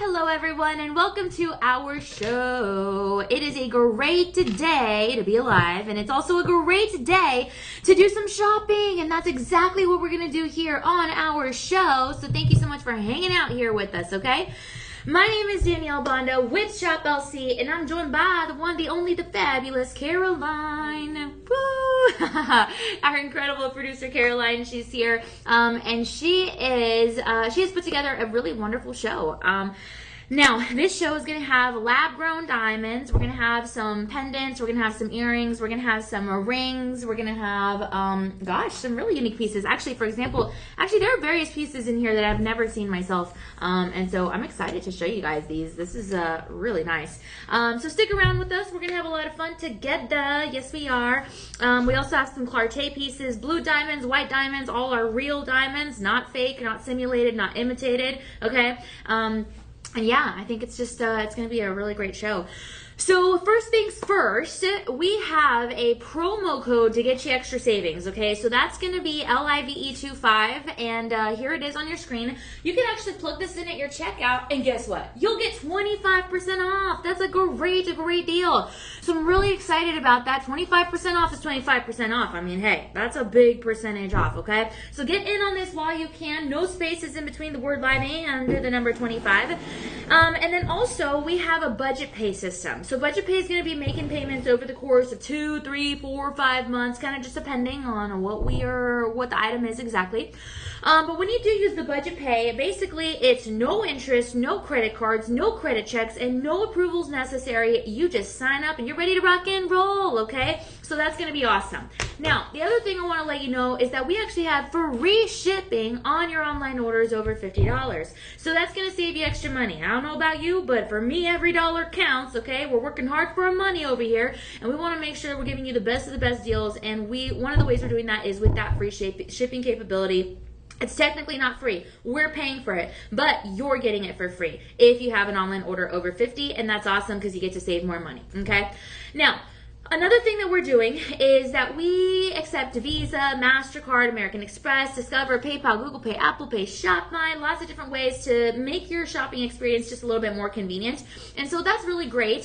Hello everyone and welcome to our show. It is a great day to be alive and it's also a great day to do some shopping, and that's exactly what we're going to do here on our show. So thank you so much for hanging out here with us, okay? My name is Danielle Banda with Shop LC, and I'm joined by the one, the only, the fabulous Caroline. Woo! Our incredible producer Caroline, she's here, and she has put together a really wonderful show. Now, this show is going to have lab-grown diamonds. We're going to have some pendants. We're going to have some earrings. We're going to have some rings. We're going to have, some really unique pieces. Actually, for example, there are various pieces in here that I've never seen myself. And so I'm excited to show you guys these. This is really nice. So stick around with us. We're going to have a lot of fun together. Yes, we are. We also have some Clarté pieces, blue diamonds, white diamonds. All are real diamonds, not fake, not simulated, not imitated. Okay. And yeah, I think it's just, it's going to be a really great show. So first things first, we have a promo code to get you extra savings, okay? So that's going to be LIVE25, and here it is on your screen. You can actually plug this in at your checkout, and guess what? You'll get 25% off. That's a great deal. So I'm really excited about that. 25% off is 25% off. I mean, hey, that's a big percentage off, okay? So get in on this while you can. No spaces in between the word live and the number 25. And then also, we have a budget pay system. So budget pay is going to be making payments over the course of 2, 3, 4, 5 months, kind of just depending on what the item is exactly. But when you do use the budget pay, basically it's no interest, no credit cards, no credit checks, and no approvals necessary. You just sign up and you're ready to rock and roll, okay? So that's going to be awesome. Now, the other thing I want to let you know is that we actually have free shipping on your online orders over $50. So that's going to save you extra money. I don't know about you, but for me, every dollar counts, okay? We're working hard for our money over here, and we want to make sure we're giving you the best of the best deals, and one of the ways we're doing that is with that free shipping capability. It's technically not free. We're paying for it, but you're getting it for free if you have an online order over 50, and that's awesome because you get to save more money, okay? Now, another thing that we're doing is that we accept Visa, MasterCard, American Express, Discover, PayPal, Google Pay, Apple Pay, ShopMy, lots of different ways to make your shopping experience just a little bit more convenient. And so that's really great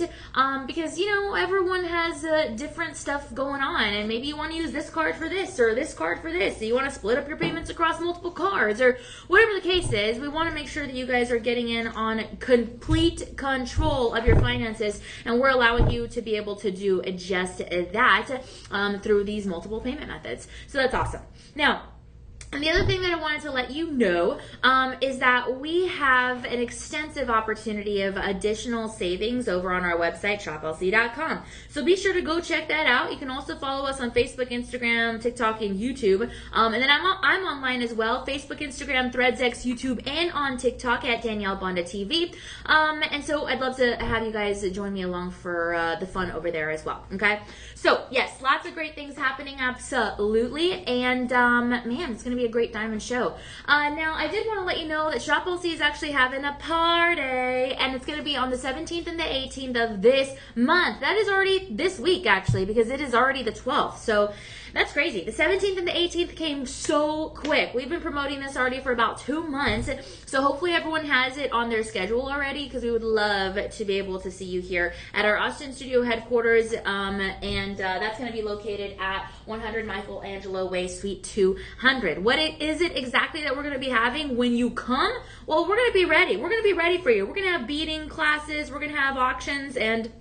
because, you know, everyone has different stuff going on, and maybe you want to use this card for this or this card for this. So you want to split up your payments across multiple cards or whatever the case is. We want to make sure that you guys are getting in on complete control of your finances, and we're allowing you to be able to do just that through these multiple payment methods. So that's awesome. Now, and the other thing that I wanted to let you know is that we have an extensive opportunity of additional savings over on our website, shoplc.com. So be sure to go check that out. You can also follow us on Facebook, Instagram, TikTok, and YouTube. And then I'm online as well, Facebook, Instagram, Threads, X, YouTube, and on TikTok at Danielle Banda TV. And so I'd love to have you guys join me along for the fun over there as well, okay? So, yes, lots of great things happening, absolutely. And, man, it's going to be a great diamond show. Now, I did want to let you know that Shop LC is actually having a party, and it's going to be on the 17th and the 18th of this month. That is already this week, actually, because it is already the 12th. So that's crazy. The 17th and the 18th came so quick. We've been promoting this already for about 2 months, so hopefully everyone has it on their schedule already, because we would love to be able to see you here at our Austin studio headquarters, and that's going to be located at 100 Michelangelo Way, Suite 200. What is it exactly that we're going to be having when you come? Well, we're going to be ready. We're going to be ready for you. We're going to have beading classes. We're going to have auctions, and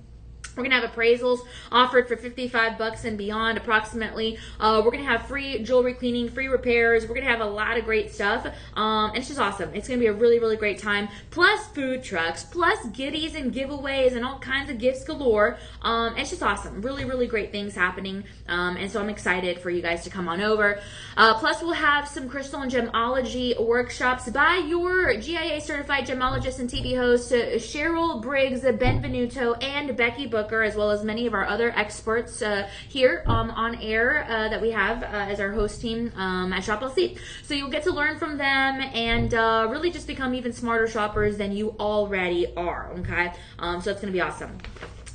we're going to have appraisals offered for $55 and beyond approximately. We're going to have free jewelry cleaning, free repairs. We're going to have a lot of great stuff. And it's just awesome. It's going to be a really great time. Plus food trucks, plus goodies and giveaways and all kinds of gifts galore. It's just awesome. Really great things happening. And so I'm excited for you guys to come on over. Plus we'll have some crystal and gemology workshops by your GIA certified gemologist and TV host Cheryl Briggs, Benvenuto, and Becky Booker, as well as many of our other experts here on air that we have as our host team at Shop LC. So you'll get to learn from them and really just become even smarter shoppers than you already are, okay? So it's going to be awesome.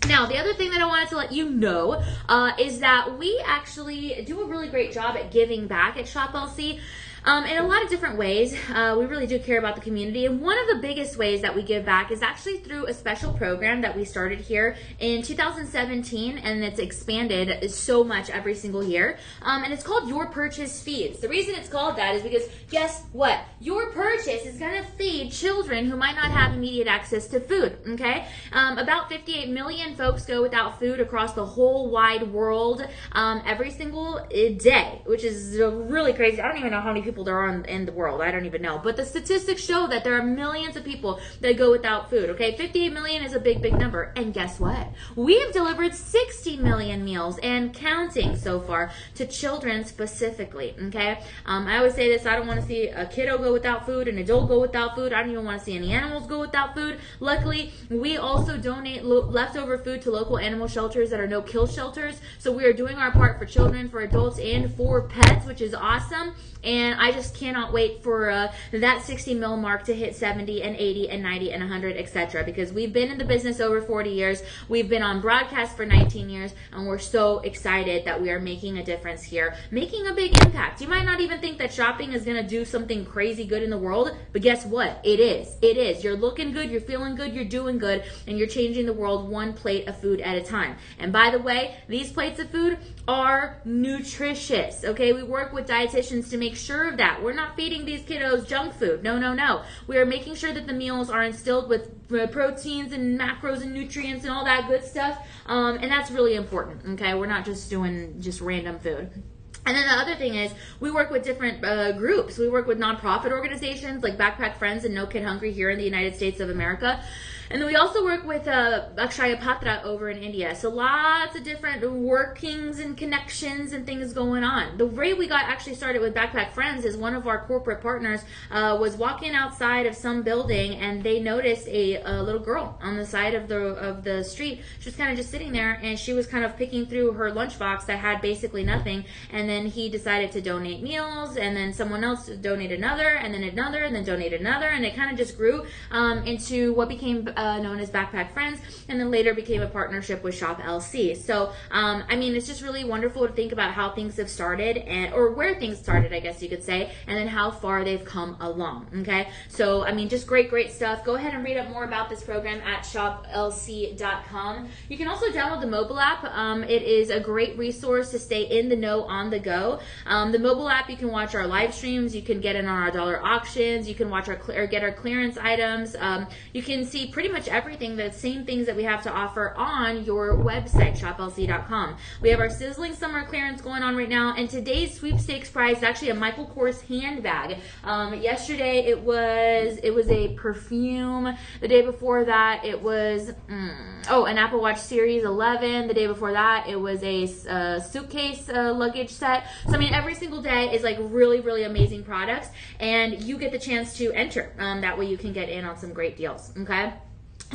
Now, the other thing that I wanted to let you know is that we actually do a really great job at giving back at Shop LC. In a lot of different ways. We really do care about the community. And one of the biggest ways that we give back is actually through a special program that we started here in 2017, and it's expanded so much every single year. And it's called Your Purchase Feeds. The reason it's called that is because guess what? Your purchase is going to feed children who might not have immediate access to food, okay? About 58 million folks go without food across the whole wide world every single day, which is really crazy. I don't even know how many people there are in the world. I don't even know. But the statistics show that there are millions of people that go without food, okay? 58 million is a big, big number. And guess what? We have delivered 60 million meals and counting so far to children specifically, okay? I always say this, I don't want to see a kiddo go without food, an adult go without food. I don't even want to see any animals go without food. Luckily, we also donate leftover food to local animal shelters that are no-kill shelters. So we are doing our part for children, for adults, and for pets, which is awesome. And I just cannot wait for that 60 mil mark to hit 70 and 80 and 90 and 100, etc. Because we've been in the business over 40 years. We've been on broadcast for 19 years, and we're so excited that we are making a difference here, making a big impact. You might not even think that shopping is going to do something crazy good in the world, but guess what? It is. It is. You're looking good, you're feeling good, you're doing good, and you're changing the world one plate of food at a time. And by the way, these plates of food are nutritious, okay? We work with dietitians to make sure of that. We're not feeding these kiddos junk food. No, no, no. We are making sure that the meals are instilled with proteins and macros and nutrients and all that good stuff. And that's really important, okay? We're not just doing just random food. And then the other thing is we work with different groups. We work with nonprofit organizations like Backpack Friends and No Kid Hungry here in the United States of America. And then we also work with Akshaya Patra over in India. So lots of different workings and connections and things going on. The way we got actually started with Backpack Friends is one of our corporate partners was walking outside of some building, and they noticed a little girl on the side of the street. She was kind of just sitting there, and she was kind of picking through her lunchbox that had basically nothing. And then he decided to donate meals, and then someone else donated another, and then another, and then donated another, and it kind of just grew into what became known as Backpack Friends, and then later became a partnership with Shop LC. So, I mean, it's just really wonderful to think about how things have started, or where things started, I guess you could say, and then how far they've come along, okay? So, I mean, just great, great stuff. Go ahead and read up more about this program at shoplc.com. You can also download the mobile app. It is a great resource to stay in the know on the go. The mobile app, you can watch our live streams, you can get in on our dollar auctions, you can watch or get our clearance items, you can see pretty much everything, the same things that we have to offer on your website, shoplc.com. We have our sizzling summer clearance going on right now, and today's sweepstakes prize is actually a Michael Kors handbag. Yesterday it was a perfume. The day before that it was an Apple Watch Series 11. The day before that it was a suitcase luggage set. So I mean, every single day is like really, really amazing products, and you get the chance to enter. That way you can get in on some great deals, okay?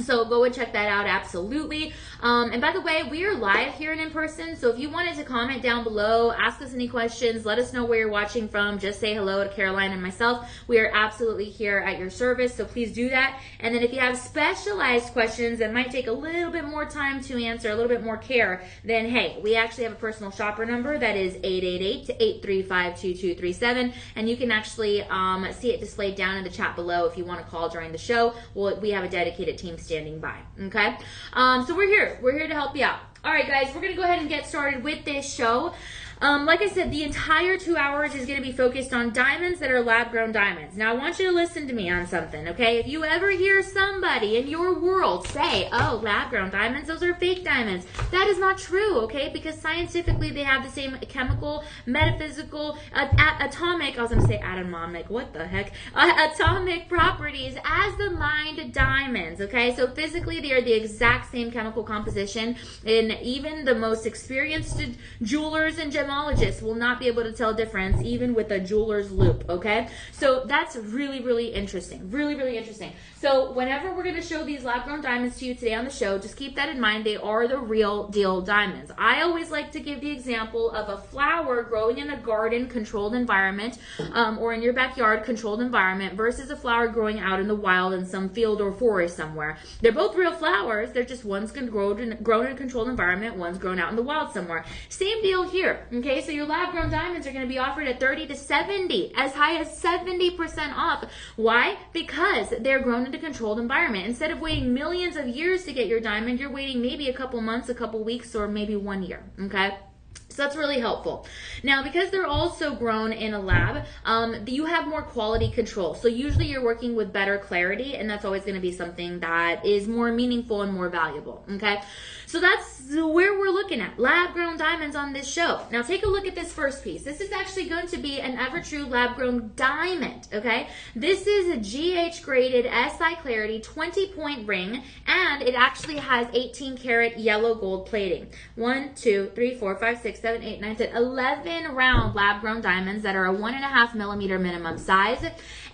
So go and check that out, absolutely. And by the way, we are live here and in person, so if you wanted to comment down below, ask us any questions, let us know where you're watching from, just say hello to Caroline and myself. We are absolutely here at your service, so please do that. And then if you have specialized questions that might take a little bit more time to answer, a little bit more care, then hey, we actually have a personal shopper number that is 888-835-2237, and you can actually see it displayed down in the chat below if you want to call during the show. We have a dedicated team standing by, okay? So we're here to help you out. All right, guys, we're gonna go ahead and get started with this show. Like I said, the entire 2 hours is going to be focused on diamonds that are lab-grown diamonds. Now, I want you to listen to me on something, okay? If you ever hear somebody in your world say, oh, lab-grown diamonds, those are fake diamonds, that is not true, okay? Because scientifically, they have the same chemical, metaphysical, atomic, I was going to say atomic, what the heck? Atomic properties as the mined diamonds, okay? So physically, they are the exact same chemical composition, and even the most experienced jewelers and gemologists will not be able to tell difference even with a jeweler's loupe, okay? So that's really, really interesting. Really, really interesting. So whenever we're going to show these lab-grown diamonds to you today on the show, just keep that in mind. They are the real deal diamonds. I always like to give the example of a flower growing in a garden controlled environment, or in your backyard controlled environment, versus a flower growing out in the wild in some field or forest somewhere. They're both real flowers. They're just one's grown in a controlled environment, one's grown out in the wild somewhere. Same deal here. Okay, so your lab grown diamonds are going to be offered at 30 to 70, as high as 70% off. Why? Because they're grown in a controlled environment. Instead of waiting millions of years to get your diamond, you're waiting maybe a couple months, a couple weeks, or maybe 1 year. Okay. So that's really helpful. Now, because they're also grown in a lab, you have more quality control. So usually you're working with better clarity, and that's always going to be something that is more meaningful and more valuable. Okay. So that's where we're looking at lab-grown diamonds on this show. Now take a look at this first piece. This is actually going to be an Ever-True lab-grown diamond, okay? This is a GH-graded SI Clarity 20-point ring, and it actually has 18-karat yellow gold plating. 1, 2, 3, 4, 5, 6, 7, 8, 9, 10, 11 round lab-grown diamonds that are a 1.5 millimeter minimum size.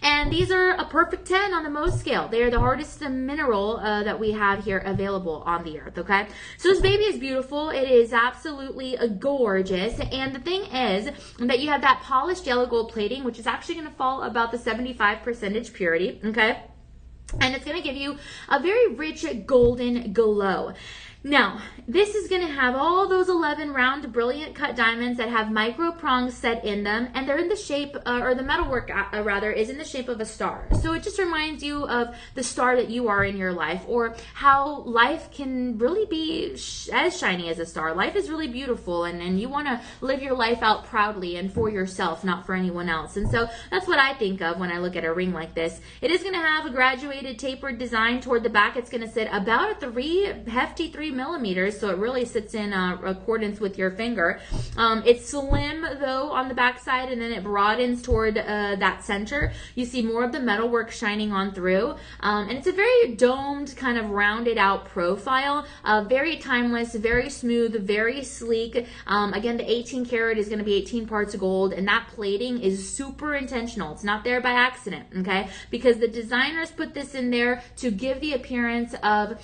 And these are a perfect 10 on the Mohs scale. They are the hardest mineral that we have here available on the earth, okay? So this baby is beautiful. It is absolutely gorgeous. And the thing is that you have that polished yellow gold plating, which is actually going to fall about the 75% purity, okay? And it's going to give you a very rich golden glow. Now, this is going to have all those 11 round brilliant cut diamonds that have micro prongs set in them, and they're in the shape, or the metalwork rather, is in the shape of a star. So it just reminds you of the star that you are in your life, or how life can really be as shiny as a star. Life is really beautiful, and you want to live your life out proudly and for yourself, not for anyone else. And so that's what I think of when I look at a ring like this. It is going to have a graduated tapered design toward the back. It's going to sit about a hefty 3 millimeters, so it really sits in accordance with your finger. It's slim though on the back side, and then it broadens toward that center. You see more of the metalwork shining on through, and it's a very domed, kind of rounded out profile, very timeless, very smooth, very sleek. Again, the 18 karat is going to be 18 parts gold, and that plating is super intentional. It's not there by accident, okay? Because the designers put this in there to give the appearance of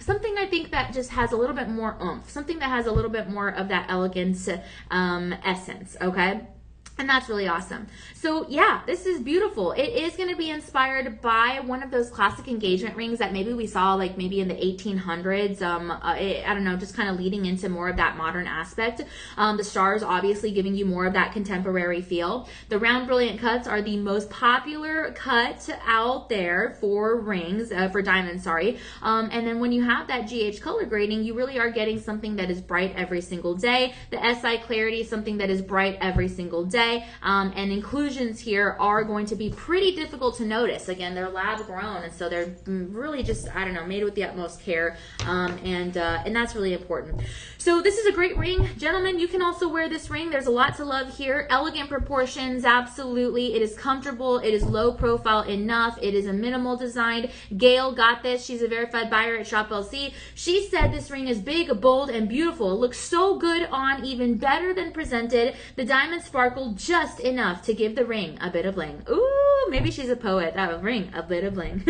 something I think that just has a little bit more oomph, something that has a little bit more of that elegance essence, okay? And that's really awesome. So yeah, this is beautiful. It is going to be inspired by one of those classic engagement rings that maybe we saw like maybe in the 1800s. I don't know, just kind of leading into more of that modern aspect. The stars obviously giving you more of that contemporary feel. The round brilliant cuts are the most popular cut out there for rings, for diamonds, sorry. And then when you have that GH color grading, you really are getting something that is bright every single day. The SI Clarity is something that is bright every single day. And inclusions here are going to be pretty difficult to notice. Again, they're lab grown, and so they're really just, I don't know, made with the utmost care, and that's really important. So this is a great ring. Gentlemen, you can also wear this ring. There's a lot to love here. Elegant proportions, absolutely. It is comfortable. It is low profile enough. It is a minimal design. Gail got this. She's a verified buyer at Shop LC. She said this ring is big, bold, and beautiful. It looks so good on, even better than presented. The diamonds sparkle just enough to give the ring a bit of bling. Ooh, maybe she's a poet. Ring, a bit of bling.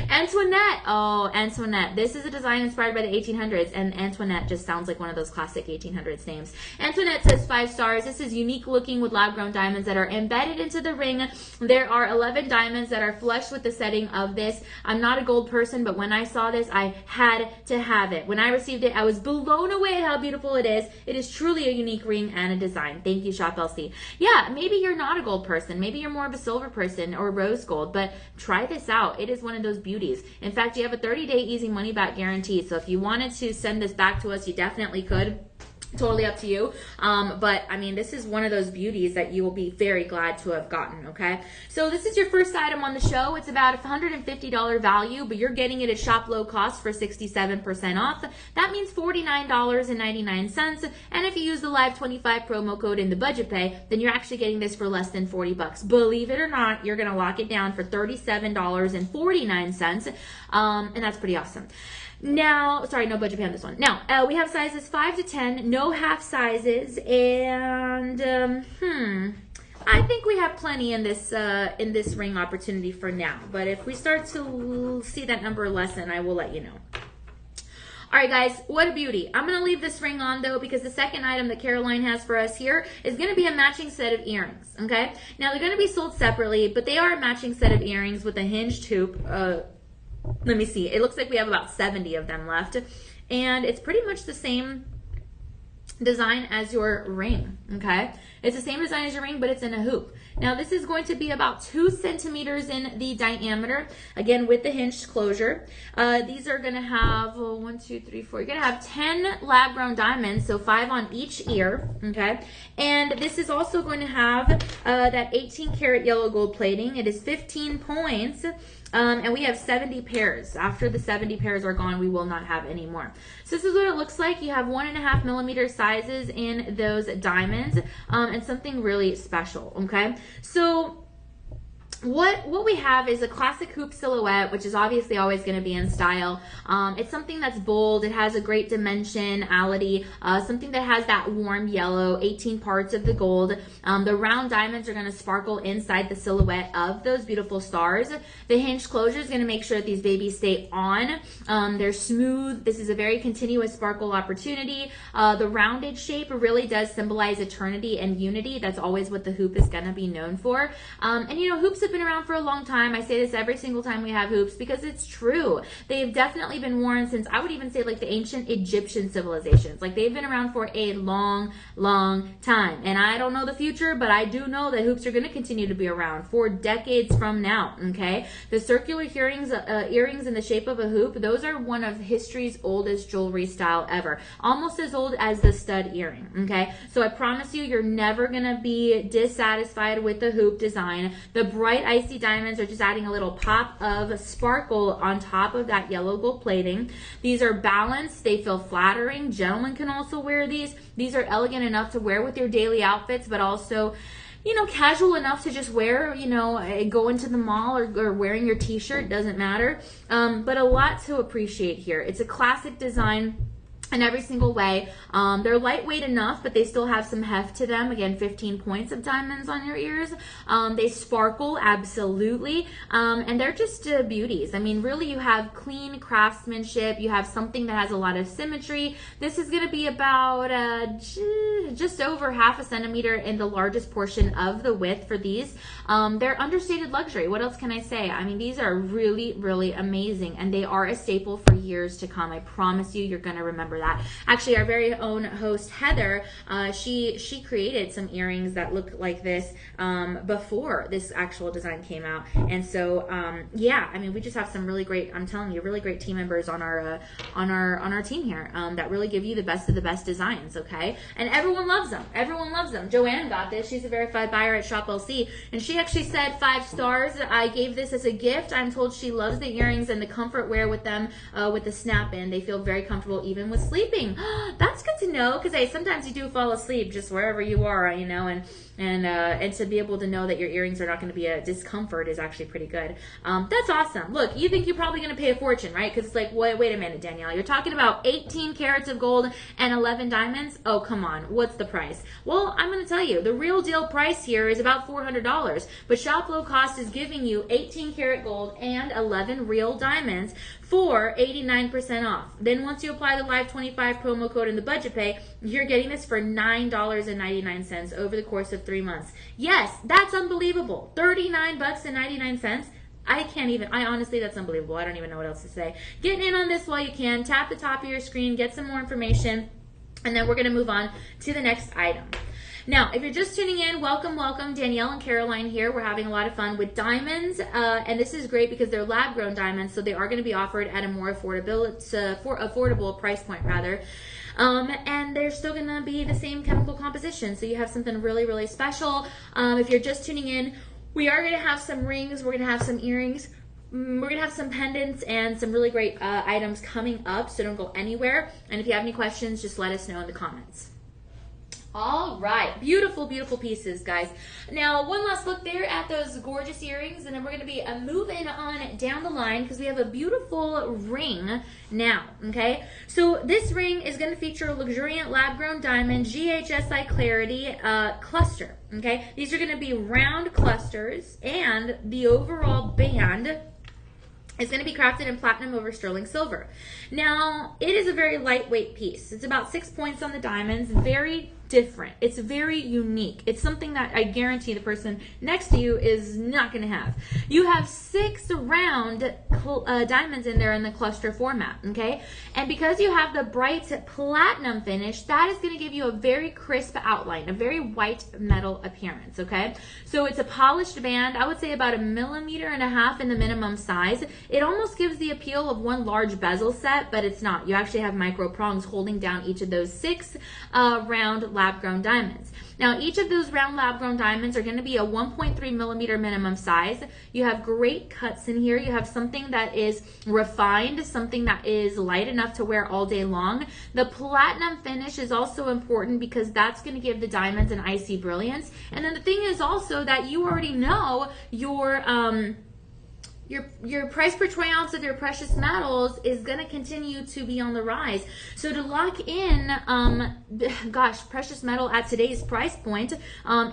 Antoinette. Oh, Antoinette. This is a design inspired by the 1800s, and Antoinette just sounds like one of those classic 1800s names. Antoinette says 5 stars. This is unique looking with lab-grown diamonds that are embedded into the ring. There are 11 diamonds that are flush with the setting of this. I'm not a gold person, but when I saw this, I had to have it. When I received it, I was blown away at how beautiful it is. It is truly a unique ring and a design. Thank you, Shop LC. Yeah, maybe you're not a gold person. Maybe you're more of a silver person or rose gold, but try this out. It is one of those beauties. In fact, you have a 30-day easy money back guarantee. So if you wanted to send this back to us, you definitely could. Totally up to you. But I mean, this is one of those beauties that you will be very glad to have gotten, okay? So this is your first item on the show. It's about a $150 value, but you're getting it at shop low cost for 67% off. That means $49.99. And if you use the Live 25 promo code in the budget pay, then you're actually getting this for less than 40 bucks. Believe it or not, you're going to lock it down for $37.49. And that's pretty awesome. Now, sorry, no budget pay on this one. Now, we have sizes 5 to 10, no half sizes, and I think we have plenty in this ring opportunity for now. But if we start to see that number lessen, I will let you know. All right, guys, what a beauty. I'm going to leave this ring on, though, because the second item that Caroline has for us here is going to be a matching set of earrings, okay? Now, they're going to be sold separately, but they are a matching set of earrings with a hinged hoop. Let me see. It looks like we have about 70 of them left. And it's pretty much the same design as your ring, okay? It's the same design as your ring, but it's in a hoop. Now, this is going to be about 2 centimeters in the diameter, again, with the hinged closure. These are gonna have, 1, 2, 3, 4, you're gonna have 10 lab-grown diamonds, so 5 on each ear, okay? And this is also going to have that 18 karat yellow gold plating. It is 15 points. And we have 70 pairs. After the 70 pairs are gone, we will not have any more. So this is what it looks like. You have 1.5 millimeter sizes in those diamonds, and something really special, okay? So what we have is a classic hoop silhouette, which is obviously always going to be in style. It's something that's bold. It has a great dimensionality, something that has that warm yellow, 18 parts of the gold. The round diamonds are going to sparkle inside the silhouette of those beautiful stars. The hinged closure is going to make sure that these babies stay on. They're smooth. This is a very continuous sparkle opportunity. The rounded shape really does symbolize eternity and unity. That's always what the hoop is going to be known for. And you know, hoops have been around for a long time. I say this every single time we have hoops because it's true. They've definitely been worn since, I would even say, like the ancient Egyptian civilizations. Like, they've been around for a long, long time. And I don't know the future, but I do know that hoops are going to continue to be around for decades from now, okay? The circular earrings in the shape of a hoop, those are one of history's oldest jewelry style ever. Almost as old as the stud earring, okay? So I promise you, you're never going to be dissatisfied with the hoop design. The bright icy diamonds are just adding a little pop of sparkle on top of that yellow gold plating. These are balanced. They feel flattering. Gentlemen can also wear these. These are elegant enough to wear with your daily outfits, but also, you know, casual enough to just wear, you know, go into the mall or wearing your t-shirt, doesn't matter. But a lot to appreciate here. It's a classic design in every single way. They're lightweight enough, but they still have some heft to them. Again, 15 points of diamonds on your ears. They sparkle, absolutely. And they're just beauties. I mean, really, you have clean craftsmanship. You have something that has a lot of symmetry. This is going to be about just over 1/2 centimeter in the largest portion of the width for these. They're understated luxury. What else can I say? I mean, these are really, really amazing, and they are a staple for years to come. I promise you, you're going to remember that. Actually, our very own host Heather, she created some earrings that look like this before this actual design came out. And so yeah, I mean, we just have some really great, I'm telling you, really great team members on our team here that really give you the best of the best designs, okay? And everyone loves them. Everyone loves them. Joanne got this. She's a verified buyer at Shop LC, and she actually said 5 stars. I gave this as a gift. I'm told she loves the earrings and the comfort wear with them, with the snap in. They feel very comfortable even with sleeping. That's good to know, because hey, sometimes you do fall asleep just wherever you are, you know, and to be able to know that your earrings are not going to be a discomfort is actually pretty good. That's awesome. Look, you think you're probably going to pay a fortune, right? Because it's like, wait a minute, Danielle, you're talking about 18 carats of gold and 11 diamonds? Oh, come on. What's the price? Well, I'm going to tell you, the real deal price here is about $400, but Shop Low Cost is giving you 18 karat gold and 11 real diamonds for 89% off. Then once you apply the Live 25 promo code in the budget pay, you're getting this for $9.99 over the course of 3 months. Yes, that's unbelievable. $39.99. I honestly, that's unbelievable. I don't even know what else to say. Get in on this while you can. Tap the top of your screen, get some more information, and then we're going to move on to the next item. Now, if you're just tuning in, welcome, welcome. Danielle and Caroline here. We're having a lot of fun with diamonds, and this is great because they're lab-grown diamonds, so they are going to be offered at a more affordable price point, rather. And they're still going to be the same chemical composition, so you have something really, really special. If you're just tuning in, we are going to have some rings, we're going to have some earrings, we're going to have some pendants and some really great items coming up, so don't go anywhere. And if you have any questions, just let us know in the comments. All right, beautiful, beautiful pieces, guys. Now, one last look there at those gorgeous earrings, and then we're going to be moving on down the line because we have a beautiful ring now, okay? So this ring is going to feature a luxuriant lab-grown diamond GHSI Clarity cluster, okay? These are going to be round clusters, and the overall band is going to be crafted in platinum over sterling silver. Now, it is a very lightweight piece. It's about 6 points on the diamonds, very different. It's very unique. It's something that I guarantee the person next to you is not going to have. You have 6 round diamonds in there in the cluster format, okay? And because you have the bright platinum finish, that is going to give you a very crisp outline, a very white metal appearance, okay? So it's a polished band. I would say about 1.5 millimeters in the minimum size. It almost gives the appeal of one large bezel set, but it's not. You actually have micro prongs holding down each of those 6 round lab-grown diamonds. Now, each of those round lab-grown diamonds are going to be a 1.3 millimeter minimum size. You have great cuts in here. You have something that is refined, something that is light enough to wear all day long. The platinum finish is also important because that's going to give the diamonds an icy brilliance. And then the thing is also that you already know your price per troy ounce of your precious metals is going to continue to be on the rise. So to lock in, precious metal at today's price point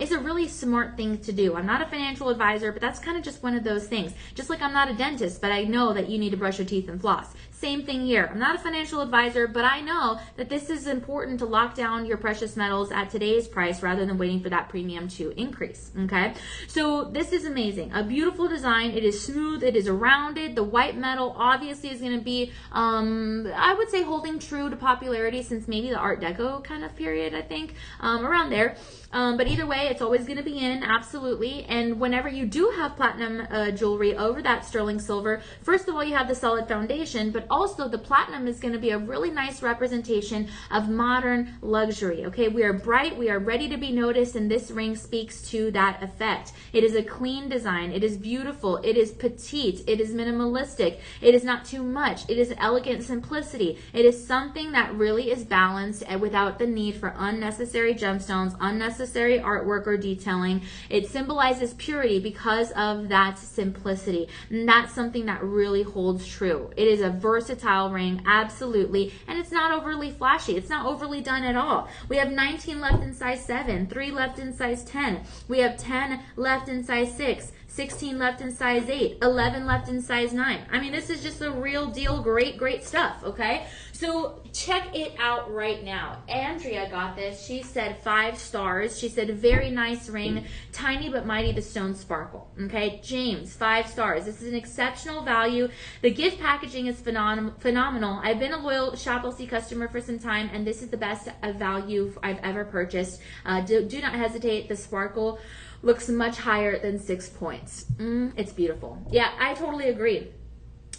is a really smart thing to do. I'm not a financial advisor, but that's kind of just one of those things. Just like I'm not a dentist, but I know that you need to brush your teeth and floss. Same thing here. I'm not a financial advisor, but I know that this is important to lock down your precious metals at today's price rather than waiting for that premium to increase, okay? So this is amazing. A beautiful design. It is smooth. It is rounded. The white metal obviously is going to be, I would say, holding true to popularity since maybe the Art Deco kind of period, I think, around there. But either way, it's always going to be in, absolutely. And whenever you do have platinum jewelry over that sterling silver, first of all, you have the solid foundation, but also the platinum is going to be a really nice representation of modern luxury. Okay, we are bright, we are ready to be noticed, and this ring speaks to that effect. It is a clean design. It is beautiful. It is petite. It is minimalistic. It is not too much. It is elegant simplicity. It is something that really is balanced and without the need for unnecessary gemstones, unnecessary artwork or detailing. It symbolizes purity because of that simplicity. And that's something that really holds true. It is a versatile ring, absolutely, and it's not overly flashy. It's not overly done at all. We have 19 left in size 7, 3 left in size 10. We have 10 left in size 6. 16 left in size 8, 11 left in size 9. I mean, this is just a real deal, great stuff, okay? So check it out right now. Andrea got this. She said 5 stars. She said, very nice ring, tiny but mighty, the stones sparkle, okay? James, 5 stars. This is an exceptional value. The gift packaging is phenomenal. I've been a loyal Shop LC customer for some time, and this is the best value I've ever purchased. Do not hesitate. The sparkle looks much higher than 6 points. It's beautiful. Yeah, I totally agree.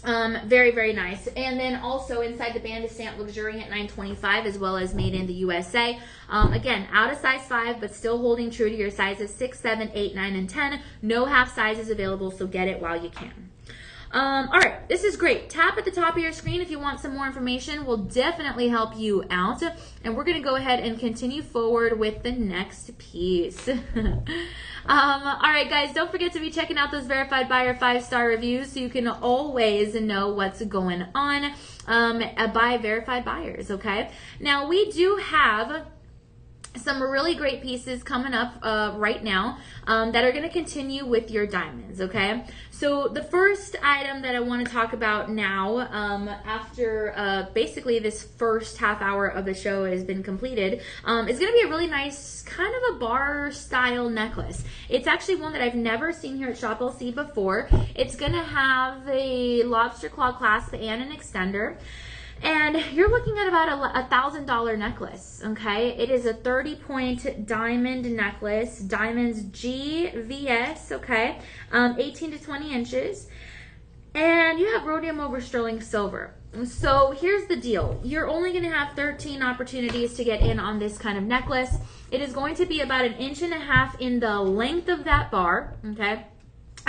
Very nice. And then also inside the Banda stamp, luxuriant $9.25, as well as made in the USA. Again, out of size 5, but still holding true to your sizes 6, 7, 8, 9, and 10. No half sizes available, so get it while you can. All right, this is great. Tap at the top of your screen if you want some more information. We'll definitely help you out. And we're going to go ahead and continue forward with the next piece. All right, guys, don't forget to be checking out those verified buyer 5-star reviews so you can always know what's going on by verified buyers, okay? Now, we do have some really great pieces coming up right now that are going to continue with your diamonds, okay? So the first item that I want to talk about now, after basically this first half hour of the show has been completed, is going to be a really nice kind of a bar style necklace. It's actually one that I've never seen here at Shop LC before. It's going to have a lobster claw clasp and an extender. And you're looking at about a $1,000 necklace, okay? It is a 30-point diamond necklace, diamonds GVS, okay? 18 to 20 inches. And you have rhodium over sterling silver. So here's the deal. You're only going to have 13 opportunities to get in on this kind of necklace. It is going to be about 1.5 inches in the length of that bar, okay?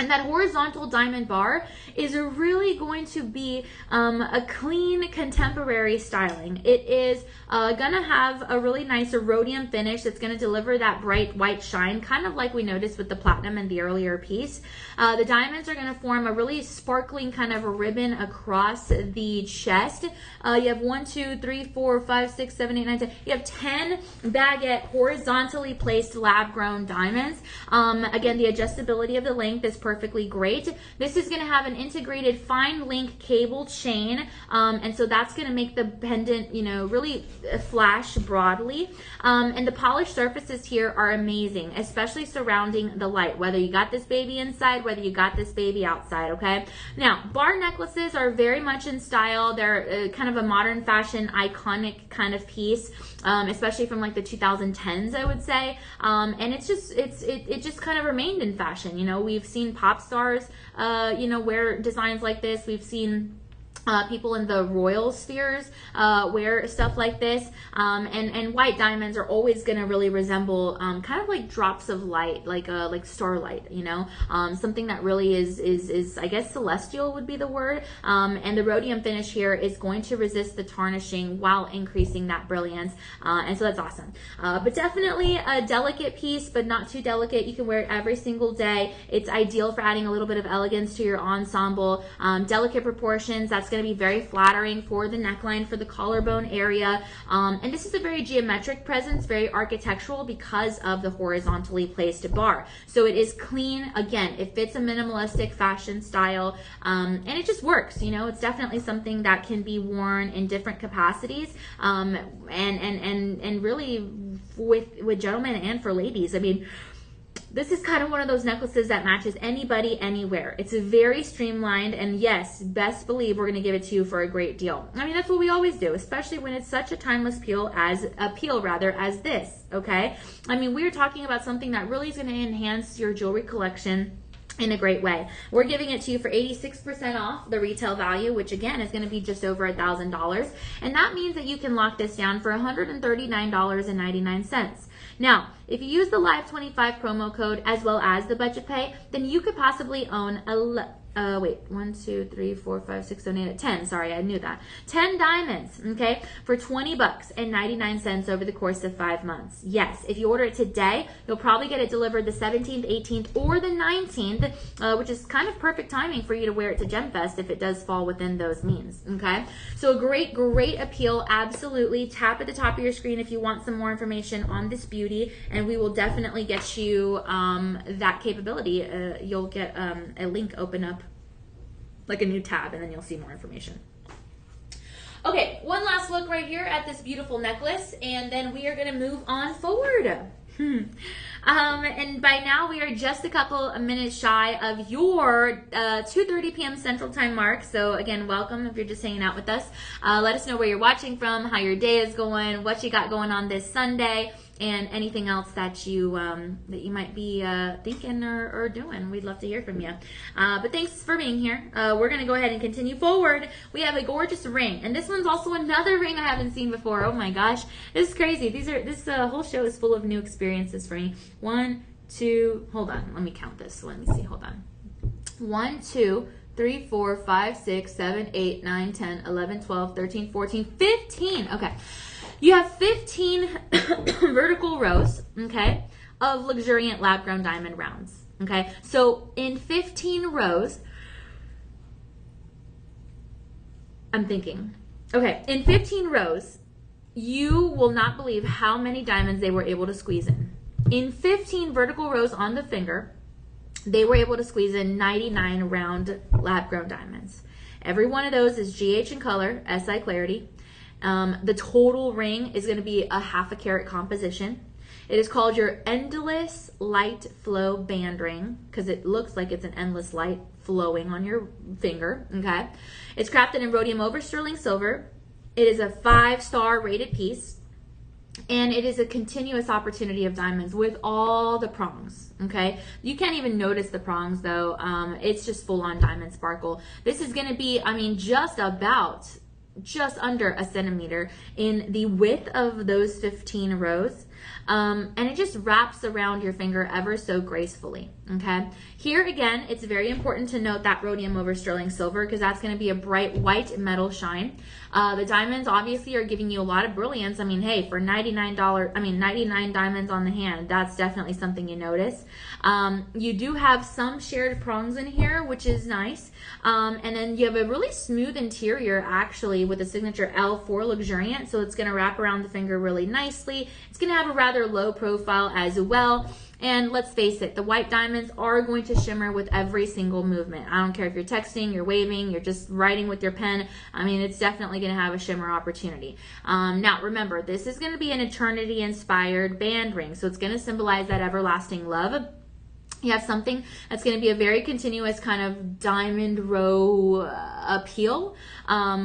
And that horizontal diamond bar is really going to be a clean contemporary styling. It is going to have a really nice rhodium finish that's going to deliver that bright white shine, kind of like we noticed with the platinum in the earlier piece. The diamonds are going to form a really sparkling kind of a ribbon across the chest. You have 1, 2, 3, 4, 5, 6, 7, 8, 9, 10. You have 10 baguette horizontally placed lab-grown diamonds. Again, the adjustability of the length is perfectly great. This is going to have an integrated fine link cable chain, and so that's going to make the pendant, you know, really flash broadly. And the polished surfaces here are amazing, especially surrounding the light, whether you got this baby inside, whether you got this baby outside, okay? Now, bar necklaces are very much in style. They're kind of a modern fashion, iconic kind of piece, especially from like the 2010s, I would say. And it's just, it just kind of remained in fashion. You know, we've seen pop stars, you know, wear designs like this. We've seen people in the royal spheres wear stuff like this, and white diamonds are always going to really resemble kind of like drops of light, like starlight, you know, something that really is I guess celestial would be the word. And the rhodium finish here is going to resist the tarnishing while increasing that brilliance, and so that's awesome. But definitely a delicate piece, but not too delicate. You can wear it every single day. It's ideal for adding a little bit of elegance to your ensemble. Delicate proportions, that's going to be very flattering for the neckline, for the collarbone area. And this is a very geometric presence, very architectural because of the horizontally placed bar. So it is clean. Again, it fits a minimalistic fashion style, and it just works. You know, it's definitely something that can be worn in different capacities, and really with gentlemen and for ladies. I mean, this is kind of one of those necklaces that matches anybody, anywhere. It's very streamlined, and yes, best believe we're going to give it to you for a great deal. I mean, that's what we always do, especially when it's such a timeless appeal as this, okay? I mean, we're talking about something that really is going to enhance your jewelry collection in a great way. We're giving it to you for 86% off the retail value, which again is going to be just over $1,000. And that means that you can lock this down for $139.99. Now, if you use the Live 25 promo code as well as the budget pay, then you could possibly own 1, 2, 3, 4, 5, 6, 7, 8, 10. Sorry, I knew that. 10 diamonds, okay, for $20.99 over the course of 5 months. Yes, if you order it today, you'll probably get it delivered the 17th, 18th, or the 19th, which is kind of perfect timing for you to wear it to GemFest if it does fall within those means, okay? So a great, great appeal, absolutely. Tap at the top of your screen if you want some more information on this beauty, and we will definitely get you that capability. You'll get a link open up, like a new tab, and then you'll see more information. Okay, one last look right here at this beautiful necklace, and then we are going to move on forward. And by now we are just a couple of minutes shy of your 2:30 p.m. Central Time mark. So again, welcome if you're just hanging out with us. Let us know where you're watching from, how your day is going, what you got going on this Sunday, and anything else that you might be thinking or doing. We'd love to hear from you. But thanks for being here. We're going to go ahead and continue forward. We have a gorgeous ring, and this one's also another ring I haven't seen before. Oh my gosh, this is crazy. This whole show is full of new experiences for me. 1, 2, hold on. Let me count this. Let me see. Hold on. 1, 2, 3, 4, 5, 6, 7, 8, 9, 10, 11, 12, 13, 14, 15. Okay. You have 15 vertical rows, okay, of luxuriant lab-grown diamond rounds, okay? So in 15 rows, I'm thinking, okay, in 15 rows, you will not believe how many diamonds they were able to squeeze in. In 15 vertical rows on the finger, they were able to squeeze in 99 round lab-grown diamonds. Every one of those is GH in color, SI clarity. The total ring is going to be a 1/2 carat composition. It is called your Endless Light Flow Band Ring because it looks like it's an endless light flowing on your finger, okay? It's crafted in rhodium over sterling silver. It is a 5-star rated piece, and it is a continuous opportunity of diamonds with all the prongs, okay? You can't even notice the prongs though. It's just full on diamond sparkle. This is going to be, I mean, just under a centimeter in the width of those 15 rows. And it just wraps around your finger ever so gracefully, okay? Here again, it's very important to note that rhodium over sterling silver because that's going to be a bright white metal shine. The diamonds obviously are giving you a lot of brilliance. I mean, hey, for $99, 99 diamonds on the hand, that's definitely something you notice. You do have some shared prongs in here, which is nice. And then you have a really smooth interior actually with a signature L for luxuriant. So it's going to wrap around the finger really nicely. It's going to have have a rather low profile as well. And let's face it, the white diamonds are going to shimmer with every single movement. I don't care if you're texting, you're waving, you're just writing with your pen. I mean, it's definitely going to have a shimmer opportunity. Now, remember, this is going to be an eternity-inspired band ring, so it's going to symbolize that everlasting love. You have something that's going to be a very continuous kind of diamond row appeal,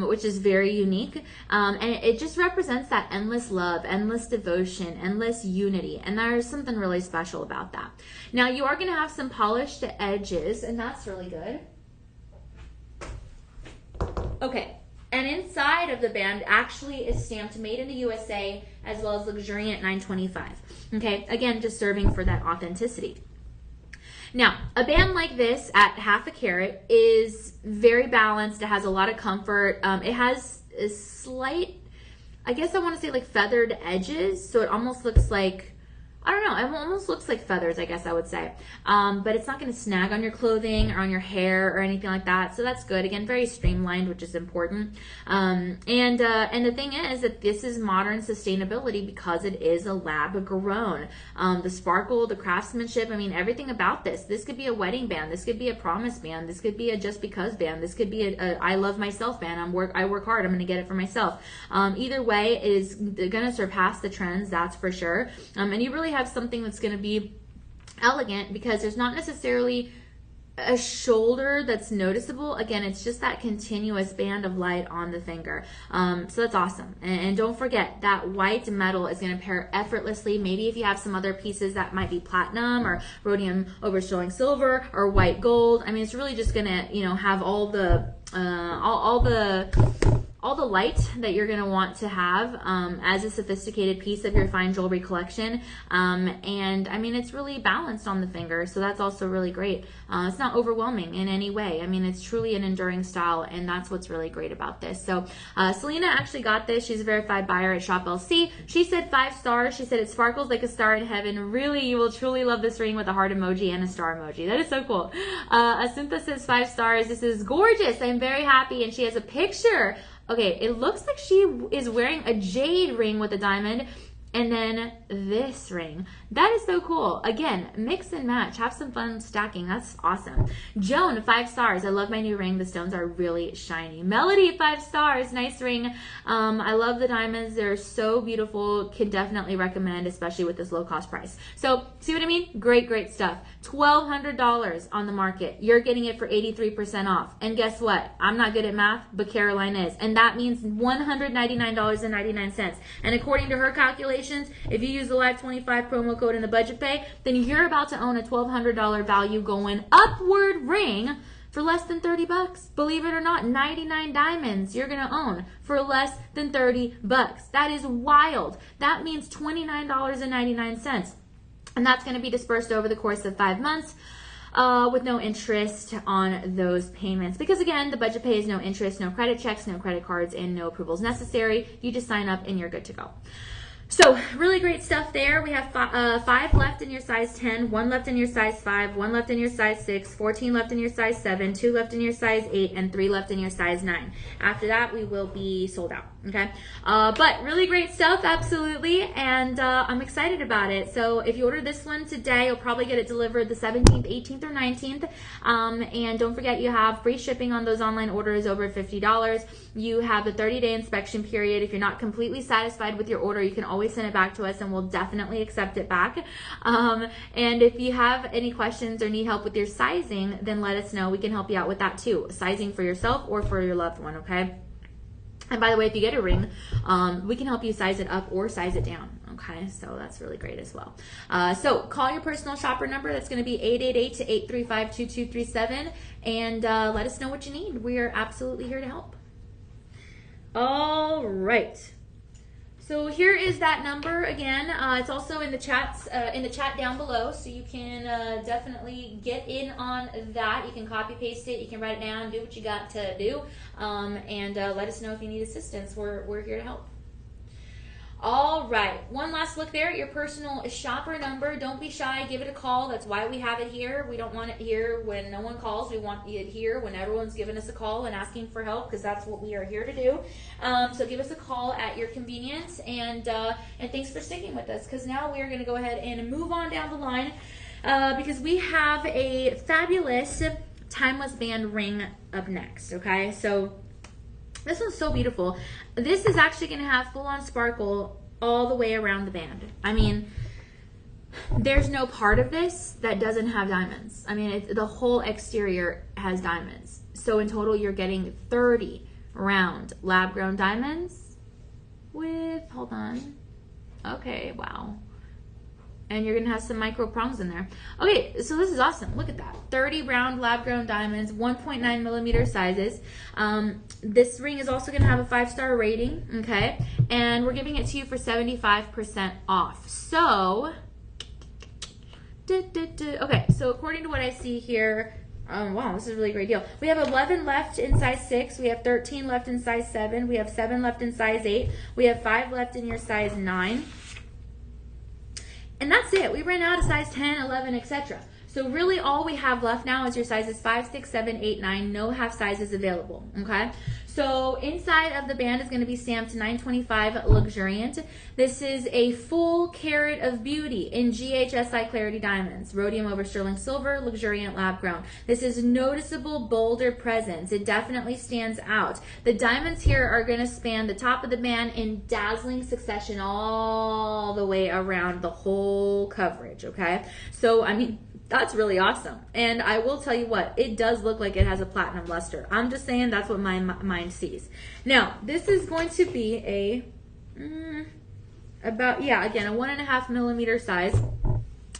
which is very unique. And it just represents that endless love, endless devotion, endless unity. And there's something really special about that. Now, you are going to have some polished edges, and that's really good. Okay. And inside of the band actually is stamped made in the USA as well as luxuriant 925. Okay. Again, just serving for that authenticity. Now, a band like this at 1/2 carat is very balanced. It has a lot of comfort. It has a slight, I guess I want to say like feathered edges. So it almost looks like, I don't know, it almost looks like feathers, I guess I would say. But it's not going to snag on your clothing or on your hair or anything like that. So that's good. Again, very streamlined, which is important. And the thing is that this is modern sustainability because it is a lab grown. The sparkle, the craftsmanship, I mean, everything about this. This could be a wedding band. This could be a promise band. This could be a just because band. This could be a I love myself band. I work hard. I'm going to get it for myself. Either way, it is going to surpass the trends, that's for sure. And you really have something that's going to be elegant because there's not necessarily a shoulder that's noticeable. Again, it's just that continuous band of light on the finger. So that's awesome. And don't forget that white metal is going to pair effortlessly. Maybe if you have some other pieces that might be platinum or rhodium overshowing silver or white gold. I mean, it's really just going to, you know, have all the light that you're going to want to have as a sophisticated piece of your fine jewelry collection. And I mean, it's really balanced on the finger, so that's also really great. It's not overwhelming in any way. I mean, it's truly an enduring style, and that's what's really great about this. So Selena actually got this. She's a verified buyer at Shop LC. She said 5 stars. She said it sparkles like a star in heaven. Really, you will truly love this ring with a heart emoji and a star emoji. That is so cool. Asintha says 5 stars. This is gorgeous. I'm very happy, and she has a picture. Okay, it looks like she is wearing a jade ring with a diamond and then this ring. That is so cool. Again, mix and match. Have some fun stacking. That's awesome. Joan, 5 stars. I love my new ring. The stones are really shiny. Melody, 5 stars. Nice ring. I love the diamonds. They're so beautiful. Can definitely recommend, especially with this low cost price. So, see what I mean? Great, great stuff. $1,200 on the market. You're getting it for 83% off. And guess what? I'm not good at math, but Caroline is. And that means $199.99. And according to her calculations, if you use the Live 25 promo code in the budget pay, then you're about to own a $1,200 value going upward ring for less than 30 bucks. Believe it or not, 99 diamonds you're going to own for less than 30 bucks. That is wild. That means $29.99. And that's going to be dispersed over the course of 5 months. With no interest on those payments. Because again, the budget pay is no interest, no credit checks, no credit cards, and no approvals necessary. You just sign up and you're good to go. So really great stuff there. We have 5 left in your size 10, 1 left in your size 5, 1 left in your size 6, 14 left in your size 7, 2 left in your size 8, and 3 left in your size 9. After that, we will be sold out. Okay, but really great stuff, absolutely, and I'm excited about it. So if you order this one today, you'll probably get it delivered the 17th, 18th, or 19th. And don't forget, you have free shipping on those online orders over $50. You have a 30-day inspection period. If you're not completely satisfied with your order, you can always send it back to us, and we'll definitely accept it back. And if you have any questions or need help with your sizing, then let us know. We can help you out with that too, sizing for yourself or for your loved one. Okay. And by the way, if you get a ring, we can help you size it up or size it down. Okay, so that's really great as well. So call your personal shopper number. That's going to be 888-835-2237. And let us know what you need. We are absolutely here to help. All right. So here is that number again. It's also in the chat down below, so you can definitely get in on that. You can copy paste it, you can write it down, do what you got to do, and let us know if you need assistance. We're here to help. All right, one last look there at your personal shopper number. Don't be shy, give it a call. That's why we have it here. We don't want it here when no one calls. We want it here when everyone's giving us a call and asking for help, because that's what we are here to do. So give us a call at your convenience, and thanks for sticking with us, because now we are going to go ahead and move on down the line, because we have a fabulous timeless band ring up next. Okay, so this one's so beautiful. This is actually going to have full-on sparkle all the way around the band. I mean, there's no part of this that doesn't have diamonds. I mean, the whole exterior has diamonds. So in total, you're getting 30 round lab-grown diamonds with, hold on. Okay, wow. And you're going to have some micro prongs in there. Okay, so this is awesome. Look at that. 30 round lab-grown diamonds, 1.9 millimeter sizes. This ring is also going to have a 5-star rating, okay? And we're giving it to you for 75% off. So, okay, so according to what I see here, wow, this is a really great deal. We have 11 left in size 6. We have 13 left in size 7. We have 7 left in size 8. We have 5 left in your size 9. And that's it. We ran out of size 10, 11, etc. So really all we have left now is your sizes 5, 6, 7, 8, 9. No half sizes available, okay? So inside of the band is going to be stamped 925 Luxuriant. This is a full carat of beauty in GHSI Clarity Diamonds. Rhodium over sterling silver, Luxuriant lab grown. This is noticeable, bolder presence. It definitely stands out. The diamonds here are going to span the top of the band in dazzling succession all the way around the whole coverage, okay? So, I mean, that's really awesome. And I will tell you what, it does look like it has a platinum luster. I'm just saying that's what my mind sees. Now, this is going to be a, again, a 1.5 millimeter size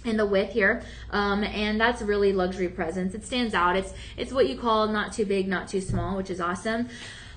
in the width here. And that's really luxury presence. It stands out. It's what you call not too big, not too small, which is awesome.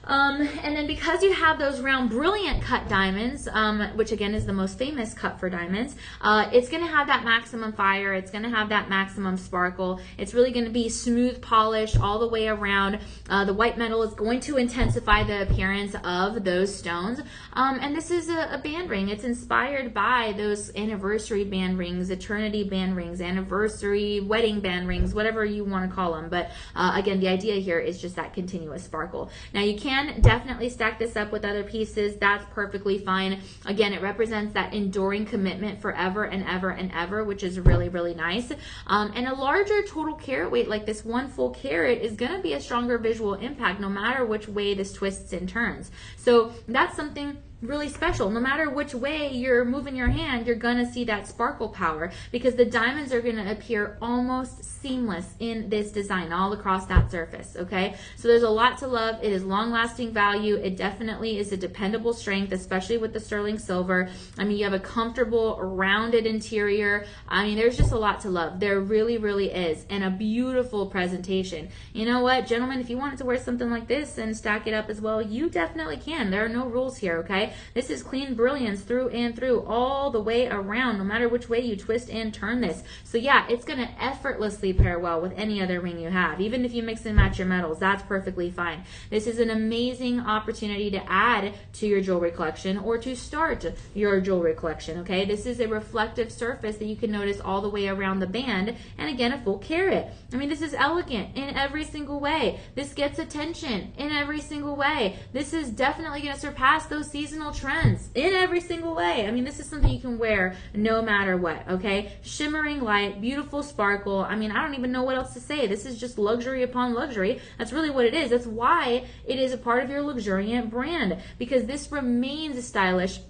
And then because you have those round brilliant cut diamonds, which again is the most famous cut for diamonds, it's going to have that maximum fire. It's going to have that maximum sparkle. It's really going to be smooth polish all the way around. The white metal is going to intensify the appearance of those stones. And this is a band ring. It's inspired by those anniversary band rings, eternity band rings, anniversary wedding band rings, whatever you want to call them. But again, the idea here is just that continuous sparkle. Now you can definitely stack this up with other pieces. That's perfectly fine. Again, it represents that enduring commitment forever and ever and ever, which is really, really nice. And a larger total carat weight like this, 1 full carat, is going to be a stronger visual impact no matter which way this twists and turns. So that's something really special. No matter which way you're moving your hand, you're gonna see that sparkle power, because the diamonds are gonna appear almost seamless in this design all across that surface, okay? So there's a lot to love. It is long-lasting value. It definitely is a dependable strength, especially with the sterling silver. I mean, you have a comfortable, rounded interior. I mean, there's just a lot to love. There really, really is. And a beautiful presentation. You know what, gentlemen, if you wanted to wear something like this and stack it up as well, you definitely can. There are no rules here, okay? This is clean brilliance through and through, all the way around, no matter which way you twist and turn this. So yeah, it's going to effortlessly pair well with any other ring you have. Even if you mix and match your metals, that's perfectly fine. This is an amazing opportunity to add to your jewelry collection or to start your jewelry collection, okay? This is a reflective surface that you can notice all the way around the band, and again, a full carat. I mean, this is elegant in every single way. This gets attention in every single way. This is definitely going to surpass those seasonal trends in every single way. I mean, this is something you can wear no matter what, okay? Shimmering light, beautiful sparkle. I mean, I don't even know what else to say. This is just luxury upon luxury. That's really what it is. That's why it is a part of your Luxuriant brand, because this remains stylish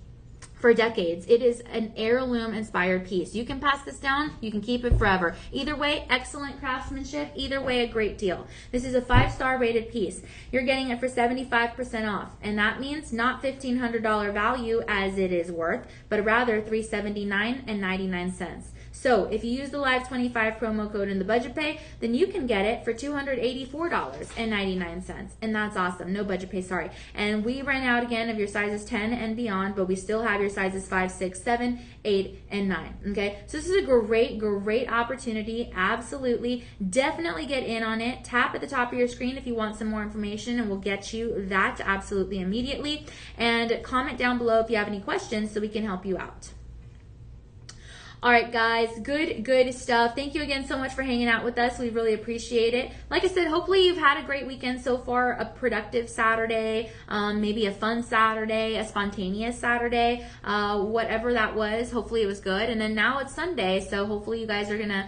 for decades. It is an heirloom inspired piece. You can pass this down, you can keep it forever. Either way, excellent craftsmanship. Either way, a great deal. This is a 5-star rated piece. You're getting it for 75% off, and that means not $1,500 value as it is worth, but rather $379.99. So if you use the Live 25 promo code in the budget pay, then you can get it for $284.99. And that's awesome. No budget pay, sorry. And we ran out again of your sizes 10 and beyond, but we still have your sizes 5, 6, 7, 8, and 9. Okay, so this is a great opportunity. Absolutely. Definitely get in on it. Tap at the top of your screen if you want some more information, and we'll get you that absolutely immediately. And comment down below if you have any questions so we can help you out. All right, guys, good stuff. Thank you again so much for hanging out with us. We really appreciate it. Like I said, hopefully you've had a great weekend so far, a productive Saturday, maybe a fun Saturday, a spontaneous Saturday, whatever that was. Hopefully it was good. And then now it's Sunday, so hopefully you guys are going to,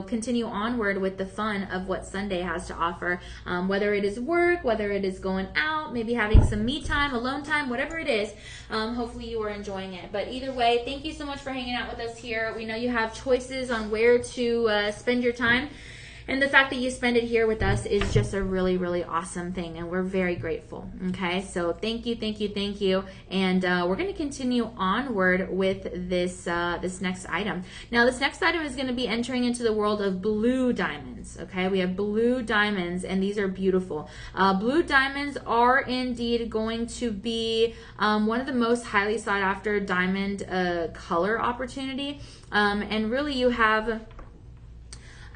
continue onward with the fun of what Sunday has to offer, whether it is work, whether it is going out, maybe having some me time, alone time, whatever it is. Hopefully you are enjoying it. But either way, thank you so much for hanging out with us here. We know you have choices on where to spend your time. And the fact that you spend it here with us is just a really awesome thing, and we're very grateful. Okay, so thank you. And we're going to continue onward with this this next item. Now, this next item is going to be entering into the world of blue diamonds. Okay, we have blue diamonds, and these are beautiful. Blue diamonds are indeed going to be one of the most highly sought after diamond color opportunity. And really, you have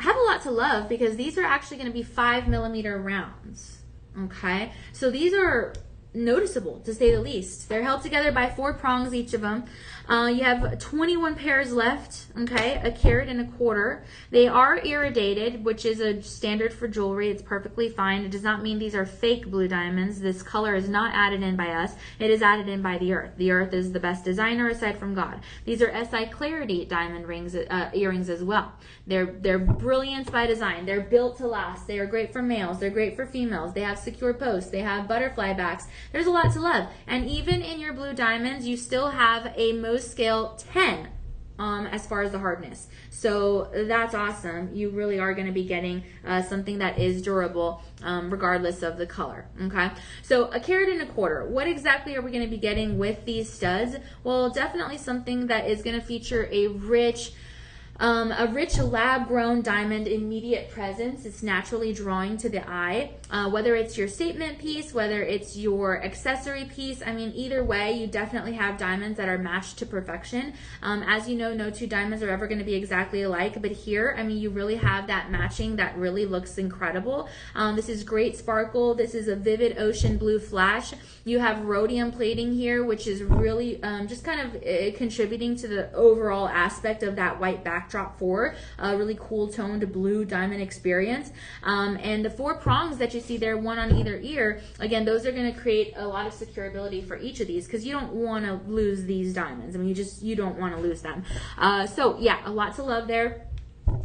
a lot to love because these are actually going to be 5mm rounds. Okay, so these are noticeable to say the least. They're held together by 4 prongs, each of them. You have 21 pairs left, okay, 1.25 carats. They are iridated, which is a standard for jewelry. It's perfectly fine. It does not mean these are fake blue diamonds. This color is not added in by us. It is added in by the earth. The earth is the best designer aside from God. These are SI Clarity diamond rings, earrings as well. They're brilliance by design. They're built to last. They are great for males. They're great for females. They have secure posts. They have butterfly backs. There's a lot to love. And even in your blue diamonds, you still have a Mohs scale 10 as far as the hardness. So that's awesome. You really are going to be getting something that is durable regardless of the color. Okay, so 1.25 carats. What exactly are we going to be getting with these studs? Well, definitely something that is going to feature a rich lab-grown diamond immediate presence. It's naturally drawing to the eye. Whether it's your statement piece, whether it's your accessory piece, I mean, either way, you definitely have diamonds that are matched to perfection. As you know, no 2 diamonds are ever going to be exactly alike, but here, I mean, you really have that matching that really looks incredible. This is great sparkle. This is a vivid ocean blue flash. You have rhodium plating here, which is really just kind of contributing to the overall aspect of that white backdrop for a really cool toned blue diamond experience. And the 4 prongs that you see there, one on either ear, again, those are going to create a lot of securability for each of these because you don't want to lose these diamonds. I mean, you don't want to lose them. So yeah, a lot to love there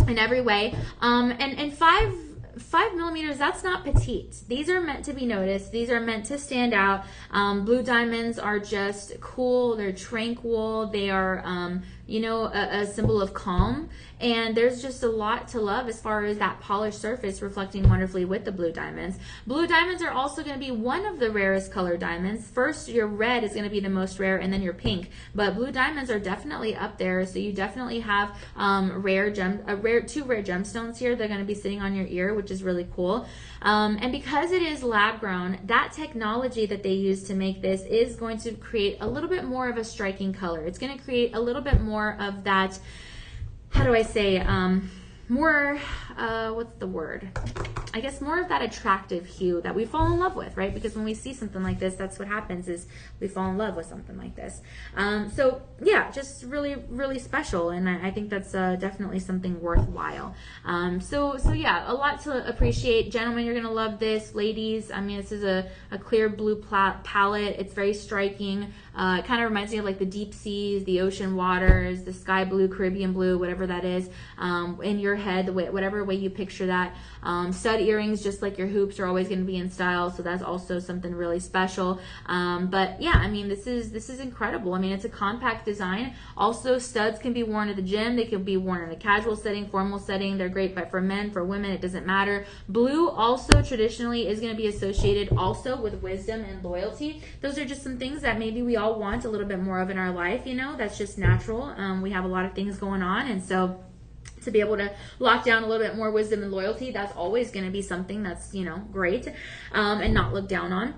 in every way. And 5mm, that's not petite. These are meant to be noticed. These are meant to stand out. Blue diamonds are just cool. They're tranquil. They are, a symbol of calm. And there's just a lot to love as far as that polished surface reflecting wonderfully with the blue diamonds. Blue diamonds are also going to be one of the rarest color diamonds. First, your red is going to be the most rare, and then your pink. But blue diamonds are definitely up there. So you definitely have 2 rare gemstones here. They're going to be sitting on your ear, which is really cool. And because it is lab grown, that technology that they use to make this is going to create a little bit more of a striking color. It's going to create a little bit more of that, how do I say, more, what's the word? I guess more of that attractive hue that we fall in love with, right? Because when we see something like this, that's what happens, is we fall in love with something like this. So yeah, just really special, and I think that's definitely something worthwhile. So yeah, a lot to appreciate. Gentlemen, you're gonna love this. Ladies, I mean, this is a clear blue palette. It's very striking. It kind of reminds me of like the deep seas, the ocean waters, the sky blue, Caribbean blue, whatever that is, in your head, whatever way you picture that. Stud earrings, just like your hoops, are always going to be in style, so that's also something really special. But yeah, I mean, this is incredible. I mean, it's a compact design. Also, studs can be worn at the gym. They can be worn in a casual setting, formal setting. They're great, but for men, for women, it doesn't matter. Blue also traditionally is going to be associated also with wisdom and loyalty. Those are just some things that maybe we all all want a little bit more of in our life, you know, that's just natural. We have a lot of things going on, and so to be able to lock down a little bit more wisdom and loyalty, that's always going to be something that's, you know, great, and not looked down on.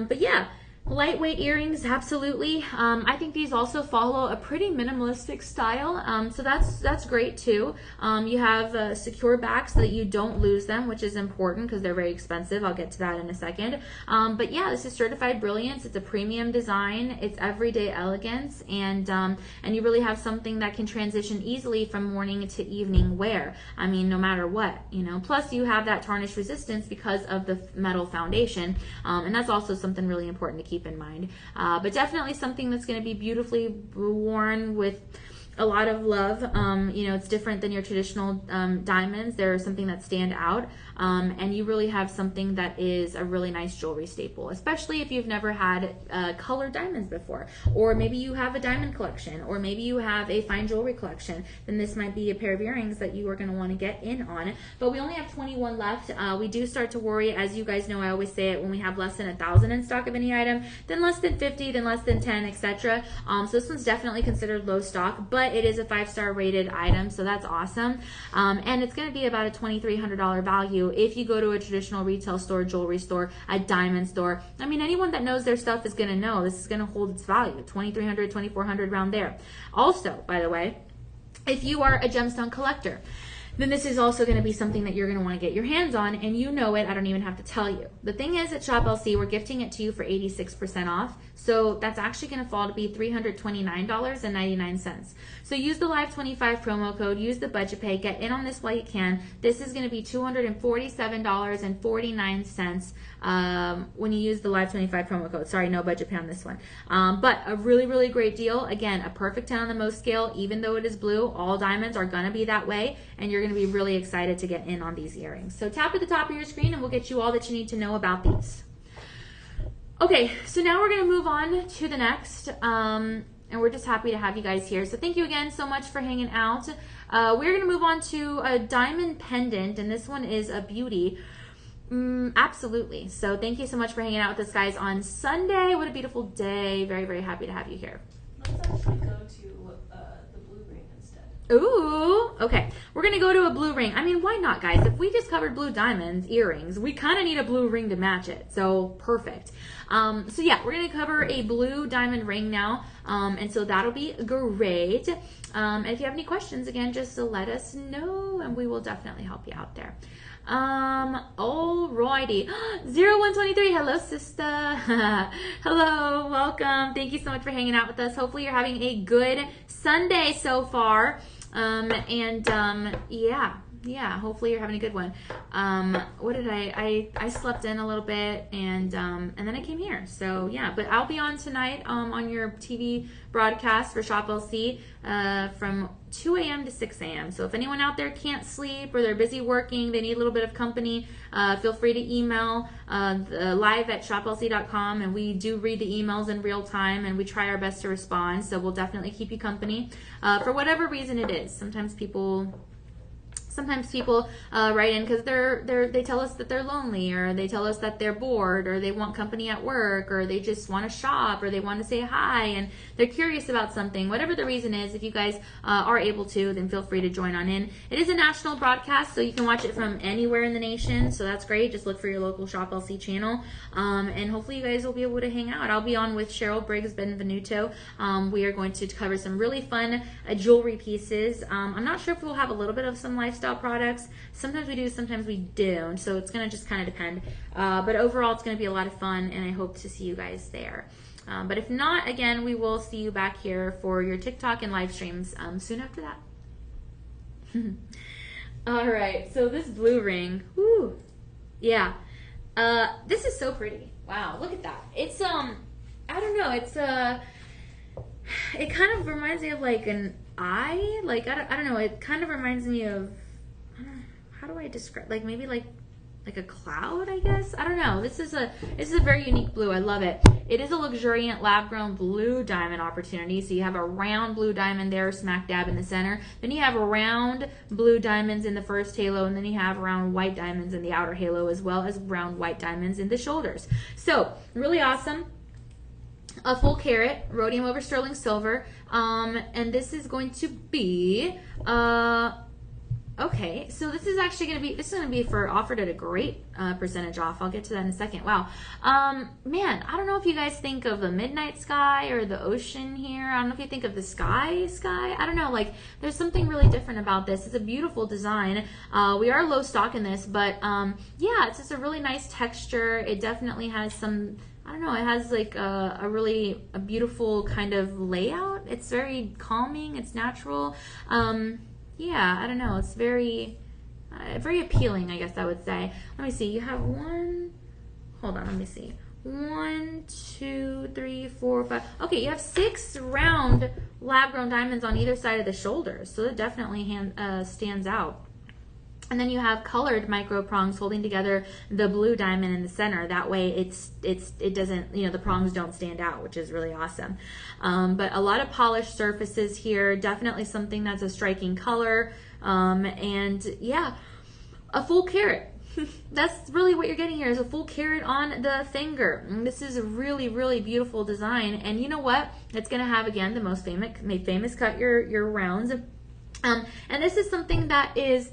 But yeah, lightweight earrings, absolutely. I think these also follow a pretty minimalistic style, so that's great too. You have secure backs so that you don't lose them, which is important because they're very expensive. I'll get to that in a second. But yeah, this is certified brilliance. It's a premium design. It's everyday elegance, and you really have something that can transition easily from morning to evening wear. I mean, no matter what, you know. Plus, you have that tarnish resistance because of the metal foundation, and that's also something really important to keep in mind. But definitely something that's going to be beautifully worn with a lot of love. You know, it's different than your traditional diamonds. They're something that stand out, and you really have something that is a really nice jewelry staple, especially if you've never had colored diamonds before, or maybe you have a diamond collection, or maybe you have a fine jewelry collection. Then this might be a pair of earrings that you are going to want to get in on. But we only have 21 left. We do start to worry, as you guys know, I always say it, when we have less than 1,000 in stock of any item, then less than 50, then less than 10, etc. So this one's definitely considered low stock, but it is a 5-star rated item, so that's awesome. And it's going to be about a $2,300 value if you go to a traditional retail store, jewelry store, a diamond store. I mean, anyone that knows their stuff is going to know this is going to hold its value, $2,300, $2,400 around there. Also, by the way, if you are a gemstone collector, then this is also going to be something that you're going to want to get your hands on, and you know it. I don't even have to tell you. The thing is, at Shop LC, we're gifting it to you for 86% off, so that's actually going to fall to be $329.99. So use the Live25 promo code, use the budget pay, get in on this while you can. This is going to be $247.49 when you use the Live25 promo code. Sorry, no budget pay on this one. But a really, really great deal. Again, a perfect 10 on the most scale. Even though it is blue, all diamonds are going to be that way, and you're going to be really excited to get in on these earrings. So tap at the top of your screen and we'll get you all that you need to know about these. Okay, so now we're going to move on to the next, and we're just happy to have you guys here. So thank you again so much for hanging out. We're going to move on to a diamond pendant, and this one is a beauty. Absolutely. So thank you so much for hanging out with us, guys, on Sunday. What a beautiful day. Very, very happy to have you here. Let's actually go to the blue ring instead. Ooh, okay. We're going to go to a blue ring. I mean, why not, guys? If we just covered blue diamonds, earrings, we kind of need a blue ring to match it. So perfect. So yeah, we're going to cover a blue diamond ring now. And so that'll be great. And if you have any questions, again, just let us know and we will definitely help you out there. Alrighty. 0123, hello sister. Hello, welcome. Thank you so much for hanging out with us. Hopefully you're having a good Sunday so far. Yeah, hopefully you're having a good one. What did I slept in a little bit and then I came here. So yeah, but I'll be on tonight on your TV broadcast for Shop LC from 2 a.m. to 6 a.m. So if anyone out there can't sleep or they're busy working, they need a little bit of company, feel free to email live@shoplc.com, and we do read the emails in real time and we try our best to respond. So we'll definitely keep you company for whatever reason it is. Sometimes people write in because they tell us that they're lonely, or they tell us that they're bored, or they want company at work, or they just want to shop, or they want to say hi and they're curious about something. Whatever the reason is, if you guys are able to, then feel free to join on in. It is a national broadcast, so you can watch it from anywhere in the nation, so that's great. Just look for your local Shop LC channel, and hopefully you guys will be able to hang out. I'll be on with Cheryl Briggs Benvenuto. We are going to cover some really fun jewelry pieces. I'm not sure if we'll have a little bit of some lifestyle products. Sometimes we do, sometimes we don't, so it's going to just kind of depend, but overall it's going to be a lot of fun, and I hope to see you guys there. But if not, again, we will see you back here for your TikTok and live streams soon after that. All right, so this blue ring, whoo, yeah, this is so pretty. Wow, look at that. It's I don't know, it's it kind of reminds me of like an eye, like I don't know, it kind of reminds me of, how do I describe, like maybe like a cloud, I guess. I don't know. This is a very unique blue. I love it. It is a luxuriant lab-grown blue diamond opportunity. So you have a round blue diamond there, smack dab in the center. Then you have round blue diamonds in the first halo, and then you have round white diamonds in the outer halo, as well as round white diamonds in the shoulders. So really awesome. a full carat rhodium over sterling silver, and this is going to be okay, so this is actually going to be for offered at a great percentage off. I'll get to that in a second. Wow. Man, I don't know if you guys think of the midnight sky or the ocean here. I don't know if you think of the sky. I don't know, like there's something really different about this. It's a beautiful design. We are low stock in this, but yeah, it's just a really nice texture. It definitely has some, I don't know, it has like a beautiful kind of layout. It's very calming. It's natural. Yeah, I don't know. It's very appealing, I guess I would say. Let me see. You have hold on, let me see. 1, 2, 3, 4, 5. Okay, you have 6 round lab-grown diamonds on either side of the shoulders. So it definitely stands out. And then you have colored micro prongs holding together the blue diamond in the center. That way it doesn't, the prongs don't stand out, which is really awesome. But a lot of polished surfaces here, definitely something that's a striking color. And yeah, a full carat. That's really what you're getting here, is a full carat on the finger. And this is a really, really beautiful design. And you know what? It's going to have, again, the most famous cut your rounds. And this is something that is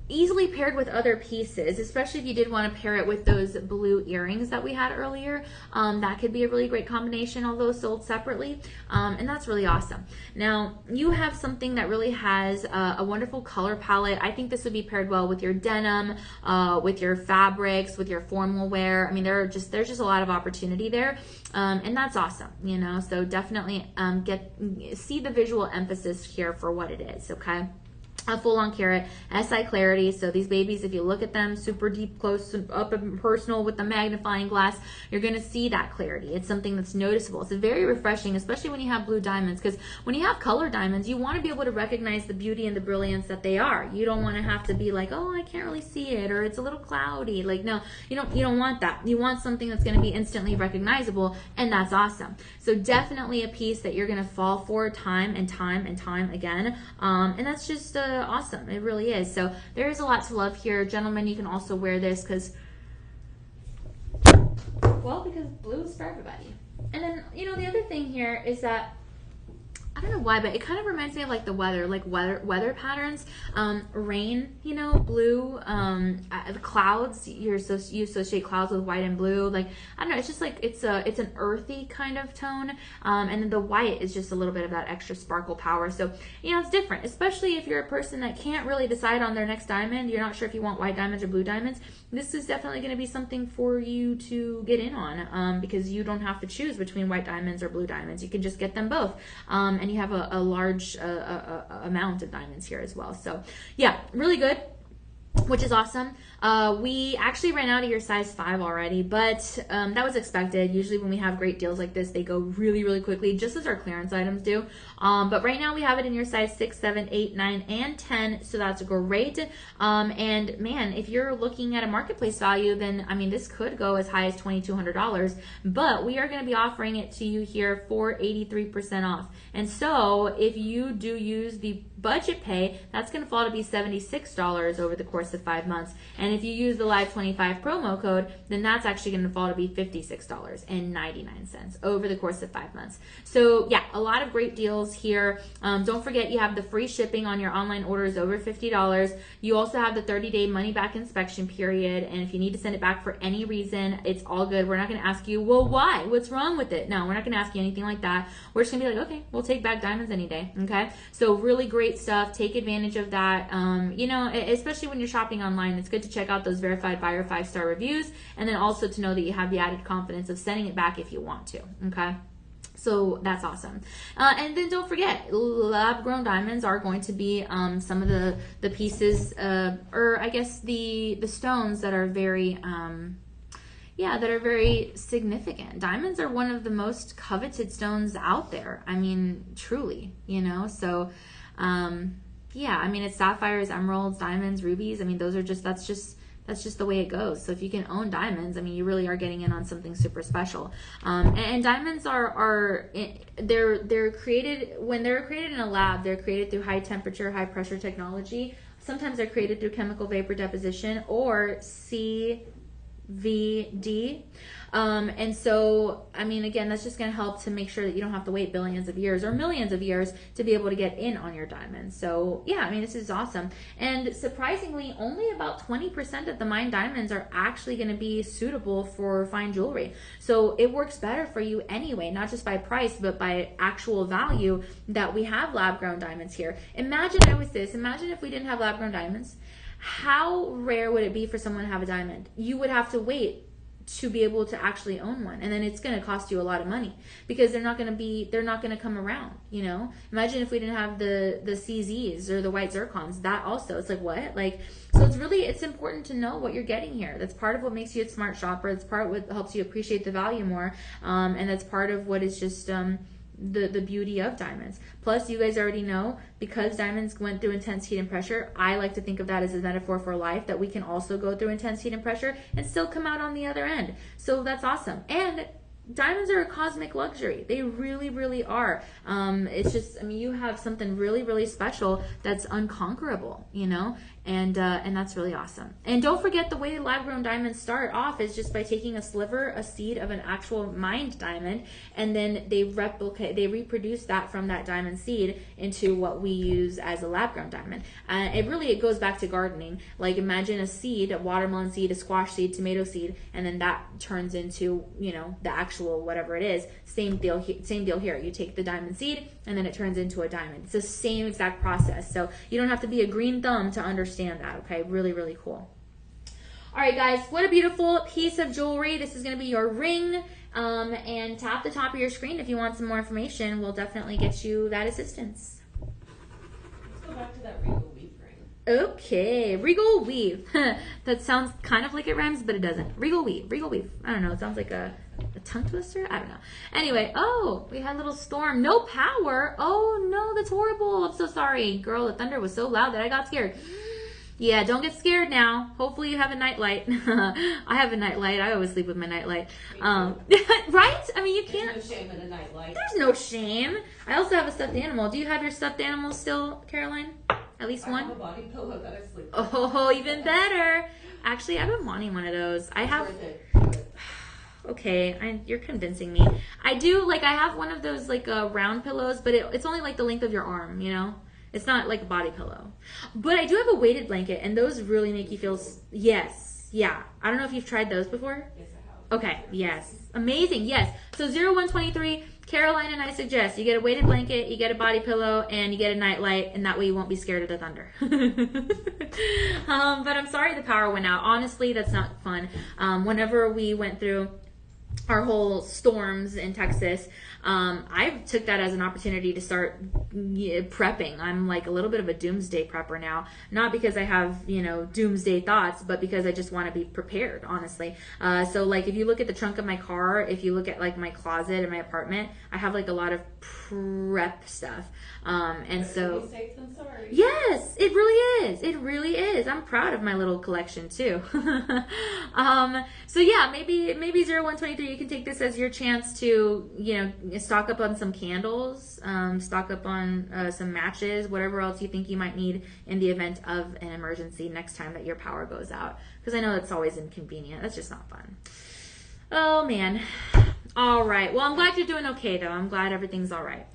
easily paired with other pieces, especially if you did want to pair it with those blue earrings that we had earlier. That could be a really great combination, although sold separately, and that's really awesome. Now you have something that really has a wonderful color palette. I think this would be paired well with your denim, with your fabrics, with your formal wear. I mean, there's just a lot of opportunity there, and that's awesome. So definitely see the visual emphasis here for what it is. Okay. A full-on carat, SI clarity. So these babies, if you look at them super deep, close, up and personal with the magnifying glass, you're going to see that clarity. It's something that's noticeable. It's very refreshing, especially when you have blue diamonds, because when you have color diamonds, you want to be able to recognize the beauty and the brilliance that they are. You don't want to have to be like, oh, I can't really see it, or it's a little cloudy. Like, no, you don't want that. You want something that's going to be instantly recognizable, and that's awesome. So definitely a piece that you're going to fall for time and time and time again, and that's just awesome. It really is. So there is a lot to love here. Gentlemen, you can also wear this because blue is for everybody. And then, the other thing here is that, I don't know why, but it kind of reminds me of like the weather patterns. Rain, blue, the clouds, you associate clouds with white and blue. Like, I don't know, it's just like, it's an earthy kind of tone. And then the white is just a little bit of that extra sparkle power. So, it's different, especially if you're a person that can't really decide on their next diamond. You're not sure if you want white diamonds or blue diamonds. This is definitely going to be something for you to get in on, because you don't have to choose between white diamonds or blue diamonds. You can just get them both. And you have a large amount of diamonds here as well. So yeah, really good, which is awesome. We actually ran out of your size 5 already, but that was expected. Usually when we have great deals like this, they go really, really quickly, just as our clearance items do. But right now we have it in your size 6, 7, 8, 9, and 10, so that's great. And man, if you're looking at a marketplace value, then I mean, this could go as high as $2,200, but we are going to be offering it to you here for 83% off. And so if you do use the budget pay, that's going to fall to be $76 over the course of 5 months. And if you use the Live 25 promo code, then that's actually going to fall to be $56.99 over the course of 5 months. So yeah, a lot of great deals here. Don't forget, you have the free shipping on your online orders over $50. You also have the 30-day money-back inspection period. And if you need to send it back for any reason, it's all good. We're not going to ask you, well, why? What's wrong with it? No, we're not going to ask you anything like that. We're just going to be like, okay, we'll take back diamonds any day. Okay. So really great stuff. Take advantage of that. Especially when you're shopping online, it's good to check out those verified buyer 5-star reviews, and then also to know that you have the added confidence of sending it back if you want to. Okay. So that's awesome. And then don't forget, lab-grown diamonds are going to be some of the pieces, or I guess the stones that are very, that are very significant. Diamonds are one of the most coveted stones out there. I mean, truly, so, I mean, it's sapphires, emeralds, diamonds, rubies. I mean, that's just the way it goes. So if you can own diamonds, I mean, you really are getting in on something super special. And diamonds they're created, when they're created in a lab, they're created through high temperature, high pressure technology. Sometimes they're created through chemical vapor deposition or CVD, VD. And so, I mean, again, that's just going to help to make sure that you don't have to wait billions of years or millions of years to be able to get in on your diamonds. So yeah, I mean, this is awesome. And surprisingly, only about 20% of the mined diamonds are actually going to be suitable for fine jewelry. So it works better for you anyway, not just by price, but by actual value that we have lab grown diamonds here. Imagine if we didn't have lab grown diamonds. How rare would it be for someone to have a diamond? You would have to wait to be able to actually own one, and then it's going to cost you a lot of money because they're not going to come around. Imagine if we didn't have the CZs or the white zircons. That also, it's like, what, like, so it's important to know what you're getting here. That's part of what makes you a smart shopper. That's part of what helps you appreciate the value more, and that's part of what is just the beauty of diamonds. Plus, you guys already know, because diamonds went through intense heat and pressure, I like to think of that as a metaphor for life, that we can also go through intense heat and pressure and still come out on the other end. So that's awesome. And diamonds are a cosmic luxury. They really, really are. It's just, I mean, you have something really, really special that's unconquerable, and that's really awesome. And don't forget, the way lab-grown diamonds start off is just by taking a seed of an actual mined diamond, and then they reproduce that from that diamond seed into what we use as a lab-grown diamond. It goes back to gardening. Like, imagine a seed, a watermelon seed, a squash seed, tomato seed, and then that turns into, the actual whatever it is. Same deal here. You take the diamond seed, and then it turns into a diamond. It's the same exact process. So you don't have to be a green thumb to understand that, okay? Really, really cool. All right, guys, what a beautiful piece of jewelry. This is going to be your ring. And tap the top of your screen if you want some more information. We'll definitely get you that assistance. Let's go back to that regal weave ring. Okay, regal weave. That sounds kind of like it rhymes, but it doesn't. Regal weave. I don't know. It sounds like a tongue twister? I don't know. Anyway, we had a little storm. No power. Oh, no, that's horrible. I'm so sorry. Girl, the thunder was so loud that I got scared. Yeah, don't get scared now. Hopefully you have a nightlight. I have a nightlight. I always sleep with my nightlight. Right? I mean, you can't. There's no shame in a nightlight. There's no shame. I also have a stuffed animal. Do you have your stuffed animal still, Caroline? At least one? I have a body pillow that I sleep with. Oh, even better. Actually, I've been wanting one of those. I have. Worth it. Okay, you're convincing me. I do, I have one of those, round pillows, but it's only, the length of your arm, It's not like a body pillow. But I do have a weighted blanket, and those really make you feel... Yes. Yeah. I don't know if you've tried those before. Yes, I have. Okay. Yes. Amazing. Yes. So 0123, Caroline and I suggest you get a weighted blanket, you get a body pillow, and you get a nightlight, and that way you won't be scared of the thunder. But I'm sorry the power went out. Honestly, that's not fun. Whenever we went through our whole storms in Texas, I took that as an opportunity to start prepping. I'm a little bit of a doomsday prepper now, not because I have, doomsday thoughts, but because I just want to be prepared, honestly. So if you look at the trunk of my car, if you look at my closet in my apartment, I have a lot of prep stuff. And so, be safe than sorry. Yes, it really is. It really is. I'm proud of my little collection too. So yeah, maybe 0123, you can take this as your chance to, stock up on some candles, stock up on some matches, whatever else you think you might need in the event of an emergency next time that your power goes out. Because I know that's always inconvenient. That's just not fun. Oh man. All right. Well, I'm glad you're doing okay though. I'm glad everything's all right.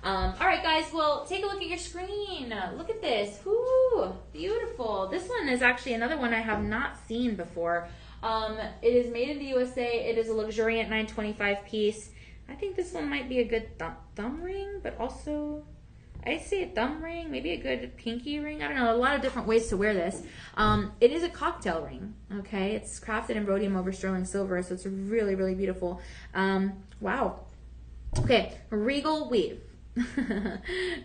All right, guys, well, take a look at your screen. Look at this. Ooh, beautiful. This one is actually another one I have not seen before. It is made in the USA. It is a luxuriant 925 piece. I think this one might be a good thumb ring, but also, I say a thumb ring, maybe a good pinky ring. I don't know, a lot of different ways to wear this. It is a cocktail ring, okay? It's crafted in rhodium over sterling silver, so it's really, really beautiful. Wow. Okay, regal weave.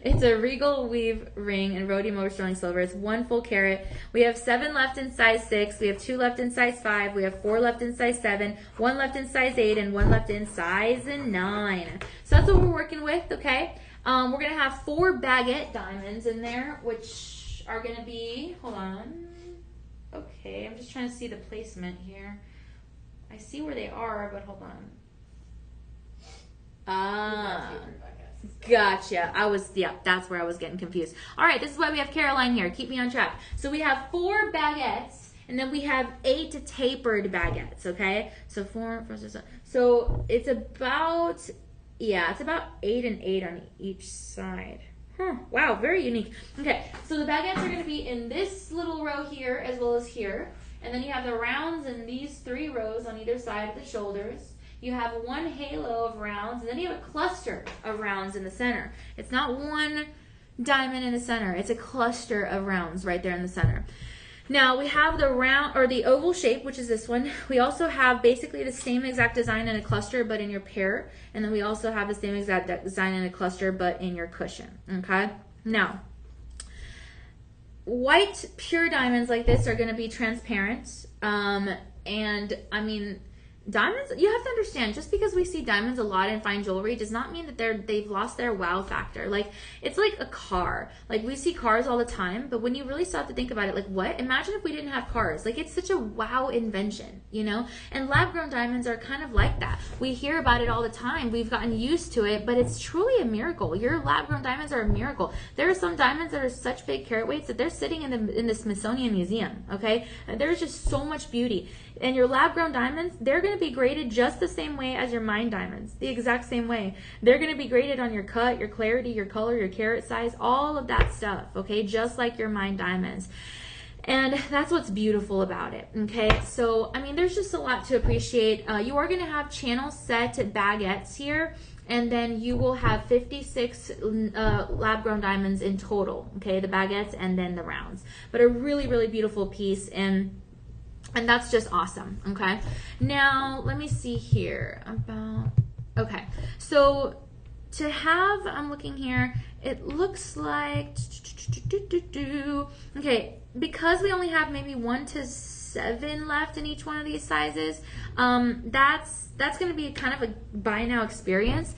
It's a regal weave ring in rhodium over sterling silver. It's 1 full carat. We have 7 left in size 6. We have 2 left in size 5. We have 4 left in size 7. 1 left in size 8, and 1 left in size 9. So that's what we're working with. Okay. We're gonna have 4 baguette diamonds in there, which are gonna be. Hold on. Okay, I'm just trying to see the placement here. I see where they are, but hold on. Gotcha. That's where I was getting confused. All right, this is why we have Caroline here. Keep me on track. So we have 4 baguettes And then we have 8 tapered baguettes, okay? So 4, 4, 6, 7. So it's about, yeah, it's about 8 and 8 on each side. Huh, wow, very unique. Okay, so the baguettes are gonna be in this little row here as well as here. And then you have the rounds in these 3 rows on either side of the shoulders. You have 1 halo of rounds, and then you have a cluster of rounds in the center. It's not one diamond in the center. It's a cluster of rounds right there in the center. Now we have the round or the oval shape, which is this one. We also have basically the same exact design in a cluster, but in your pair. And then we also have the same exact design in a cluster, but in your cushion. Okay. Now, white pure diamonds like this are going to be transparent. And I mean, diamonds, you have to understand, just because we see diamonds a lot in fine jewelry does not mean that they've lost their wow factor. Like, it's like a car. Like, we see cars all the time, but when you really start to think about it, like, what? Imagine if we didn't have cars. Like, it's such a wow invention, you know? And lab-grown diamonds are kind of like that. We hear about it all the time. We've gotten used to it, but it's truly a miracle. Your lab-grown diamonds are a miracle. There are some diamonds that are such big carat weights that they're sitting in the Smithsonian Museum, okay? And there's just so much beauty. And your lab-grown diamonds, they're going to be graded just the same way as your mine diamonds, the exact same way. They're going to be graded on your cut, your clarity, your color, your carat size, all of that stuff, okay, just like your mine diamonds. And that's what's beautiful about it, okay? So, I mean, there's just a lot to appreciate. You are going to have channel set baguettes here, and then you will have 56 lab-grown diamonds in total, okay, the baguettes and then the rounds. But a really, really beautiful piece, and that's just awesome, okay? Now, let me see here okay. So to have, I'm looking here, it looks like, okay, because we only have maybe 1 to 7 left in each one of these sizes, that's going to be kind of a buy now experience.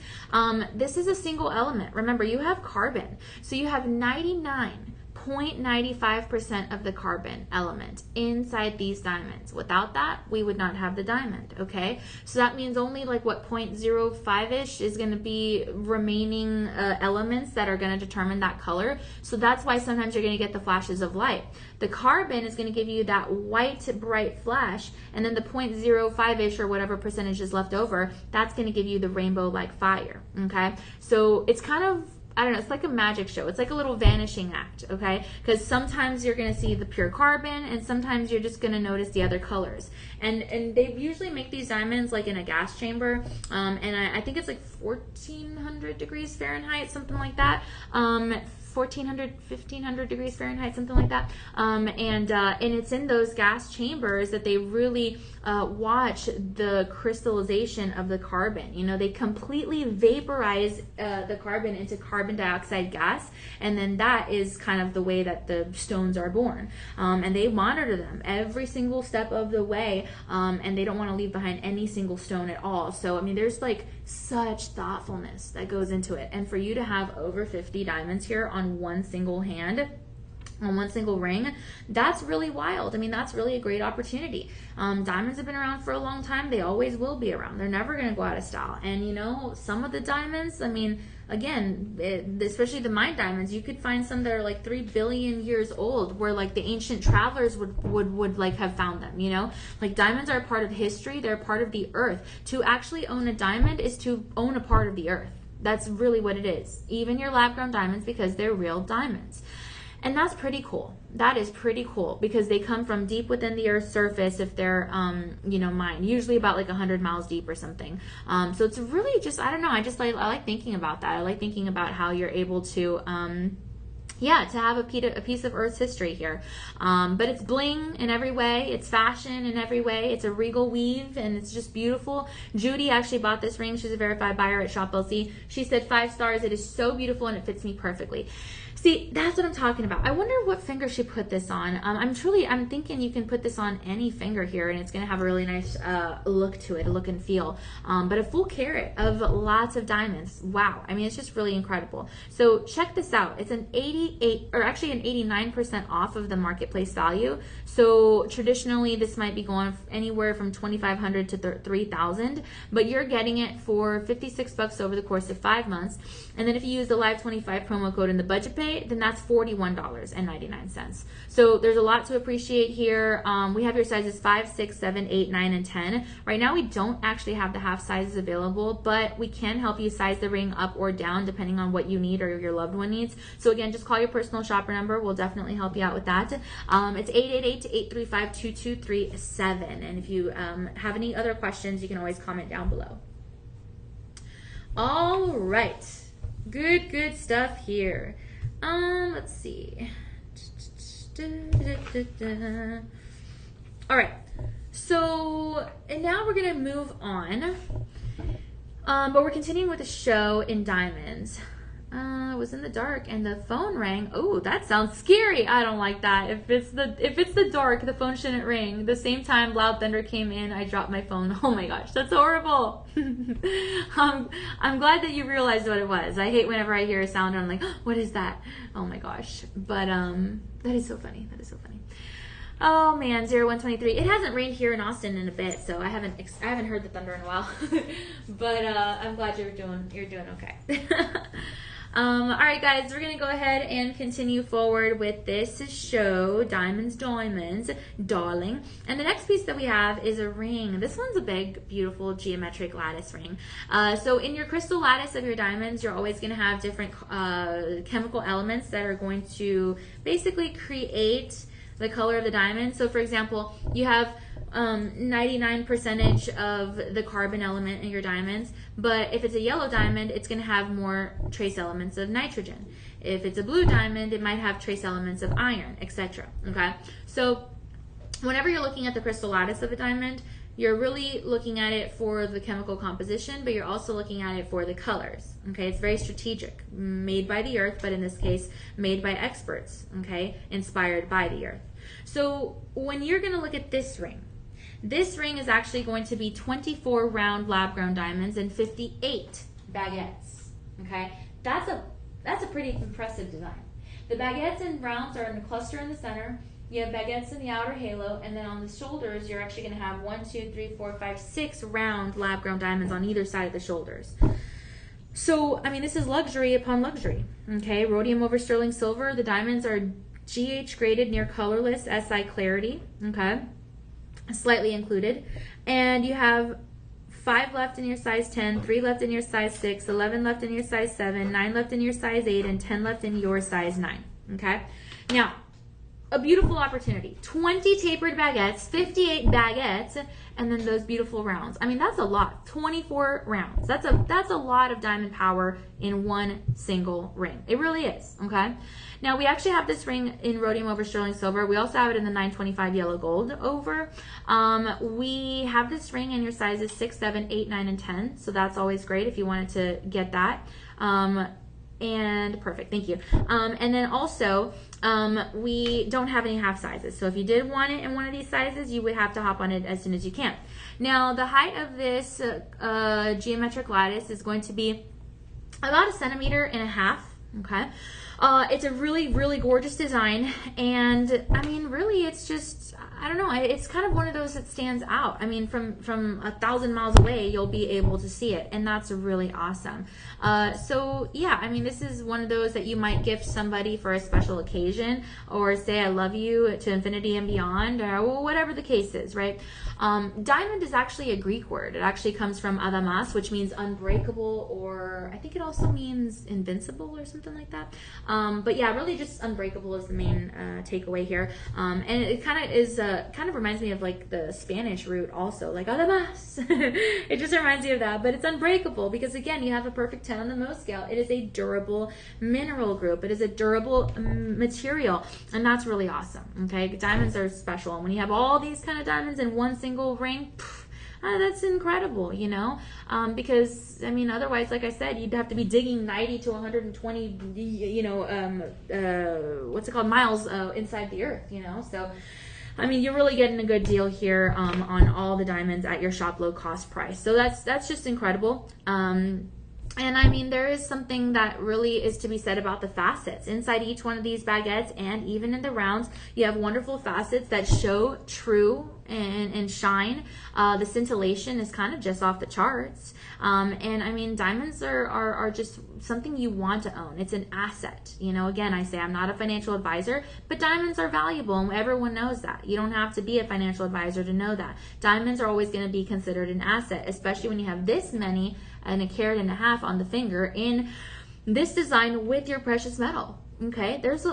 This is a single element. Remember, you have carbon. So you have 99.95% of the carbon element inside these diamonds. Without that, we would not have the diamond, okay? So that means only like what, 0.05-ish is going to be remaining elements that are going to determine that color. So that's why sometimes you're going to get the flashes of light. The carbon is going to give you that white bright flash, and then the 0.05-ish or whatever percentage is left over, that's going to give you the rainbow like fire, okay? So it's kind of, I don't know, it's like a magic show. It's like a little vanishing act, okay? Because sometimes you're going to see the pure carbon, and sometimes you're just going to notice the other colors. And they usually make these diamonds like in a gas chamber, and I think it's like 1400 degrees Fahrenheit, something like that. 1500 degrees Fahrenheit, something like that. And it's in those gas chambers that they really watch the crystallization of the carbon. You know, they completely vaporize the carbon into carbon dioxide gas, and then that is kind of the way that the stones are born. And they monitor them every single step of the way, and they don't want to leave behind any single stone at all. So, I mean, there's like such thoughtfulness that goes into it. And for you to have over 50 diamonds here on one single hand, on one single ring, that's really wild. I mean, that's really a great opportunity. Diamonds have been around for a long time. They always will be around. They're never going to go out of style. And you know, some of the diamonds, I mean, again, especially the mine diamonds, you could find some that are like 3 billion years old, where like the ancient travelers would like have found them, you know? Like, diamonds are a part of history. They're a part of the earth. To actually own a diamond is to own a part of the earth. That's really what it is. Even your lab-grown diamonds, because they're real diamonds. And that's pretty cool. That is pretty cool, because they come from deep within the Earth's surface if they're, you know, mined, usually about like 100 miles deep or something. So it's really just, I don't know, I like thinking about that. I like thinking about how you're able to, yeah, to have a piece of Earth's history here. But it's bling in every way. It's fashion in every way. It's a regal weave, and it's just beautiful. Judy actually bought this ring. She's a verified buyer at Shop LC. She said 5 stars. It is so beautiful, and it fits me perfectly. See, that's what I'm talking about. I wonder what finger she put this on. I'm thinking you can put this on any finger here, and it's going to have a really nice look to it, a look and feel. But a full carat of lots of diamonds. Wow. I mean, it's just really incredible. So check this out. It's an 80 88, or actually an 89% off of the marketplace value. So traditionally this might be going anywhere from $2,500 to $3,000, but you're getting it for $56 over the course of 5 months. And then if you use the Live 25 promo code in the budget pay, then that's $41.99. So there's a lot to appreciate here. We have your sizes 5, 6, 7, 8, 9, and 10. Right now we don't actually have the half sizes available, but we can help you size the ring up or down depending on what you need or your loved one needs. So again, just call your personal shopper number. We'll definitely help you out with that. It's 888-835-2237. And if you have any other questions, you can always comment down below. All right. Good stuff here. Let's see. All right. So now we're going to move on. But we're continuing with the show in diamonds. It was in the dark and the phone rang. Oh, that sounds scary. I don't like that. If it's the dark, the phone shouldn't ring. The same time loud thunder came in, I dropped my phone. Oh my gosh, that's horrible. I'm glad that you realized what it was. I hate whenever I hear a sound and I'm like, oh, what is that? Oh my gosh. But that is so funny. That is so funny. Oh man, 0123. It hasn't rained here in Austin in a bit, so I haven't heard the thunder in a while. But I'm glad you're doing okay. All right, guys, we're gonna go ahead and continue forward with this show, Diamonds, Darling. And the next piece that we have is a ring. This one's a big, beautiful geometric lattice ring. So in your crystal lattice of your diamonds, you're always gonna have different chemical elements that are going to basically create the color of the diamond. So for example, you have 99% of the carbon element in your diamonds, but if it's a yellow diamond, it's going to have more trace elements of nitrogen. If it's a blue diamond, it might have trace elements of iron, etc. Okay, so whenever you're looking at the crystal lattice of a diamond, you're really looking at it for the chemical composition, but you're also looking at it for the colors. Okay, it's very strategic, made by the earth, but in this case, made by experts. Okay, inspired by the earth. So when you're going to look at this ring is actually going to be 24 round lab-grown diamonds and 58 baguettes. Okay, that's a pretty impressive design. The baguettes and rounds are in a cluster in the center. You have baguettes in the outer halo, and then on the shoulders, you're actually going to have 1, 2, 3, 4, 5, 6 round lab-grown diamonds on either side of the shoulders. So, I mean, this is luxury upon luxury. Okay, rhodium over sterling silver. The diamonds are GH graded, near colorless, SI clarity. Okay, slightly included, and you have 5 left in your size 10, 3 left in your size 6, 11 left in your size 7, 9 left in your size 8, and 10 left in your size 9. Okay, now a beautiful opportunity. 20 tapered baguettes, 58 baguettes, and then those beautiful rounds. I mean, that's a lot. 24 rounds. That's a lot of diamond power in one single ring. It really is. Okay. Now we actually have this ring in rhodium over sterling silver. We also have it in the 925 yellow gold over. We have this ring in your sizes 6, 7, 8, 9, and 10. So that's always great if you wanted to get that. And perfect, thank you. And then also, we don't have any half sizes. So if you did want it in one of these sizes, you would have to hop on it as soon as you can. Now, the height of this geometric lattice is going to be about 1.5 centimeters. Okay. It's a really, really gorgeous design. And I mean, really, it's just, I don't know, it's kind of one of those that stands out. I mean, from 1,000 miles away, you'll be able to see it, and that's really awesome. So yeah, I mean, this is one of those that you might gift somebody for a special occasion, or say I love you to infinity and beyond, or whatever the case is, right? Diamond is actually a Greek word. It actually comes from adamas, which means unbreakable, or I think it also means invincible or something like that. But yeah, really just unbreakable is the main takeaway here. And it kind of reminds me of like the Spanish root also, like adamas. It just reminds me of that, but it's unbreakable because again, you have a perfect 10 on the Mohs scale. It is a durable mineral group. It is a durable material, and that's really awesome. Okay, diamonds are special, and when you have all these kind of diamonds in one single ring, that's incredible, you know, because I mean, otherwise, like I said, you'd have to be digging 90 to 120, you know, what's it called, miles inside the earth, you know. So I mean, you're really getting a good deal here on all the diamonds at your shop low cost price. So that's just incredible. And I mean, there is something that really is to be said about the facets. Inside each one of these baguettes and even in the rounds, you have wonderful facets that show true and shine. The scintillation is kind of just off the charts. And I mean, diamonds are just something you want to own. It's an asset. You know, again, I say I'm not a financial advisor, but diamonds are valuable and everyone knows that. You don't have to be a financial advisor to know that. Diamonds are always going to be considered an asset, especially when you have this many and a carat and a half on the finger in this design with your precious metal. Okay, there's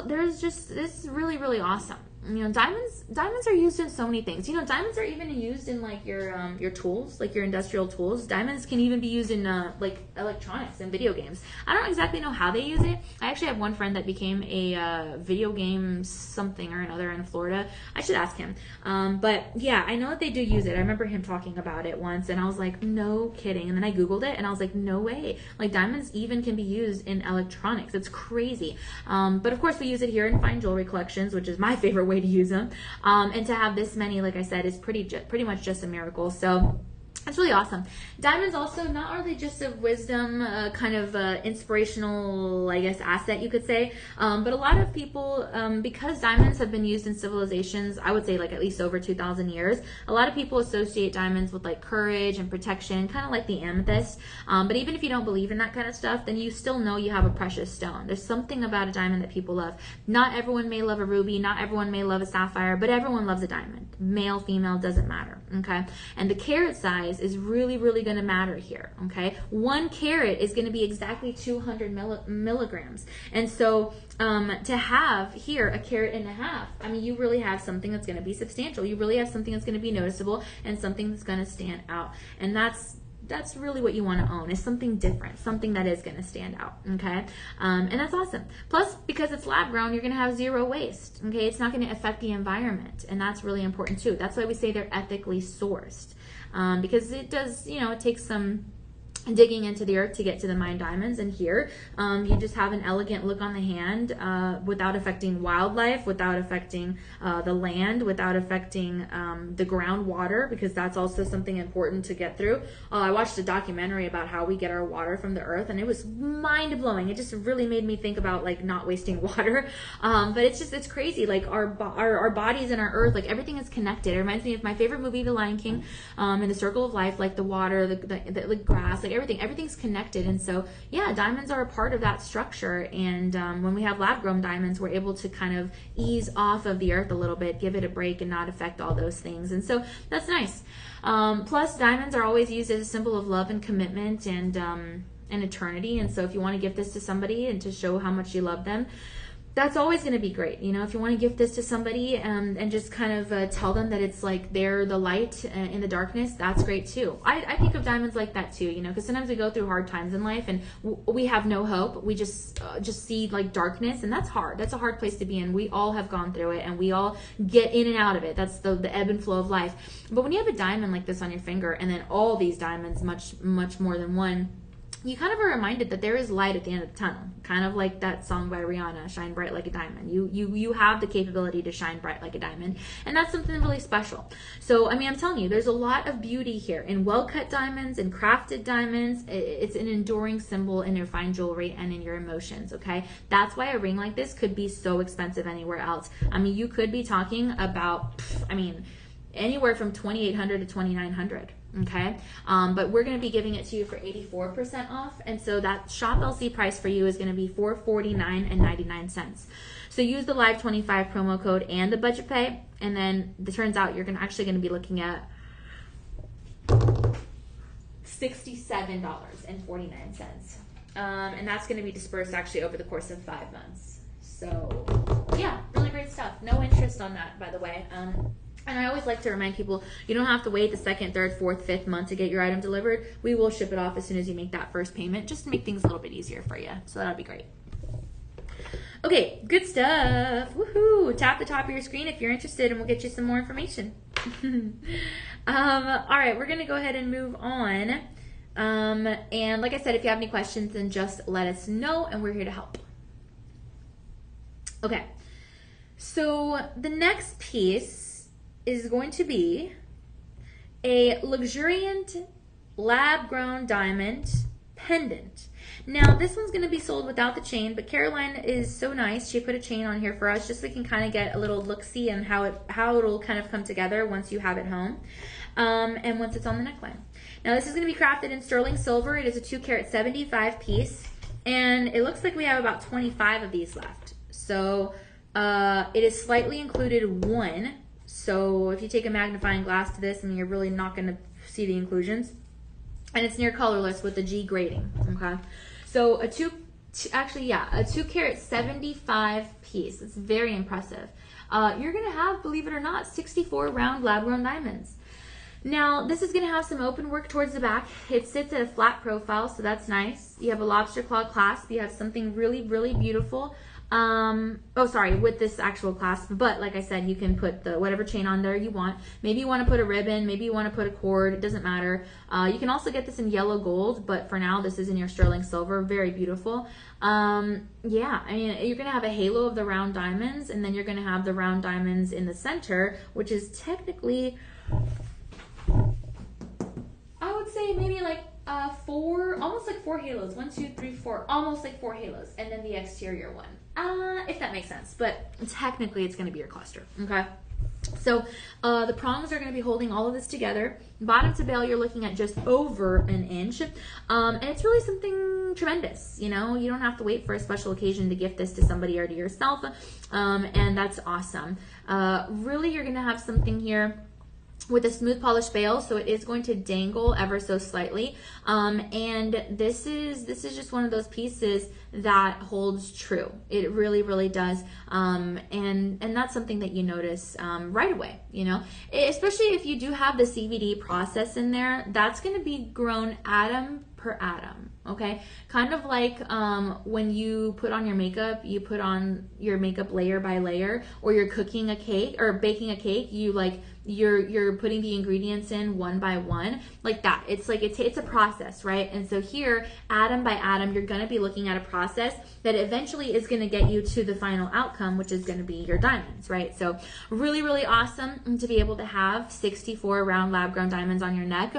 just, this is really, really awesome. You know, diamonds are used in so many things. You know, diamonds are even used in like your tools, like your industrial tools. Diamonds can even be used in like electronics and video games. I don't exactly know how they use it. I actually have one friend that became a video game something or another in Florida. I should ask him. But yeah, I know that they do use it. I remember him talking about it once, and I was like, no kidding. And then I Googled it, and I was like, no way. Like diamonds even can be used in electronics. It's crazy. But of course, we use it here in fine jewelry collections, which is my favorite way to use them. And to have this many, like I said, is pretty much just a miracle. So it's really awesome. Diamonds also, not are they just a wisdom, kind of inspirational, I guess, asset, you could say. But a lot of people, because diamonds have been used in civilizations, I would say like at least over 2,000 years, a lot of people associate diamonds with like courage and protection, kind of like the amethyst. But even if you don't believe in that kind of stuff, then you still know you have a precious stone. There's something about a diamond that people love. Not everyone may love a ruby, not everyone may love a sapphire, but everyone loves a diamond. Male, female, doesn't matter, okay? And the carat size is really, really going to matter here, okay? 1 carat is going to be exactly 200 milligrams. And so to have here a carat and a half, I mean, you really have something that's going to be substantial. You really have something that's going to be noticeable and something that's going to stand out. And that's really what you want to own, is something different, something that is going to stand out, okay? And that's awesome. Plus, because it's lab grown, you're going to have 0 waste, okay? It's not going to affect the environment, and that's really important too. That's why we say they're ethically sourced, because it does, you know, it takes some digging into the earth to get to the mined diamonds. And here you just have an elegant look on the hand, without affecting wildlife, without affecting the land, without affecting the groundwater, because that's also something important to get through. I watched a documentary about how we get our water from the earth, and it was mind-blowing. It just really made me think about like not wasting water. But it's crazy, like our bodies and our earth, like everything is connected. It reminds me of my favorite movie, The Lion King, and the circle of life, like the water, the grass, like everything's connected. And so yeah, diamonds are a part of that structure. And when we have lab grown diamonds, we're able to kind of ease off of the earth a little bit, give it a break, and not affect all those things. And so that's nice. Plus, diamonds are always used as a symbol of love and commitment and eternity. And so if you want to give this to somebody and to show how much you love them, that's always going to be great. You know, if you want to gift this to somebody and just kind of tell them that it's like they're the light in the darkness, that's great too. I think of diamonds like that too, you know, because sometimes we go through hard times in life and we have no hope. We just see like darkness, and that's hard. That's a hard place to be in. We all have gone through it, and we all get in and out of it. That's the ebb and flow of life. But when you have a diamond like this on your finger, and then all these diamonds, much more than one, you kind of are reminded that there is light at the end of the tunnel, kind of like that song by Rihanna, Shine Bright Like a Diamond. You have the capability to shine bright like a diamond, and that's something really special. So, I mean, I'm telling you, there's a lot of beauty here in well-cut diamonds and crafted diamonds. It's an enduring symbol in your fine jewelry and in your emotions, okay? That's why a ring like this could be so expensive anywhere else. I mean, you could be talking about, anywhere from $2,800 to $2,900. Okay, but we're going to be giving it to you for 84% off, and so that shop LC price for you is going to be $449.99. So use the Live 25 promo code and the budget pay, and then it turns out you're actually going to be looking at $67.49, and that's going to be dispersed actually over the course of 5 months. So yeah, really great stuff. No interest on that, by the way. And I always like to remind people, you don't have to wait the 2nd, 3rd, 4th, 5th month to get your item delivered. We will ship it off as soon as you make that first payment, just to make things a little bit easier for you. So that'll be great. Okay, good stuff. Woohoo! Tap the top of your screen if you're interested, and we'll get you some more information. All right, we're going to go ahead and move on. And like I said, if you have any questions, then just let us know, and we're here to help. Okay, so the next piece is going to be a luxuriant lab-grown diamond pendant. Now, this one's going to be sold without the chain, but Caroline is so nice. She put a chain on here for us just so we can kind of get a little look-see on how it'll kind of come together once you have it home, and once it's on the neckline. Now, this is going to be crafted in sterling silver. It is a 2-carat 75 piece, and it looks like we have about 25 of these left. So it is slightly included 1. So if you take a magnifying glass to this, I mean, you're really not going to see the inclusions. And it's near colorless with the G grading, okay? So a 2-carat 75 piece. It's very impressive. You're gonna have, believe it or not, 64 round lab-grown diamonds. Now, this is gonna have some open work towards the back. It sits at a flat profile, so that's nice. You have a lobster claw clasp. You have something really, really beautiful. With this actual clasp, but like I said, you can put the whatever chain on there you want. Maybe you want to put a ribbon, maybe you want to put a cord, it doesn't matter. You can also get this in yellow gold, but for now this is in your sterling silver. Very beautiful. Yeah, I mean, you're gonna have a halo of the round diamonds, and then you're gonna have the round diamonds in the center, which is technically, I would say maybe like 4, almost like 4 halos. 1, 2, 3, 4, almost like 4 halos, and then the exterior one. If that makes sense, but technically it's going to be your cluster. Okay. So the prongs are going to be holding all of this together. Bottom to bail, you're looking at just over an inch, and it's really something tremendous. You know, you don't have to wait for a special occasion to gift this to somebody or to yourself, and that's awesome. Really, you're going to have something here with a smooth polished bail, so it is going to dangle ever so slightly, and this is just one of those pieces that holds true. It really does, and that's something that you notice right away, you know, especially if you do have the CVD process in there. That's going to be grown atom per atom, okay? Kind of like when you put on your makeup, you put on your makeup layer by layer, or you're cooking a cake or baking a cake, you're putting the ingredients in one by one, like that. It's like it's a process, right? And so here, atom by atom, you're going to be looking at a process that eventually is going to get you to the final outcome, which is going to be your diamonds, right? So really awesome to be able to have 64 round lab grown diamonds on your neck,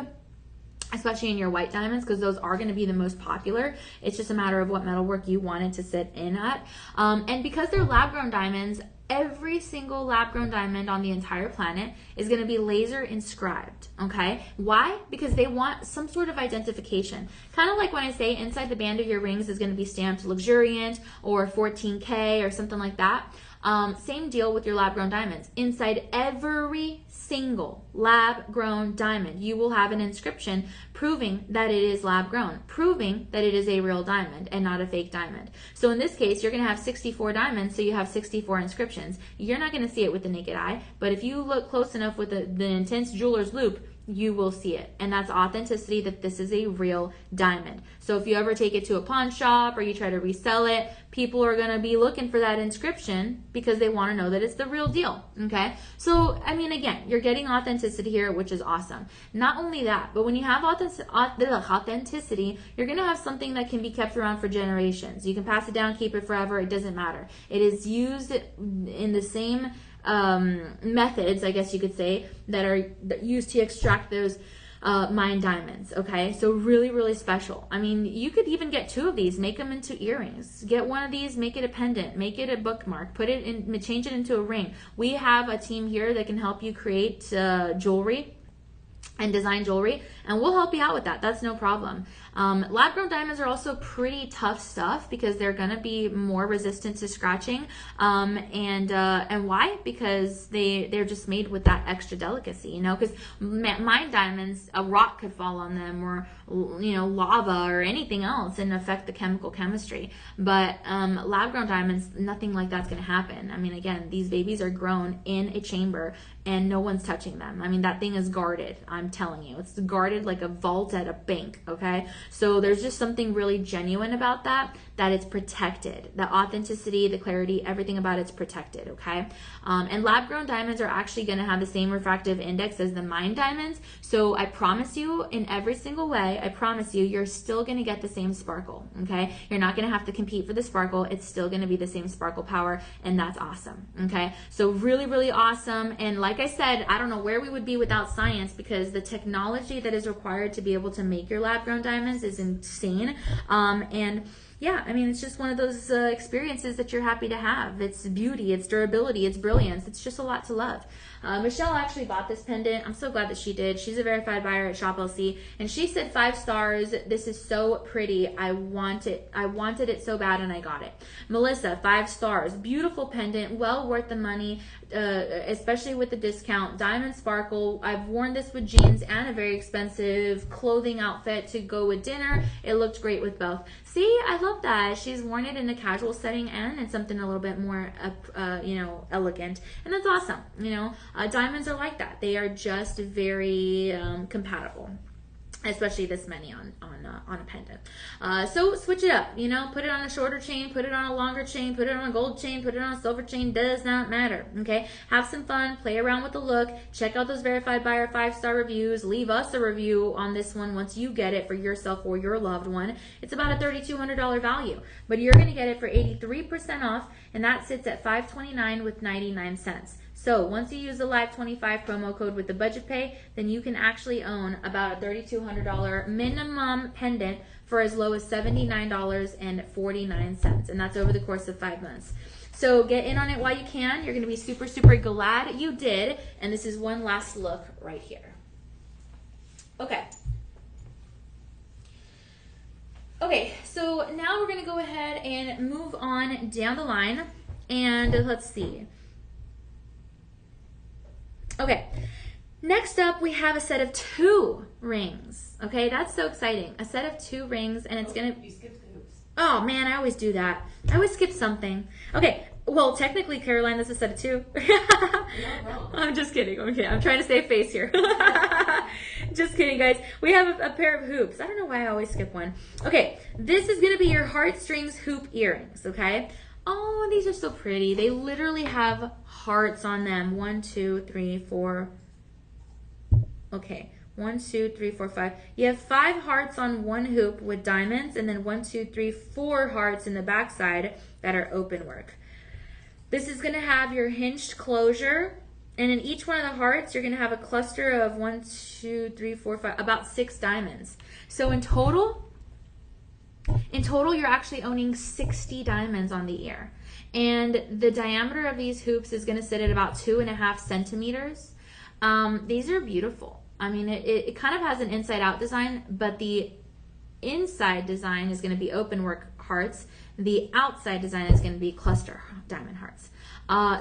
especially in your white diamonds, because those are going to be the most popular. It's just a matter of what metalwork you want it to sit in at. And because they're lab-grown diamonds, every single lab-grown diamond on the entire planet is going to be laser inscribed, okay? Why? Because they want some sort of identification. Kind of like when I say inside the band of your rings is going to be stamped luxuriant or 14K or something like that. Same deal with your lab-grown diamonds. Inside every single lab-grown diamond, you will have an inscription proving that it is lab-grown, proving that it is a real diamond and not a fake diamond. So in this case, you're going to have 64 diamonds, so you have 64 inscriptions. You're not going to see it with the naked eye, but if you look close enough with the intense jeweler's loupe, you will see it. And that's authenticity, that this is a real diamond. So if you ever take it to a pawn shop or you try to resell it, people are going to be looking for that inscription because they want to know that it's the real deal, okay? So, I mean, again, you're getting authenticity here, which is awesome. Not only that, but when you have authenticity, you're going to have something that can be kept around for generations. You can pass it down, keep it forever, it doesn't matter. It is used in the same methods, I guess you could say, that are used to extract those mine diamonds, okay? So really special. I mean, you could even get 2 of these, make them into earrings. Get one of these, make it a pendant, make it a bookmark, put it in, change it into a ring. We have a team here that can help you create jewelry and design jewelry, and we'll help you out with that. That's no problem. Lab-grown diamonds are also pretty tough stuff because they're gonna be more resistant to scratching. And why? Because they're just made with that extra delicacy, you know, because mine diamonds, a rock could fall on them, or, you know, lava or anything else and affect the chemical chemistry. But lab-grown diamonds, nothing like that's gonna happen. I mean, again, these babies are grown in a chamber and no one's touching them. I mean, that thing is guarded. I'm telling you, it's guarded like a vault at a bank, okay? So there's just something really genuine about that. that it's protected. The authenticity, the clarity, everything about it's protected, okay? And lab grown diamonds are actually going to have the same refractive index as the mined diamonds. So I promise you, in every single way, I promise you, you're still going to get the same sparkle, okay? You're not going to have to compete for the sparkle. It's still going to be the same sparkle power, and that's awesome, okay? So really, really awesome. And like I said, I don't know where we would be without science, because the technology that is required to be able to make your lab grown diamonds is insane. And yeah, I mean, it's just one of those experiences that you're happy to have. It's beauty, it's durability, it's brilliance. It's just a lot to love. Michelle actually bought this pendant. I'm so glad that she did. She's a verified buyer at Shop LC, and she said 5 stars. This is so pretty. I want it. I wanted it so bad, and I got it. Melissa, 5 stars. Beautiful pendant, well worth the money, especially with the discount. Diamond sparkle. I've worn this with jeans and a very expensive clothing outfit to go with dinner. It looked great with both. See, I love that. She's worn it in a casual setting and in something a little bit more, elegant. And that's awesome. Diamonds are like that. They are just very compatible, especially this many on a pendant. So switch it up, put it on a shorter chain, put it on a longer chain, put it on a gold chain, put it on a silver chain, does not matter, okay? Have some fun, play around with the look, check out those verified buyer 5-star reviews, leave us a review on this one once you get it for yourself or your loved one. It's about a $3,200 value, but you're gonna get it for 83% off, and that sits at $529 with 99 cents. So once you use the Live25 promo code with the budget pay, then you can actually own about a $3,200 minimum pendant for as low as $79.49. And that's over the course of 5 months. So get in on it while you can. You're going to be super, super glad you did. And this is one last look right here. Okay. Okay, so now we're going to go ahead and move on down the line. And let's see. Okay, next up we have a set of 2 rings. Okay, that's so exciting. A set of 2 rings, and it's gonna... You skipped the hoops. Oh man, I always do that. I always skip something. Okay, well technically, Caroline, this is a set of 2. You're not wrong. I'm just kidding. Okay, I'm trying to save face here. Just kidding, guys. We have a pair of hoops. I don't know why I always skip one. Okay, this is gonna be your heartstrings hoop earrings. Okay. Oh, these are so pretty. They literally have hearts on them. 1, 2, 3, 4. Okay, 1, 2, 3, 4, 5. You have 5 hearts on one hoop with diamonds, and then 1, 2, 3, 4 hearts in the backside that are open work. This is going to have your hinged closure, and in each one of the hearts, you're going to have a cluster of 1, 2, 3, 4, 5, about 6 diamonds. So in total, you're actually owning 60 diamonds on the ear. And the diameter of these hoops is going to sit at about 2.5 centimeters. These are beautiful. I mean, it kind of has an inside-out design, but the inside design is going to be open work hearts. The outside design is going to be cluster diamond hearts.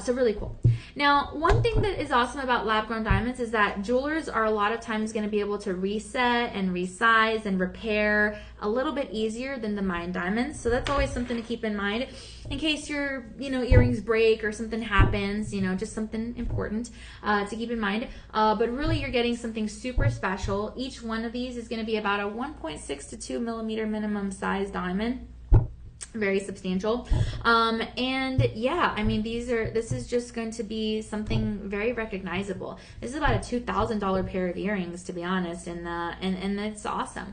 So really cool. Now, one thing that is awesome about lab-grown diamonds is that jewelers are a lot of times going to be able to reset and resize and repair a little bit easier than the mined diamonds. So that's always something to keep in mind in case your earrings break or something happens, just something important to keep in mind. But really, you're getting something super special. Each one of these is going to be about a 1.6 to 2 millimeter minimum size diamond. Very substantial. And yeah, I mean, this is just going to be something very recognizable. This is about a $2,000 pair of earrings, to be honest, and it's awesome.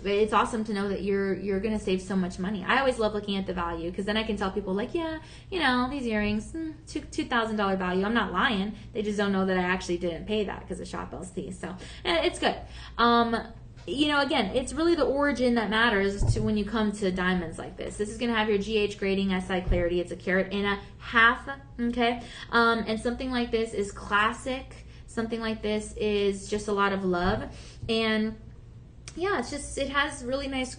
It's awesome to know that you're going to save so much money. I always love looking at the value, because then I can tell people like, yeah, these earrings, $2,000 value. I'm not lying. They just don't know that I actually didn't pay that because of Shop LC. So it's good. Again, it's really the origin that matters to when you come to diamonds like this. This is going to have your GH grading, SI clarity. It's a 1.5 carats, okay? And something like this is classic. Something like this is just a lot of love. And yeah, it has really nice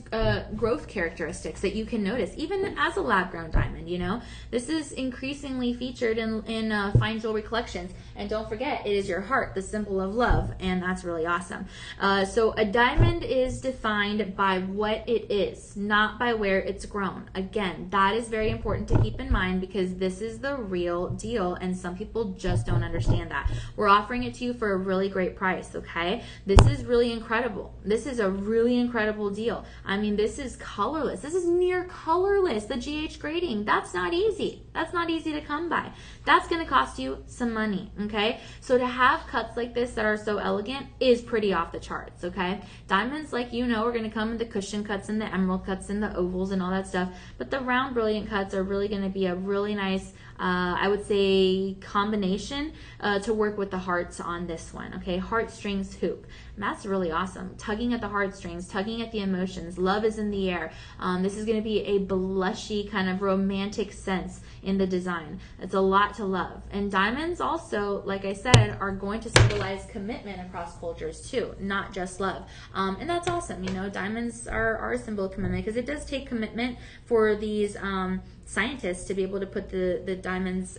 growth characteristics that you can notice, even as a lab-grown diamond, This is increasingly featured in fine jewelry collections. And don't forget, it is your heart, the symbol of love, and that's really awesome. So a diamond is defined by what it is, not by where it's grown. Again, that is very important to keep in mind, because this is the real deal, and some people just don't understand that. We're offering it to you for a really great price, okay? This is really incredible. This is a really incredible deal. I mean, this is colorless. This is near colorless. The GH grading, that's not easy. That's not easy to come by. That's going to cost you some money, okay? So to have cuts like this that are so elegant is pretty off the charts, okay? Diamonds, like you know, are going to come in the cushion cuts and the emerald cuts and the ovals and all that stuff. But the round brilliant cuts are really going to be a really nice, I would say, combination to work with the hearts on this one, okay? Heartstrings hoop. And that's really awesome. Tugging at the heartstrings, tugging at the emotions. Love is in the air. This is going to be a blushy kind of romantic sense in the design. It's a lot to love. And diamonds also, like I said, are going to symbolize commitment across cultures too, not just love. And that's awesome. You know, diamonds are a symbol of commitment because it does take commitment for these scientists to be able to put the diamonds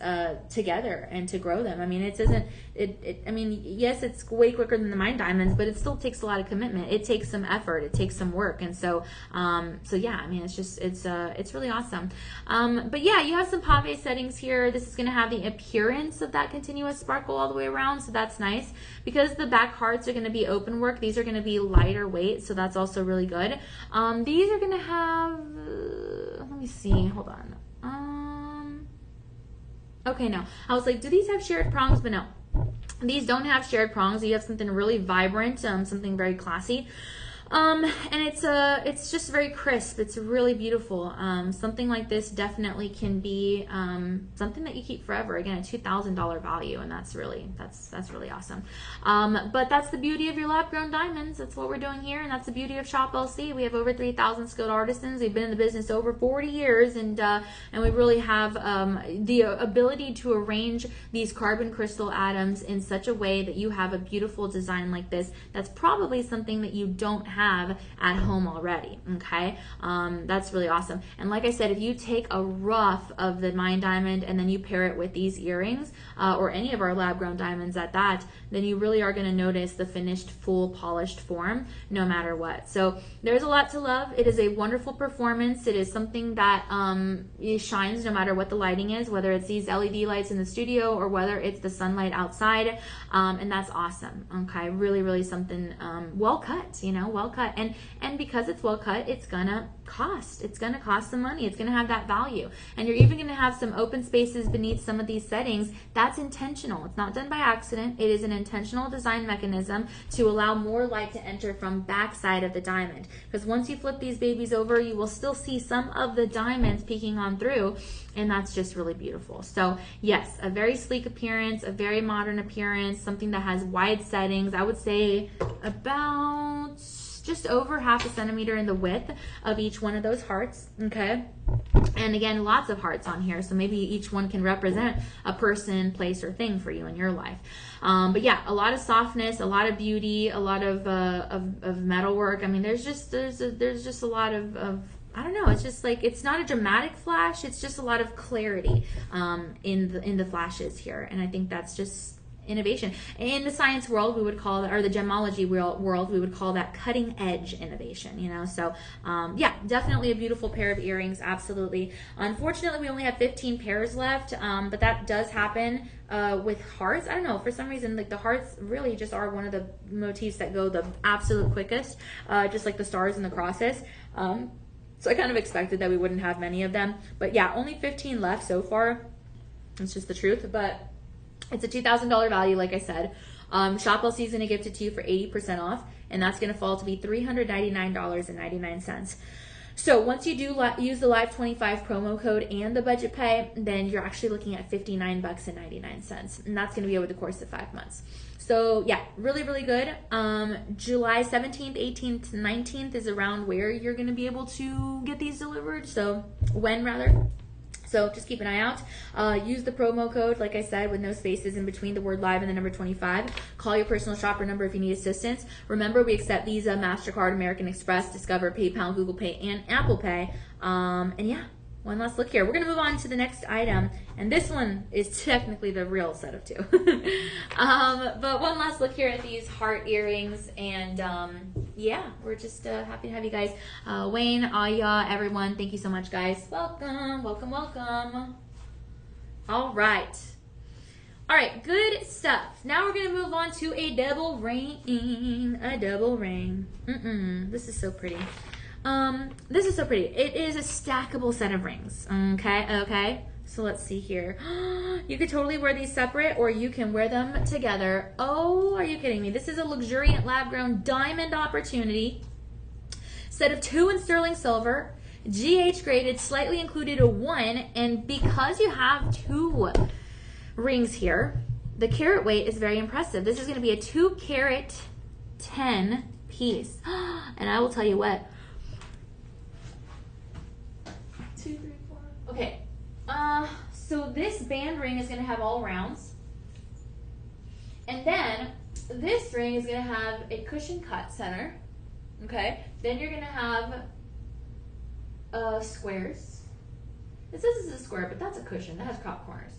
together and to grow them. I mean, I mean, yes, it's way quicker than the mine diamonds, but it still takes a lot of commitment. It takes some effort. It takes some work. And so yeah, I mean, it's really awesome. But yeah, you have some pave settings here. This is going to have the appearance of that continuous sparkle all the way around. So that's nice. Because the back hearts are going to be open work, these are going to be lighter weight. So that's also really good. These are going to have, let me see, hold on. Okay, no. I was like, do these have shared prongs? But no. These don't have shared prongs. You have something really vibrant, something very classy. And it's just very crisp. It's really beautiful. Something like this definitely can be something that you keep forever. Again, a $2,000 value, and that's really awesome. But that's the beauty of your lab-grown diamonds. That's what we're doing here, and that's the beauty of Shop LC. We have over 3,000 skilled artisans. We've been in the business over 40 years, and we really have the ability to arrange these carbon crystal atoms in such a way that you have a beautiful design like this. That's probably something that you don't have at home already, okay? That's really awesome. And like I said, if you take a rough of the mine diamond and then you pair it with these earrings, or any of our lab-grown diamonds at that, then you really are going to notice the finished, full, polished form no matter what. So there's a lot to love. It is a wonderful performance. It is something that it shines no matter what the lighting is, whether it's these LED lights in the studio or whether it's the sunlight outside, and that's awesome, okay? Really, really something well cut, you know, well cut. And because it's well cut, it's gonna cost. It's gonna cost some money. It's gonna have that value. And you're even gonna have some open spaces beneath some of these settings. That's intentional. It's not done by accident. It is an intentional design mechanism to allow more light to enter from backside of the diamond. Because once you flip these babies over, you will still see some of the diamonds peeking on through, and that's just really beautiful. So yes, a very sleek appearance, a very modern appearance, something that has wide settings. I would say about just over 1/2 centimeter in the width of each one of those hearts, okay? And again, lots of hearts on here, so maybe each one can represent a person, place, or thing for you in your life. But yeah, a lot of softness, a lot of beauty, a lot of metal work. I mean, there's just a lot of I don't know, it's just like, it's not a dramatic flash, it's just a lot of clarity in the flashes here, and I think that's just innovation. In the science world, we would call that, or the gemology world, we would call that cutting edge innovation, you know? So yeah, definitely a beautiful pair of earrings, absolutely. Unfortunately, we only have 15 pairs left, but that does happen with hearts. I don't know, for some reason, like the hearts really just are one of the motifs that go the absolute quickest, just like the stars and the crosses. So I kind of expected that we wouldn't have many of them, but yeah, only 15 left so far. It's just the truth, but it's a $2,000 value, like I said. Shop LC is going to gift it to you for 80% off, and that's going to fall to be $399.99. So once you do use the Live 25 promo code and the budget pay, then you're actually looking at $59.99, and that's going to be over the course of 5 months. So yeah, really, really good. July 17th, 18th, 19th is around where you're going to be able to get these delivered. So when, rather. So just keep an eye out. Use the promo code, like I said, with no spaces in between the word live and the number 25. Call your personal shopper number if you need assistance. Remember, we accept Visa, MasterCard, American Express, Discover, PayPal, Google Pay, and Apple Pay. And yeah, one last look here. We're going to move on to the next item. And this one is technically the real set of two. But one last look here at these heart earrings. And yeah, we're just happy to have you guys. Wayne, Aya, everyone, thank you so much, guys. Welcome, welcome, welcome. All right. All right, good stuff. Now we're gonna move on to a double ring. A double ring. This is so pretty. This is so pretty. It is a stackable set of rings. Okay. So let's see here. You could totally wear these separate, or you can wear them together. Oh, are you kidding me? This is a luxuriant lab-grown diamond opportunity. Set of 2 in sterling silver, GH graded, slightly included a 1, and because you have 2 rings here, the carat weight is very impressive. This is going to be a 2 carat 10 piece. And I will tell you what. 2, 3, 4. Okay. So this band ring is going to have all rounds. And then this ring is going to have a cushion cut center. Okay. Then you're going to have squares. This is a square, but that's a cushion. That has crop corners.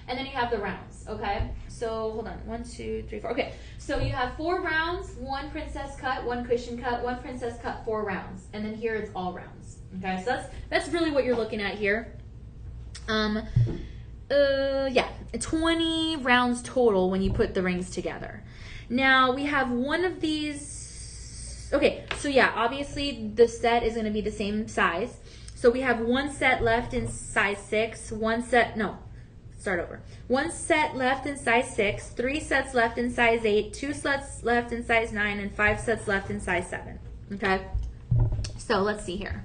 And then you have the rounds, okay? So, hold on. 1, 2, 3, 4. Okay, so you have 4 rounds, 1 princess cut, 1 cushion cut, 1 princess cut, 4 rounds. And then here it's all rounds, okay? So that's really what you're looking at here. Yeah, 20 rounds total when you put the rings together. Now, we have one of these. Okay, so yeah, obviously the set is going to be the same size. So we have 1 set left in size 6, 1 set left in size 6, 3 sets left in size 8, 2 sets left in size 9, and 5 sets left in size 7. Okay? So let's see here.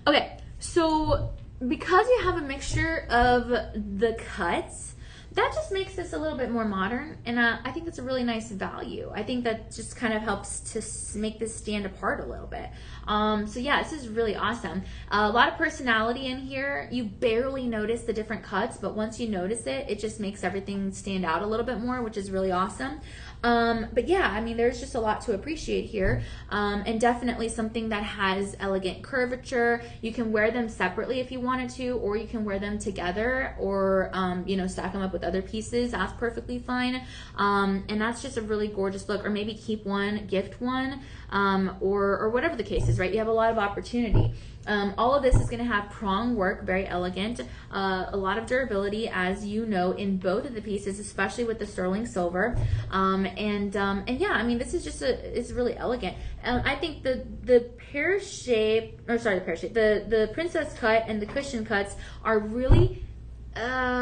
Okay, so because you have a mixture of the cuts, that just makes this a little bit more modern, and I think that's a really nice value. I think that just kind of helps to make this stand apart a little bit. So yeah, this is really awesome. A lot of personality in here. You barely notice the different cuts, but once you notice it, it just makes everything stand out a little bit more, which is really awesome. But yeah, I mean, there's just a lot to appreciate here, and definitely something that has elegant curvature. You can wear them separately if you wanted to, or you can wear them together, or you know, stack them up with other pieces. That's perfectly fine, and that's just a really gorgeous look. Or maybe keep one, gift one, or whatever the case is, right? You have a lot of opportunity. All of this is going to have prong work, very elegant, a lot of durability, as you know, in both of the pieces, especially with the sterling silver. And yeah, I mean, this is just it's really elegant. I think the pear shape, or sorry, the pear shape, the princess cut and the cushion cuts are really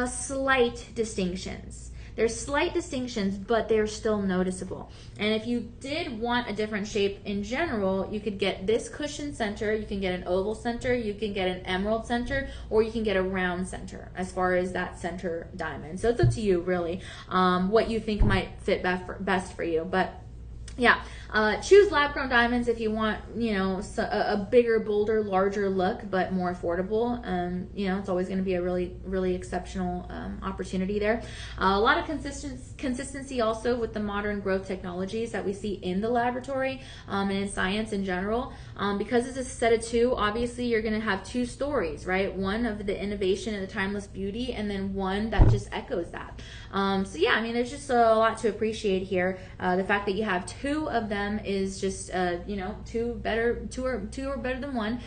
slight distinctions. There's slight distinctions, but they're still noticeable. And if you did want a different shape in general, you could get this cushion center, you can get an oval center, you can get an emerald center, or you can get a round center as far as that center diamond. So it's up to you, really, what you think might fit best for you. But yeah, choose lab-grown diamonds if you want, you know, a bigger, bolder, larger look, but more affordable. You know, it's always going to be a really, really exceptional opportunity there. A lot of consistency also with the modern growth technologies that we see in the laboratory and in science in general. Because it's a set of 2, obviously you're going to have 2 stories, right? One of the innovation and the timeless beauty, and then one that just echoes that. So yeah, I mean, there's just a lot to appreciate here. The fact that you have 2 of them is just, you know, 2 are better than 1.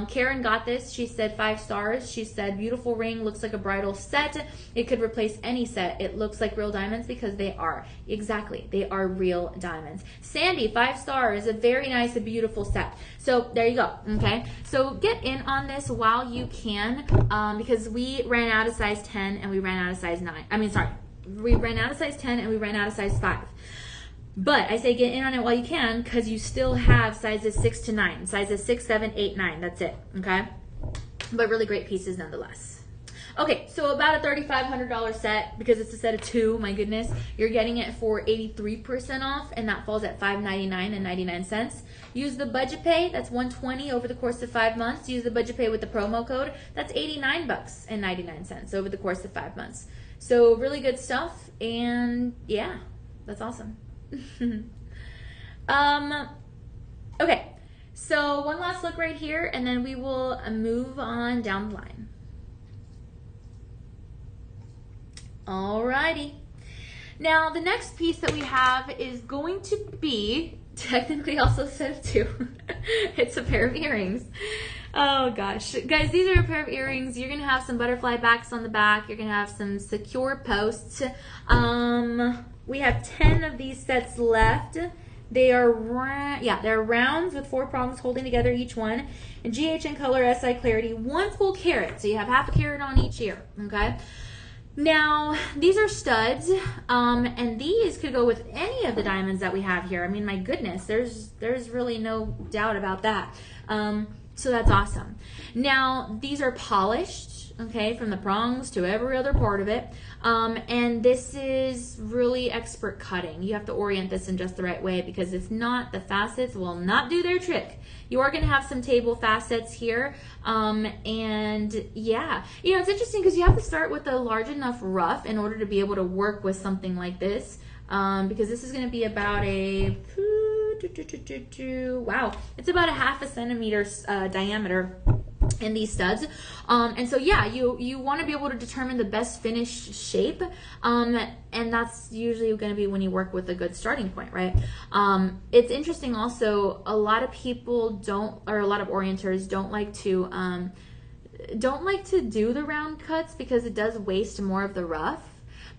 Karen got this. She said 5 stars. She said, beautiful ring, looks like a bridal set. It could replace any set. It looks like real diamonds, because they are. Exactly. They are real diamonds. Sandy, 5 stars. A very nice, a beautiful set. So there you go. Okay. So get in on this while you can, because we ran out of size 10 and we ran out of size 9. I mean, sorry. We ran out of size 10 and we ran out of size 5. But I say get in on it while you can, because you still have sizes 6 to 9. Sizes 6, 7, 8, 9. That's it. Okay? But really great pieces nonetheless. Okay, so about a $3,500 set, because it's a set of 2, my goodness. You're getting it for 83% off, and that falls at $599.99. Use the budget pay, that's $120 over the course of 5 months. Use the budget pay with the promo code, that's $89.99 over the course of 5 months. So really good stuff, and yeah, that's awesome. Okay, so one last look right here, and then we will move on down the line. Alrighty. Now, the next piece that we have is going to be technically also a set of 2. It's a pair of earrings. Oh gosh. Guys, these are a pair of earrings. You're gonna have some butterfly backs on the back. You're gonna have some secure posts. We have 10 of these sets left. They are they're rounds with 4 prongs holding together each one. And GHN color, SI clarity, 1 full carat. So you have half a carat on each ear, okay? Now, these are studs, and these could go with any of the diamonds that we have here. I mean, my goodness, there's really no doubt about that. So that's awesome. Now, these are polished, okay, from the prongs to every other part of it. And this is really expert cutting. You have to orient this in just the right way, because if not, the facets will not do their trick. You are going to have some table facets here. And yeah, you know, it's interesting because you have to start with a large enough rough in order to be able to work with something like this. Because this is going to be about wow, it's about a ½ centimeter diameter in these studs. And so yeah, you want to be able to determine the best finished shape, and that's usually going to be when you work with a good starting point, right? It's interesting also, a lot of people a lot of orienters don't like to do the round cuts because it does waste more of the rough.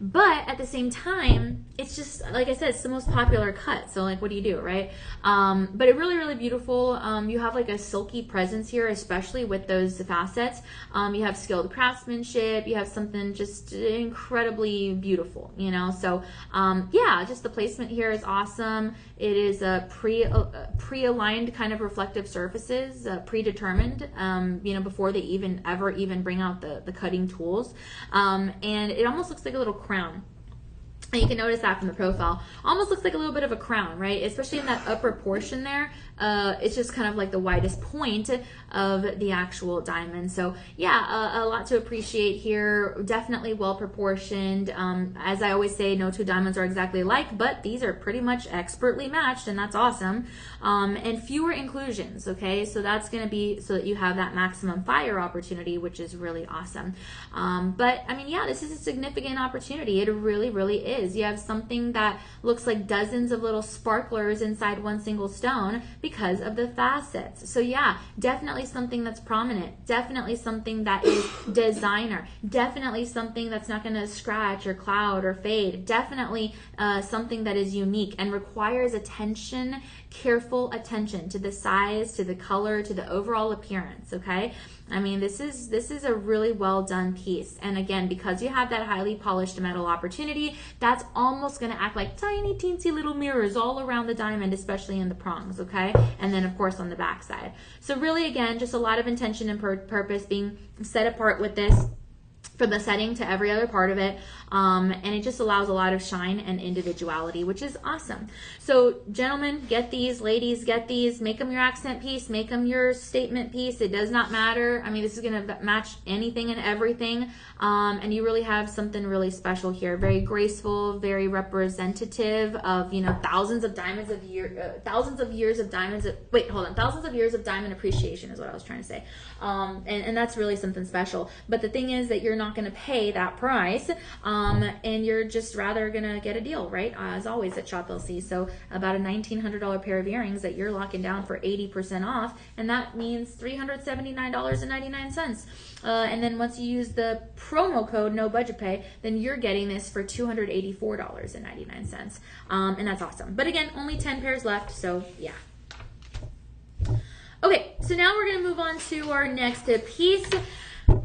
But at the same time, it's just, like I said, it's the most popular cut. So like, what do you do, right? But it really, really beautiful. You have like a silky presence here, especially with those facets. You have skilled craftsmanship. You have something just incredibly beautiful, you know? So yeah, just the placement here is awesome. It is a pre-aligned kind of reflective surfaces, predetermined, you know, before they ever bring out the cutting tools. And it almost looks like a little crown. And you can notice that from the profile. Almost looks like a little bit of a crown, right? Especially in that upper portion there. It's just kind of like the widest point of the actual diamond. So yeah, a lot to appreciate here. Definitely well proportioned. As I always say, no two diamonds are exactly alike, but these are pretty much expertly matched, and that's awesome. And fewer inclusions, okay? So that's going to be so that you have that maximum fire opportunity, which is really awesome. But I mean, yeah, this is a significant opportunity. It really, really is. You have something that looks like dozens of little sparklers inside one single stone because of the facets. So yeah, definitely something that's prominent, definitely something that is designer, definitely something that's not going to scratch or cloud or fade, definitely something that is unique and requires attention, careful attention to the size, to the color, to the overall appearance, okay? I mean, this is a really well done piece. And again, because you have that highly polished metal opportunity, that's almost going to act like tiny, teensy little mirrors all around the diamond, especially in the prongs, okay? And then, of course, on the back side. So really, again, just a lot of intention and purpose being set apart with this, from the setting to every other part of it. And it just allows a lot of shine and individuality, which is awesome. So gentlemen, get these. Ladies, get these. Make them your accent piece. Make them your statement piece. It does not matter. I mean, this is going to match anything and everything. And you really have something really special here. Very graceful, very representative of, you know, thousands of years of diamonds. Thousands of years of diamond appreciation is what I was trying to say. And that's really something special. But the thing is that you're not going to pay that price, and you're just rather going to get a deal, right? As always at Shop LC. So about a $1,900 pair of earrings that you're locking down for 80% off, and that means $379.99. And then once you use the promo code no budget pay, then you're getting this for $284.99. And that's awesome. But again, only 10 pairs left, so yeah. Okay, so now we're going to move on to our next piece.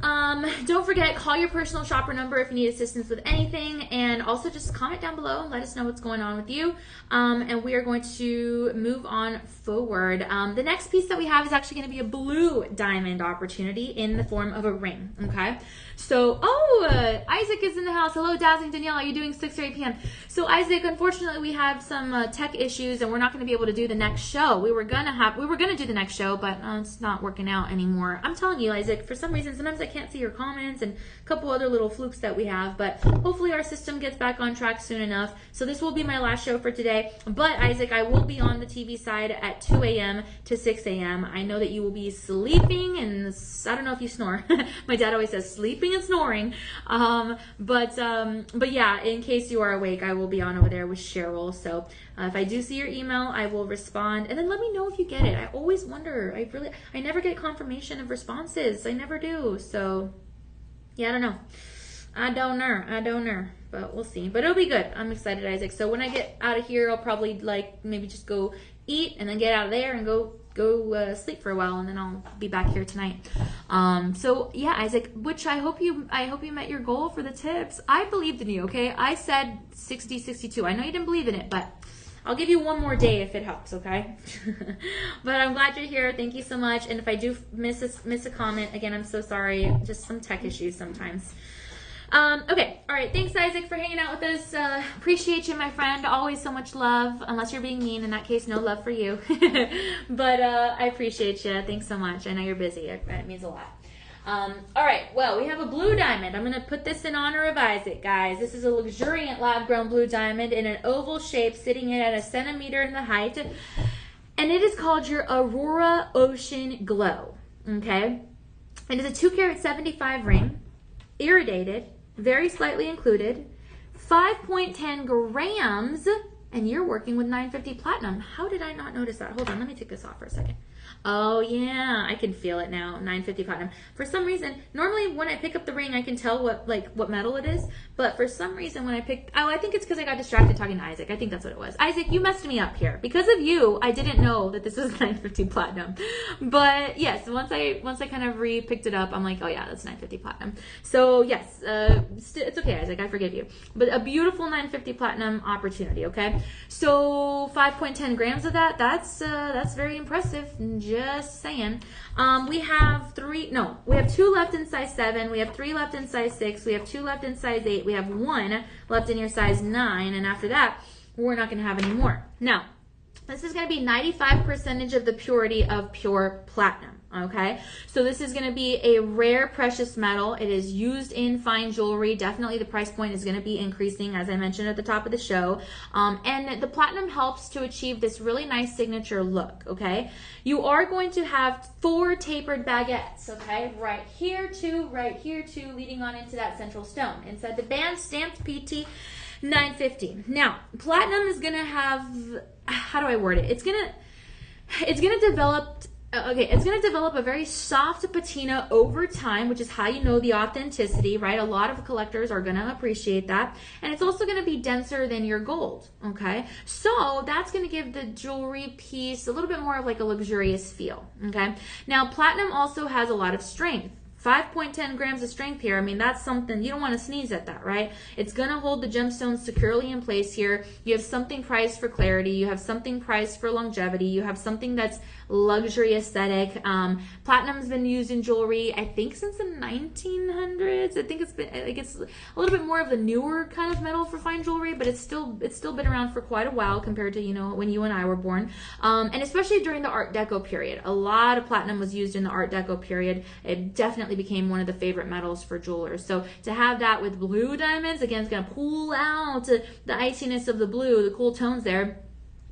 Don't forget, call your personal shopper number if you need assistance with anything, and also just comment down below and let us know what's going on with you. And we are going to move on forward. The next piece that we have is actually going to be a blue diamond opportunity in the form of a ring, okay? So, Isaac is in the house. Hello, Dazzling Danielle. Are you doing 6 or 8 p.m.? So, Isaac, unfortunately, we have some tech issues, and we're not going to be able to do the next show. We were gonna do the next show, but it's not working out anymore. I'm telling you, Isaac, for some reason, sometimes I can't can't see your comments and a couple other little flukes that we have, but hopefully our system gets back on track soon enough. So this will be my last show for today. But Isaac, I will be on the TV side at 2 a.m. to 6 a.m. I know that you will be sleeping, and I don't know if you snore. My dad always says sleeping and snoring. But yeah, in case you are awake, I will be on over there with Cheryl. So if I do see your email, I will respond, and then let me know if you get it. I always wonder. I never get confirmation of responses. I never do. So yeah, I don't know. I don't know. But we'll see. But it'll be good. I'm excited, Isaac. So when I get out of here, I'll probably like maybe just go eat and then get out of there and go sleep for a while, and then I'll be back here tonight. So yeah, Isaac, which I hope you met your goal for the tips. I believed in you, okay? I said 60, 62. I know you didn't believe in it, but I'll give you one more day if it helps, okay? But I'm glad you're here. Thank you so much. And if I do miss a comment, again, I'm so sorry. Just some tech issues sometimes. Okay, all right. Thanks, Isaac, for hanging out with us. Appreciate you, my friend. Always so much love, unless you're being mean. In that case, no love for you. But I appreciate you. Thanks so much. I know you're busy. It means a lot. All right, well, we have a blue diamond. I'm going to put this in honor of Isaac, guys. This is a luxuriant lab-grown blue diamond in an oval shape, sitting at a centimeter in the height. And it is called your Aurora Ocean Glow, okay? It is a 2-carat 75 ring, iridated, very slightly included, 5.10 grams, and you're working with 950 platinum. How did I not notice that? Hold on, let me take this off for a second. Oh yeah, I can feel it now. 950 platinum. For some reason, normally when I pick up the ring, I can tell what metal it is. But for some reason, when I picked, I think it's because I got distracted talking to Isaac. I think that's what it was. Isaac, you messed me up here. Because of you, I didn't know that this was 950 platinum. But yes, once I kind of picked it up, I'm like, oh yeah, that's 950 platinum. So yes, it's okay, Isaac. I forgive you. But a beautiful 950 platinum opportunity. Okay, so 5.10 grams of that. That's very impressive. Just saying. We have 2 left in size 7. We have 3 left in size 6. We have 2 left in size 8. We have 1 left in your size 9. And after that, we're not going to have any more. Now, this is going to be 95% of the purity of pure platinum. Okay, so this is going to be a rare precious metal. It is used in fine jewelry. Definitely the price point is going to be increasing, as I mentioned at the top of the show. And the platinum helps to achieve this really nice signature look. Okay, you are going to have 4 tapered baguettes. Okay, right here, 2, leading on into that central stone. Inside the band, stamped PT 950. Now, platinum is going to have, how do I word it? It's going to develop a very soft patina over time, which is how you know the authenticity, right? A lot of collectors are going to appreciate that. And it's also going to be denser than your gold, okay? So that's going to give the jewelry piece a little bit more of like a luxurious feel, okay? Now, platinum also has a lot of strength. 5.10 grams of strength here. I mean, that's something, you don't want to sneeze at that, right? It's going to hold the gemstones securely in place here. You have something prized for clarity. You have something prized for longevity. You have something that's luxury aesthetic. Platinum's been used in jewelry, I think, since the 1900s. I think it's a little bit more of the newer kind of metal for fine jewelry, but it's still been around for quite a while compared to, when you and I were born. And especially during the Art Deco period. A lot of platinum was used in the Art Deco period. It definitely became one of the favorite metals for jewelers. So to have that with blue diamonds, again, it's going to pull out the iciness of the blue, the cool tones there,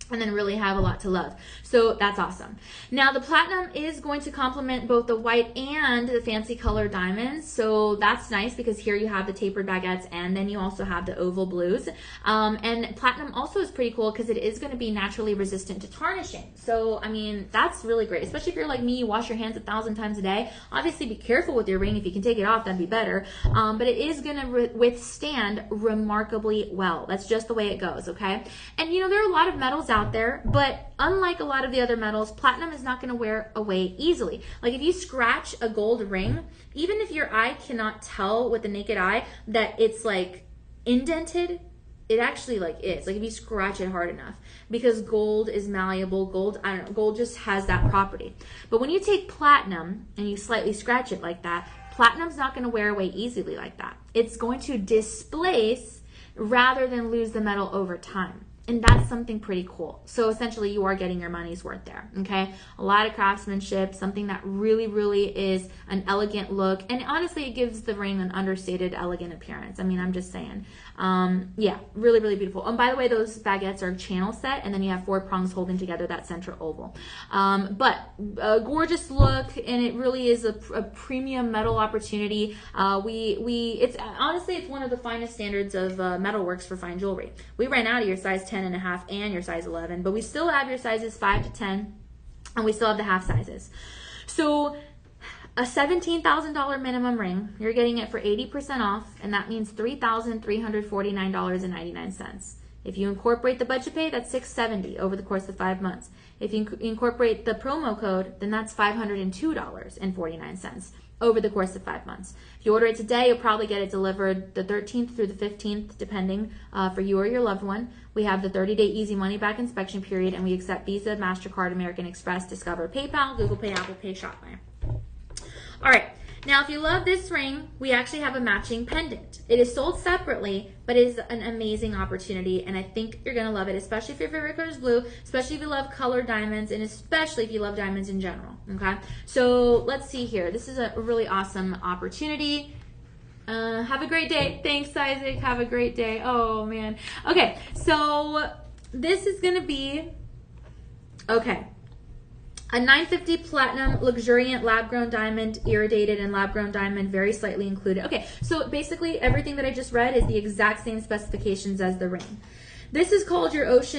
and then really have a lot to love. So that's awesome. Now the platinum is going to complement both the white and the fancy color diamonds. So that's nice because here you have the tapered baguettes and then you also have the oval blues. And platinum also is pretty cool because it is going to be naturally resistant to tarnishing. So, I mean, that's really great, especially if you're like me, you wash your hands 1,000 times a day. Obviously be careful with your ring. If you can take it off, that'd be better. But it is going to withstand remarkably well. That's just the way it goes, okay? And there are a lot of metals out there, but unlike a lot of the other metals, platinum is not going to wear away easily. Like if you scratch a gold ring, even if your eye cannot tell with the naked eye that it's like indented, it actually is. Like if you scratch it hard enough, because gold is malleable. Gold just has that property. But when you take platinum and you slightly scratch it like that, platinum's not going to wear away easily like that. It's going to displace rather than lose the metal over time. And that's something pretty cool. So essentially you are getting your money's worth there, okay? A lot of craftsmanship, something that really, really is an elegant look. And honestly, it gives the ring an understated, elegant appearance. I mean, I'm just saying. Yeah, really, really beautiful. And by the way, those baguettes are channel set, and then you have 4 prongs holding together that center oval. But a gorgeous look, and it really is a premium metal opportunity. It's honestly, it's one of the finest standards of metalworks for fine jewelry. We ran out of your size 10.5 and your size 11, but we still have your sizes 5 to 10, and we still have the half sizes. So a $17,000 minimum ring, you're getting it for 80% off, and that means $3,349.99. If you incorporate the budget pay, that's $670 over the course of 5 months. If you incorporate the promo code, then that's $502.49 over the course of 5 months. If you order it today, you'll probably get it delivered the 13th through the 15th, depending for you or your loved one. We have the 30-day easy money-back inspection period, and we accept Visa, MasterCard, American Express, Discover, PayPal, Google Pay, Apple Pay, Shopify. All right, now if you love this ring, we actually have a matching pendant. It is sold separately, but it is an amazing opportunity, and I think you're gonna love it, especially if your favorite color is blue, especially if you love colored diamonds, and especially if you love diamonds in general, okay? So let's see here. This is a really awesome opportunity. Have a great day. Thanks, Isaac. Have a great day. Oh, man. Okay, so this is gonna be, okay. A 950 platinum luxuriant lab-grown diamond, irradiated and lab-grown diamond, very slightly included. Okay, so basically everything that I just read is the exact same specifications as the ring. This is called your This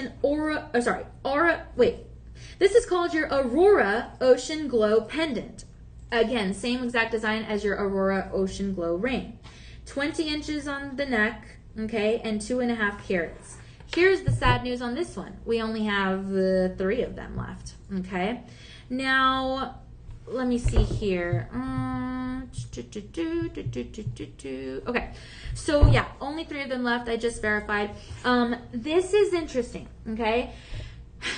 is called your Aurora Ocean Glow pendant. Again, same exact design as your Aurora Ocean Glow ring. 20 inches on the neck, okay, and 2.5 carats. Here's the sad news on this one. We only have 3 of them left, okay? Now, let me see here. Okay, so yeah, only 3 of them left. I just verified. This is interesting, okay?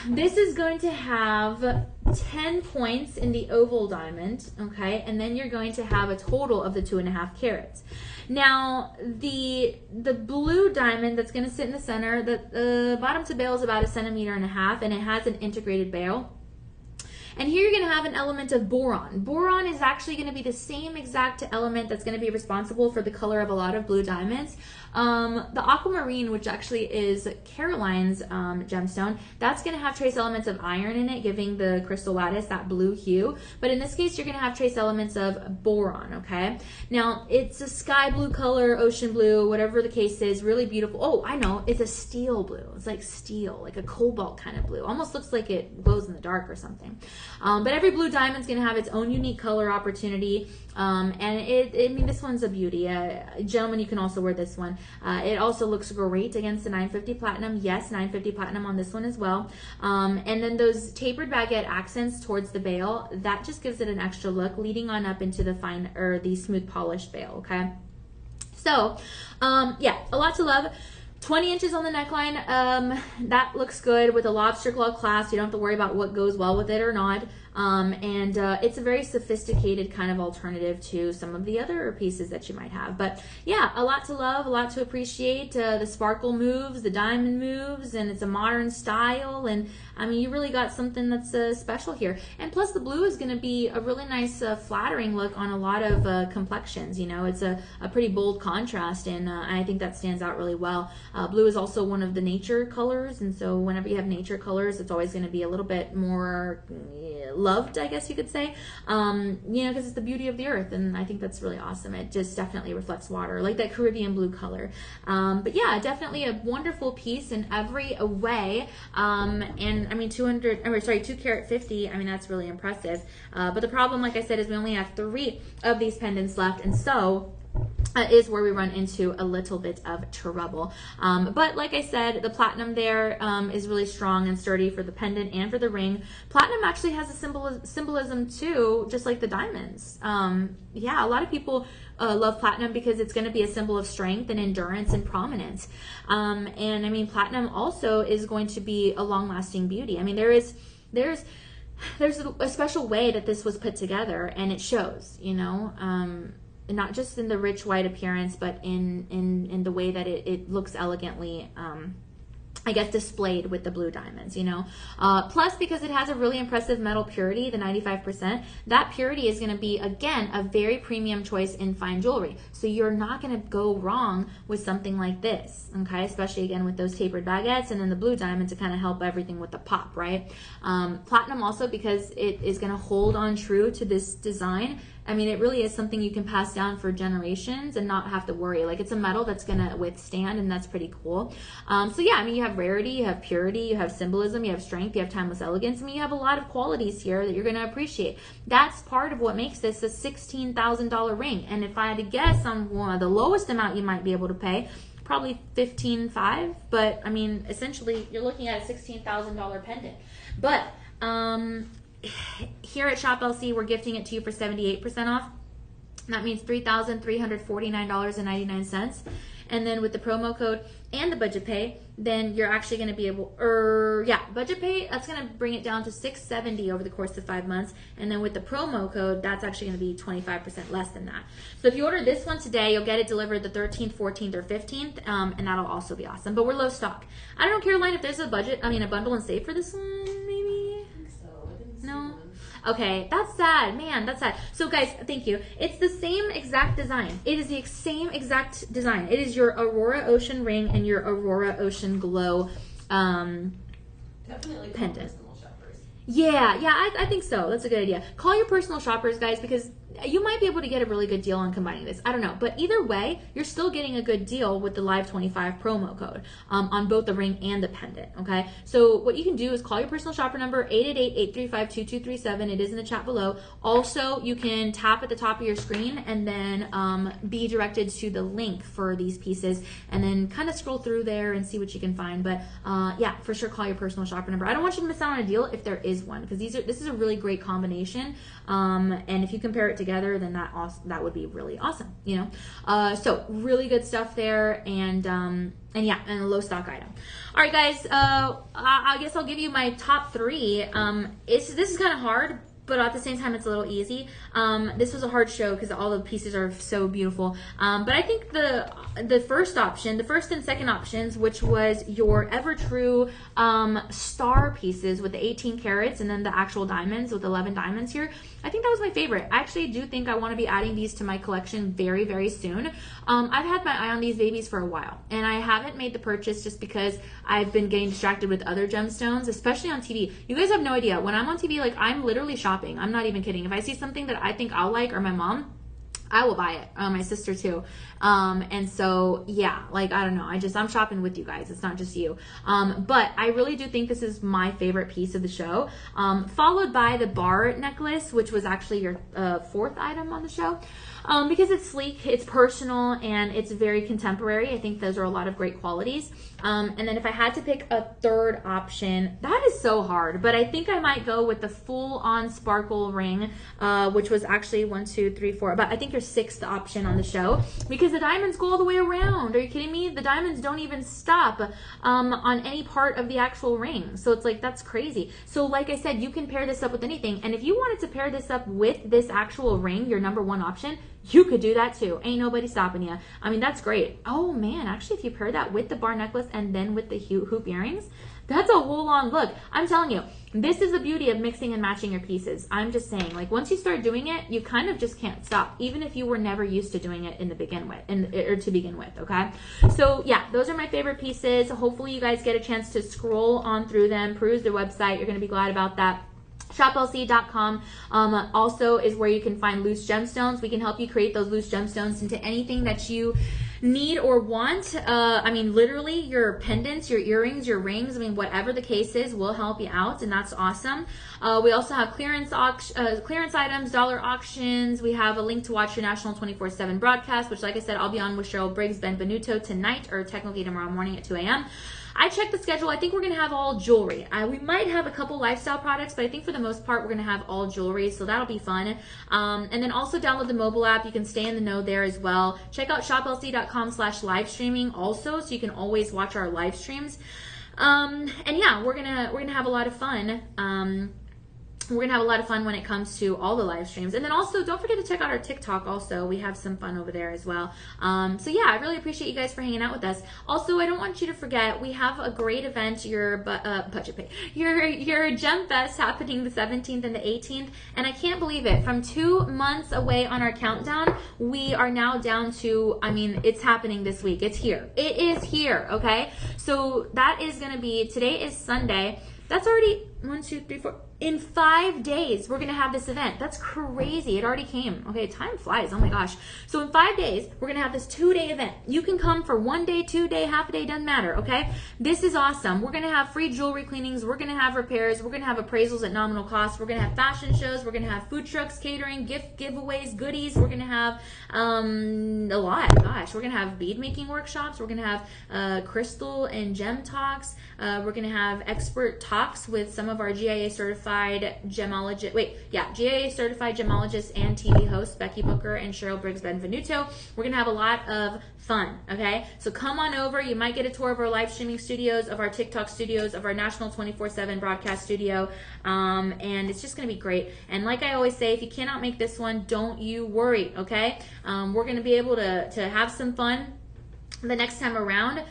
This is going to have 10 points in the oval diamond, okay? And then you're going to have a total of the 2.5 carats. Now, the blue diamond that's going to sit in the center, the bottom to bail is about 1.5 centimeters, and it has an integrated bail. And here you're going to have an element of boron. Boron is actually going to be the same exact element that's going to be responsible for the color of a lot of blue diamonds. The aquamarine, which actually is Caroline's gemstone, that's going to have trace elements of iron in it, giving the crystal lattice that blue hue. But in this case, you're going to have trace elements of boron, okay? Now, it's a sky blue color, ocean blue, whatever the case is, really beautiful. Oh, I know, it's a steel blue. It's like steel, like a cobalt kind of blue. Almost looks like it glows in the dark or something. But every blue diamond's going to have its own unique color opportunity. And I mean, this one's a beauty. Gentlemen, you can also wear this one. It also looks great against the 950 platinum. Yes, 950 platinum on this one as well. And then those tapered baguette accents towards the bail, that just gives it an extra look, leading on up into the fine or the smooth polished bail, okay? So, yeah, a lot to love. 20 inches on the neckline, that looks good with a lobster claw clasp. You don't have to worry about what goes well with it or not. And it's a very sophisticated kind of alternative to some of the other pieces that you might have. But yeah, a lot to love, a lot to appreciate. The sparkle moves, the diamond moves, and it's a modern style. And I mean, you really got something that's special here. And plus the blue is going to be a really nice flattering look on a lot of complexions. You know, it's a pretty bold contrast, and I think that stands out really well. Blue is also one of the nature colors, and so whenever you have nature colors, it's always going to be a little bit more loved, I guess you could say, you know, because it's the beauty of the earth, and I think that's really awesome. It just definitely reflects water, like that Caribbean blue color. But yeah, definitely a wonderful piece in every way. And I mean, 2 carat 50, I mean, that's really impressive. But the problem, like I said, is we only have 3 of these pendants left, and so is where we run into a little bit of trouble. But like I said, the platinum there is really strong and sturdy for the pendant and for the ring. Platinum actually has a symbolism too, just like the diamonds. Yeah, a lot of people love platinum because it's going to be a symbol of strength and endurance and prominence. And I mean, platinum also is going to be a long-lasting beauty. I mean, there's a special way that this was put together, and it shows, you know, not just in the rich white appearance, but in the way that it looks elegantly I guess, displayed with the blue diamonds, you know. Plus, because it has a really impressive metal purity, the 95%, that purity is going to be, again, a very premium choice in fine jewelry. So you're not going to go wrong with something like this, okay? Especially, again, with those tapered baguettes and then the blue diamond to kind of help everything with the pop, right? Platinum also, because it is going to hold on true to this design. I mean, it really is something you can pass down for generations and not have to worry. Like, it's a metal that's going to withstand, and that's pretty cool. So yeah, I mean, you have rarity, you have purity, you have symbolism, you have strength, you have timeless elegance. I mean, you have a lot of qualities here that you're going to appreciate. That's part of what makes this a $16,000 ring. And if I had to guess on the lowest amount you might be able to pay, probably $15,500. But I mean, essentially, you're looking at a $16,000 pendant. But here at Shop LC, we're gifting it to you for 78% off. That means $3,349.99. And then with the promo code and the budget pay, then you're actually going to be able, budget pay, that's going to bring it down to $670 over the course of 5 months. And then with the promo code, that's actually going to be 25% less than that. So if you order this one today, you'll get it delivered the 13th, 14th, or 15th, and that'll also be awesome. But we're low stock. I don't know, Caroline, if there's a bundle and save for this one, maybe? I think so. I didn't see No? one. Okay, that's sad, man, that's sad. So guys, thank you. It's the same exact design. It is the same exact design. It is your Aurora Ocean ring and your Aurora Ocean Glow Definitely pendant. personal shoppers. Yeah, I think so. That's a good idea. Call your personal shoppers, guys, because you might be able to get a really good deal on combining this. I don't know. But either way, you're still getting a good deal with the Live25 promo code on both the ring and the pendant, okay? So what you can do is call your personal shopper number, 888-835-2237. It is in the chat below. Also, you can tap at the top of your screen and then be directed to the link for these pieces and then kind of scroll through there and see what you can find. But yeah, for sure, call your personal shopper number. I don't want you to miss out on a deal if there is one, because this is a really great combination. And if you compare it together, then that would be really awesome, you know. So really good stuff there, and yeah, and a low stock item. All right, guys. I guess I'll give you my top 3. This is kind of hard, but at the same time, it's a little easy. This was a hard show because all the pieces are so beautiful. But I think the first option, the first and second options, which was your Ever True star pieces with the 18 carats and then the actual diamonds with 11 diamonds here, I think that was my favorite. I actually do think I want to be adding these to my collection very, very soon. I've had my eye on these babies for a while, and I haven't made the purchase just because I've been getting distracted with other gemstones, especially on TV. You guys have no idea. When I'm on TV, like, I'm literally shopping. I'm not even kidding. If I see something that I think I'll like, or my mom, I will buy it. My sister too. And so, yeah, like, I don't know. I'm shopping with you guys. It's not just you. But I really do think this is my favorite piece of the show. Followed by the bar necklace, which was actually your 4th item on the show. Because it's sleek, it's personal, and it's very contemporary. I think those are a lot of great qualities. And then if I had to pick a 3rd option, that is so hard, but I think I might go with the full-on sparkle ring, which was actually 1, 2, 3, 4, but I think your 6th option on the show, because the diamonds go all the way around. Are you kidding me? The diamonds don't even stop on any part of the actual ring. So it's like, that's crazy. So like I said, you can pair this up with anything, and if you wanted to pair this up with this actual ring, your number 1 option, you could do that too. Ain't nobody stopping you. I mean, that's great. Oh man, actually, if you pair that with the bar necklace and then with the hoop earrings, that's a whole on look. I'm telling you, this is the beauty of mixing and matching your pieces. I'm just saying, like, once you start doing it, you kind of just can't stop, even if you were never used to doing it to begin with, okay? So yeah, those are my favorite pieces. Hopefully you guys get a chance to scroll on through them, peruse their website. You're going to be glad about that. ShopLC.com also is where you can find loose gemstones. We can help you create those loose gemstones into anything that you need or want. I mean, literally your pendants, your earrings, your rings, I mean, whatever the case is, we'll help you out, and that's awesome. We also have clearance items, dollar auctions. We have a link to watch your national 24/7 broadcast, which, like I said, I'll be on with Cheryl Briggs Benvenuto tonight, or technically tomorrow morning at 2 a.m. I checked the schedule. I think we're going to have all jewelry. We might have a couple lifestyle products, but I think for the most part, we're going to have all jewelry, so that'll be fun. And then also download the mobile app. You can stay in the know there as well. Check out shoplc.com/live streaming also, so you can always watch our live streams. And yeah, we're gonna have a lot of fun. we're going to have a lot of fun when it comes to all the live streams. And then also, don't forget to check out our TikTok also. We have some fun over there as well. So yeah, I really appreciate you guys for hanging out with us. Also, I don't want you to forget, we have a great event, your Gem Fest happening the 17th and the 18th. And I can't believe it. From 2 months away on our countdown, we are now down to, I mean, it's happening this week. It's here. It is here, okay? So that is going to be, today is Sunday. That's already 1, 2, 3, 4. In 5 days, we're going to have this event. That's crazy. It already came. Okay, time flies. Oh my gosh. So in 5 days, we're going to have this 2-day event. You can come for 1 day, 2 day, half a day, doesn't matter, okay? This is awesome. We're going to have free jewelry cleanings. We're going to have repairs. We're going to have appraisals at nominal cost. We're going to have fashion shows. We're going to have food trucks, catering, gift giveaways, goodies. We're going to have a lot. Gosh, we're going to have bead making workshops. We're going to have crystal and gem talks. We're going to have expert talks with some of our GIA certified gemologists, GIA certified gemologists and TV hosts, Becky Booker and Cheryl Briggs Benvenuto. We're going to have a lot of fun, okay? So come on over. You might get a tour of our live streaming studios, of our TikTok studios, of our national 24/7 broadcast studio, and it's just going to be great. And like I always say, if you cannot make this one, don't you worry, okay? We're going to be able to have some fun the next time around,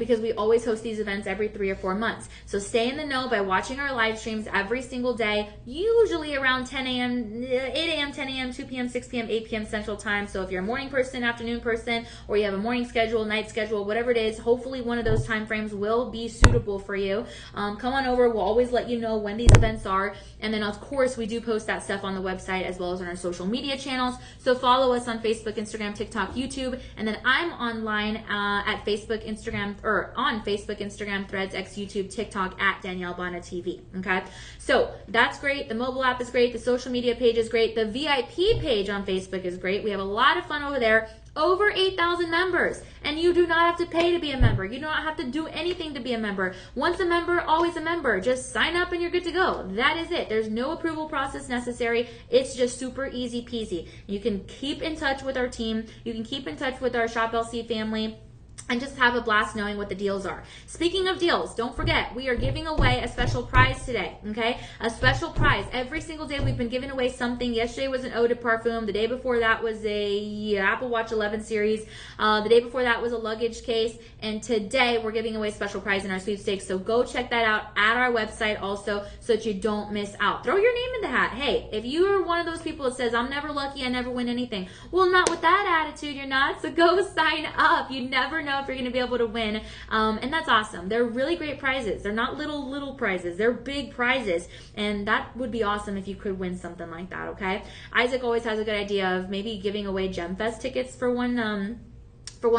because we always host these events every 3 or 4 months. So stay in the know by watching our live streams every single day, usually around 10 a.m., 8 a.m., 10 a.m., 2 p.m., 6 p.m., 8 p.m. Central Time. So if you're a morning person, afternoon person, or you have a morning schedule, night schedule, whatever it is, hopefully one of those time frames will be suitable for you. Come on over. We'll always let you know when these events are. And then, of course, we do post that stuff on the website as well as on our social media channels. So follow us on Facebook, Instagram, TikTok, YouTube. And then I'm online at Facebook, Instagram, or on Facebook, Instagram, Threads, X, YouTube, TikTok at Danielle Banda TV. Okay, so that's great. The mobile app is great. The social media page is great. The VIP page on Facebook is great. We have a lot of fun over there. Over 8,000 members, and you do not have to pay to be a member. You do not have to do anything to be a member. Once a member, always a member. Just sign up and you're good to go. That is it. There's no approval process necessary. It's just super easy peasy. You can keep in touch with our team. You can keep in touch with our Shop LC family, and just have a blast knowing what the deals are. Speaking of deals, don't forget, we are giving away a special prize today, okay? A special prize. Every single day we've been giving away something. Yesterday was an eau de parfum. The day before that was a Apple Watch 11 series. The day before that was a luggage case. And today we're giving away a special prize in our sweepstakes. So go check that out at our website also so that you don't miss out. Throw your name in the hat. Hey, if you are one of those people that says, I'm never lucky, I never win anything. Well, not with that attitude, you're not. So go sign up. You never know if you're going to be able to win, and that's awesome. They're really great prizes. They're not little prizes. They're big prizes, and that would be awesome if you could win something like that, okay? Isaac always has a good idea of maybe giving away Gem Fest tickets for one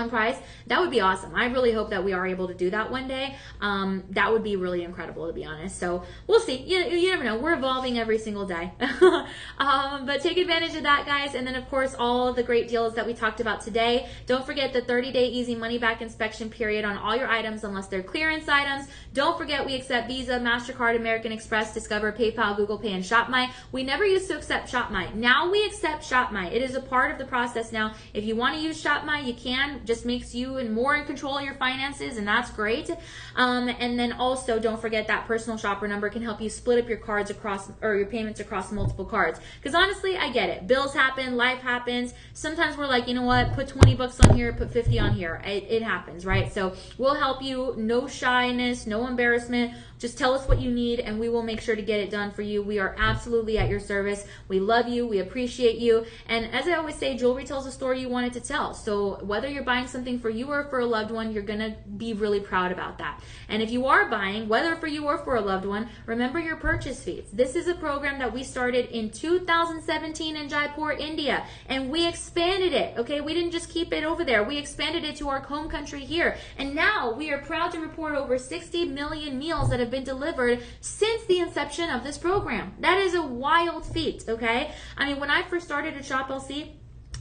prize. That would be awesome. I really hope that we are able to do that one day. That would be really incredible, to be honest. So we'll see. You never know. We're evolving every single day. But take advantage of that, guys. And then, of course, all of the great deals that we talked about today. Don't forget the 30-day easy money-back inspection period on all your items unless they're clearance items. Don't forget we accept Visa, MasterCard, American Express, Discover, PayPal, Google Pay, and ShopMy. We never used to accept ShopMy. Now we accept ShopMy. It is a part of the process now. If you want to use ShopMy, you can. Just makes you more in control of your finances, and that's great. And then also don't forget that personal shopper number can help you split up your cards across, or your payments across multiple cards. Because honestly, I get it. Bills happen, life happens. Sometimes we're like, you know what, put 20 bucks on here, put 50 on here. It happens, right? So we'll help you. No shyness, no embarrassment. Just tell us what you need and we will make sure to get it done for you. We are absolutely at your service. We love you. We appreciate you. And as I always say, jewelry tells a story you want it to tell. So whether you're buying something for you or for a loved one, you're going to be really proud about that. And if you are buying, whether for you or for a loved one, remember your purchase fees. This is a program that we started in 2017 in Jaipur, India, and we expanded it. Okay, we didn't just keep it over there. We expanded it to our home country here. And now we are proud to report over 60 million meals that have been delivered since the inception of this program. That is a wild feat, okay? I mean, when I first started at Shop LC,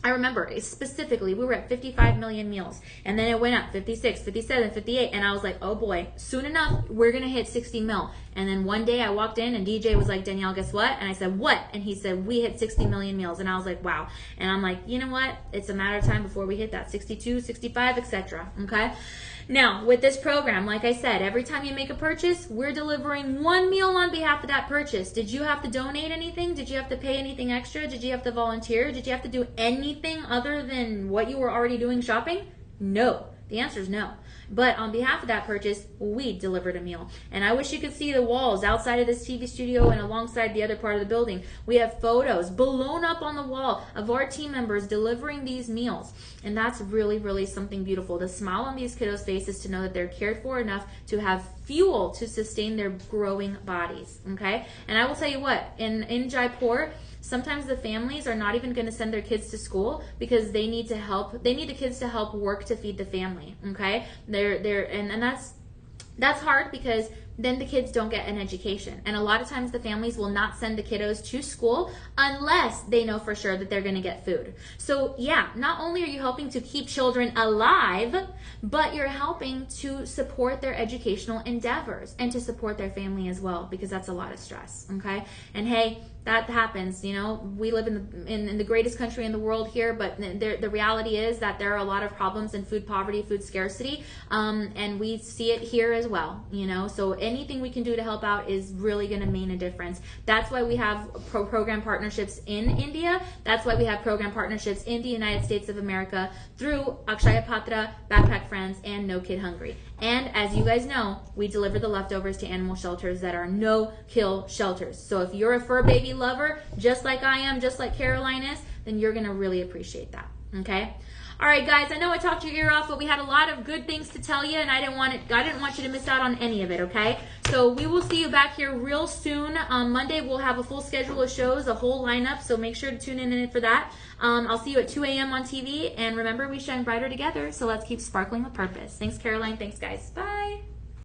I remember specifically we were at 55 million meals, and then it went up 56, 57, 58, and I was like, oh boy, soon enough we're gonna hit 60 mil. And then one day I walked in and DJ was like, Danielle, guess what? And I said, what? And he said, we hit 60 million meals. And I was like, wow. And I'm like, you know what, it's a matter of time before we hit that 62, 65, etc. Okay. Now, with this program, like I said, every time you make a purchase, we're delivering one meal on behalf of that purchase. Did you have to donate anything? Did you have to pay anything extra? Did you have to volunteer? Did you have to do anything other than what you were already doing shopping? No. The answer is no. But on behalf of that purchase, we delivered a meal. And I wish you could see the walls outside of this TV studio and alongside the other part of the building. We have photos blown up on the wall of our team members delivering these meals. And that's really, really something beautiful. The smile on these kiddos' faces to know that they're cared for enough to have fuel to sustain their growing bodies. Okay? And I will tell you what, in Jaipur, sometimes the families are not even going to send their kids to school because they need to help. They need the kids to help work to feed the family. Okay, and that's hard because then the kids don't get an education. And a lot of times the families will not send the kiddos to school unless they know for sure that they're going to get food. So yeah, not only are you helping to keep children alive, but you're helping to support their educational endeavors and to support their family as well, because that's a lot of stress. Okay, and hey, that happens. You know, we live in the greatest country in the world here, but the reality is that there are a lot of problems in food poverty, food scarcity, and we see it here as well. You know, so anything we can do to help out is really going to mean a difference. That's why we have program partnerships in India. That's why we have program partnerships in the United States of America through Akshaya Patra, Backpack Friends, and No Kid Hungry. And as you guys know, we deliver the leftovers to animal shelters that are no-kill shelters. So if you're a fur baby lover, just like I am, just like Caroline is, then you're going to really appreciate that. Okay? All right, guys, I know I talked your ear off, but we had a lot of good things to tell you, and I didn't want you to miss out on any of it, okay? So we will see you back here real soon. On Monday, we'll have a full schedule of shows, a whole lineup, so make sure to tune in for that. I'll see you at 2 a.m. on TV, and remember, we shine brighter together, so let's keep sparkling with purpose. Thanks, Caroline. Thanks, guys. Bye.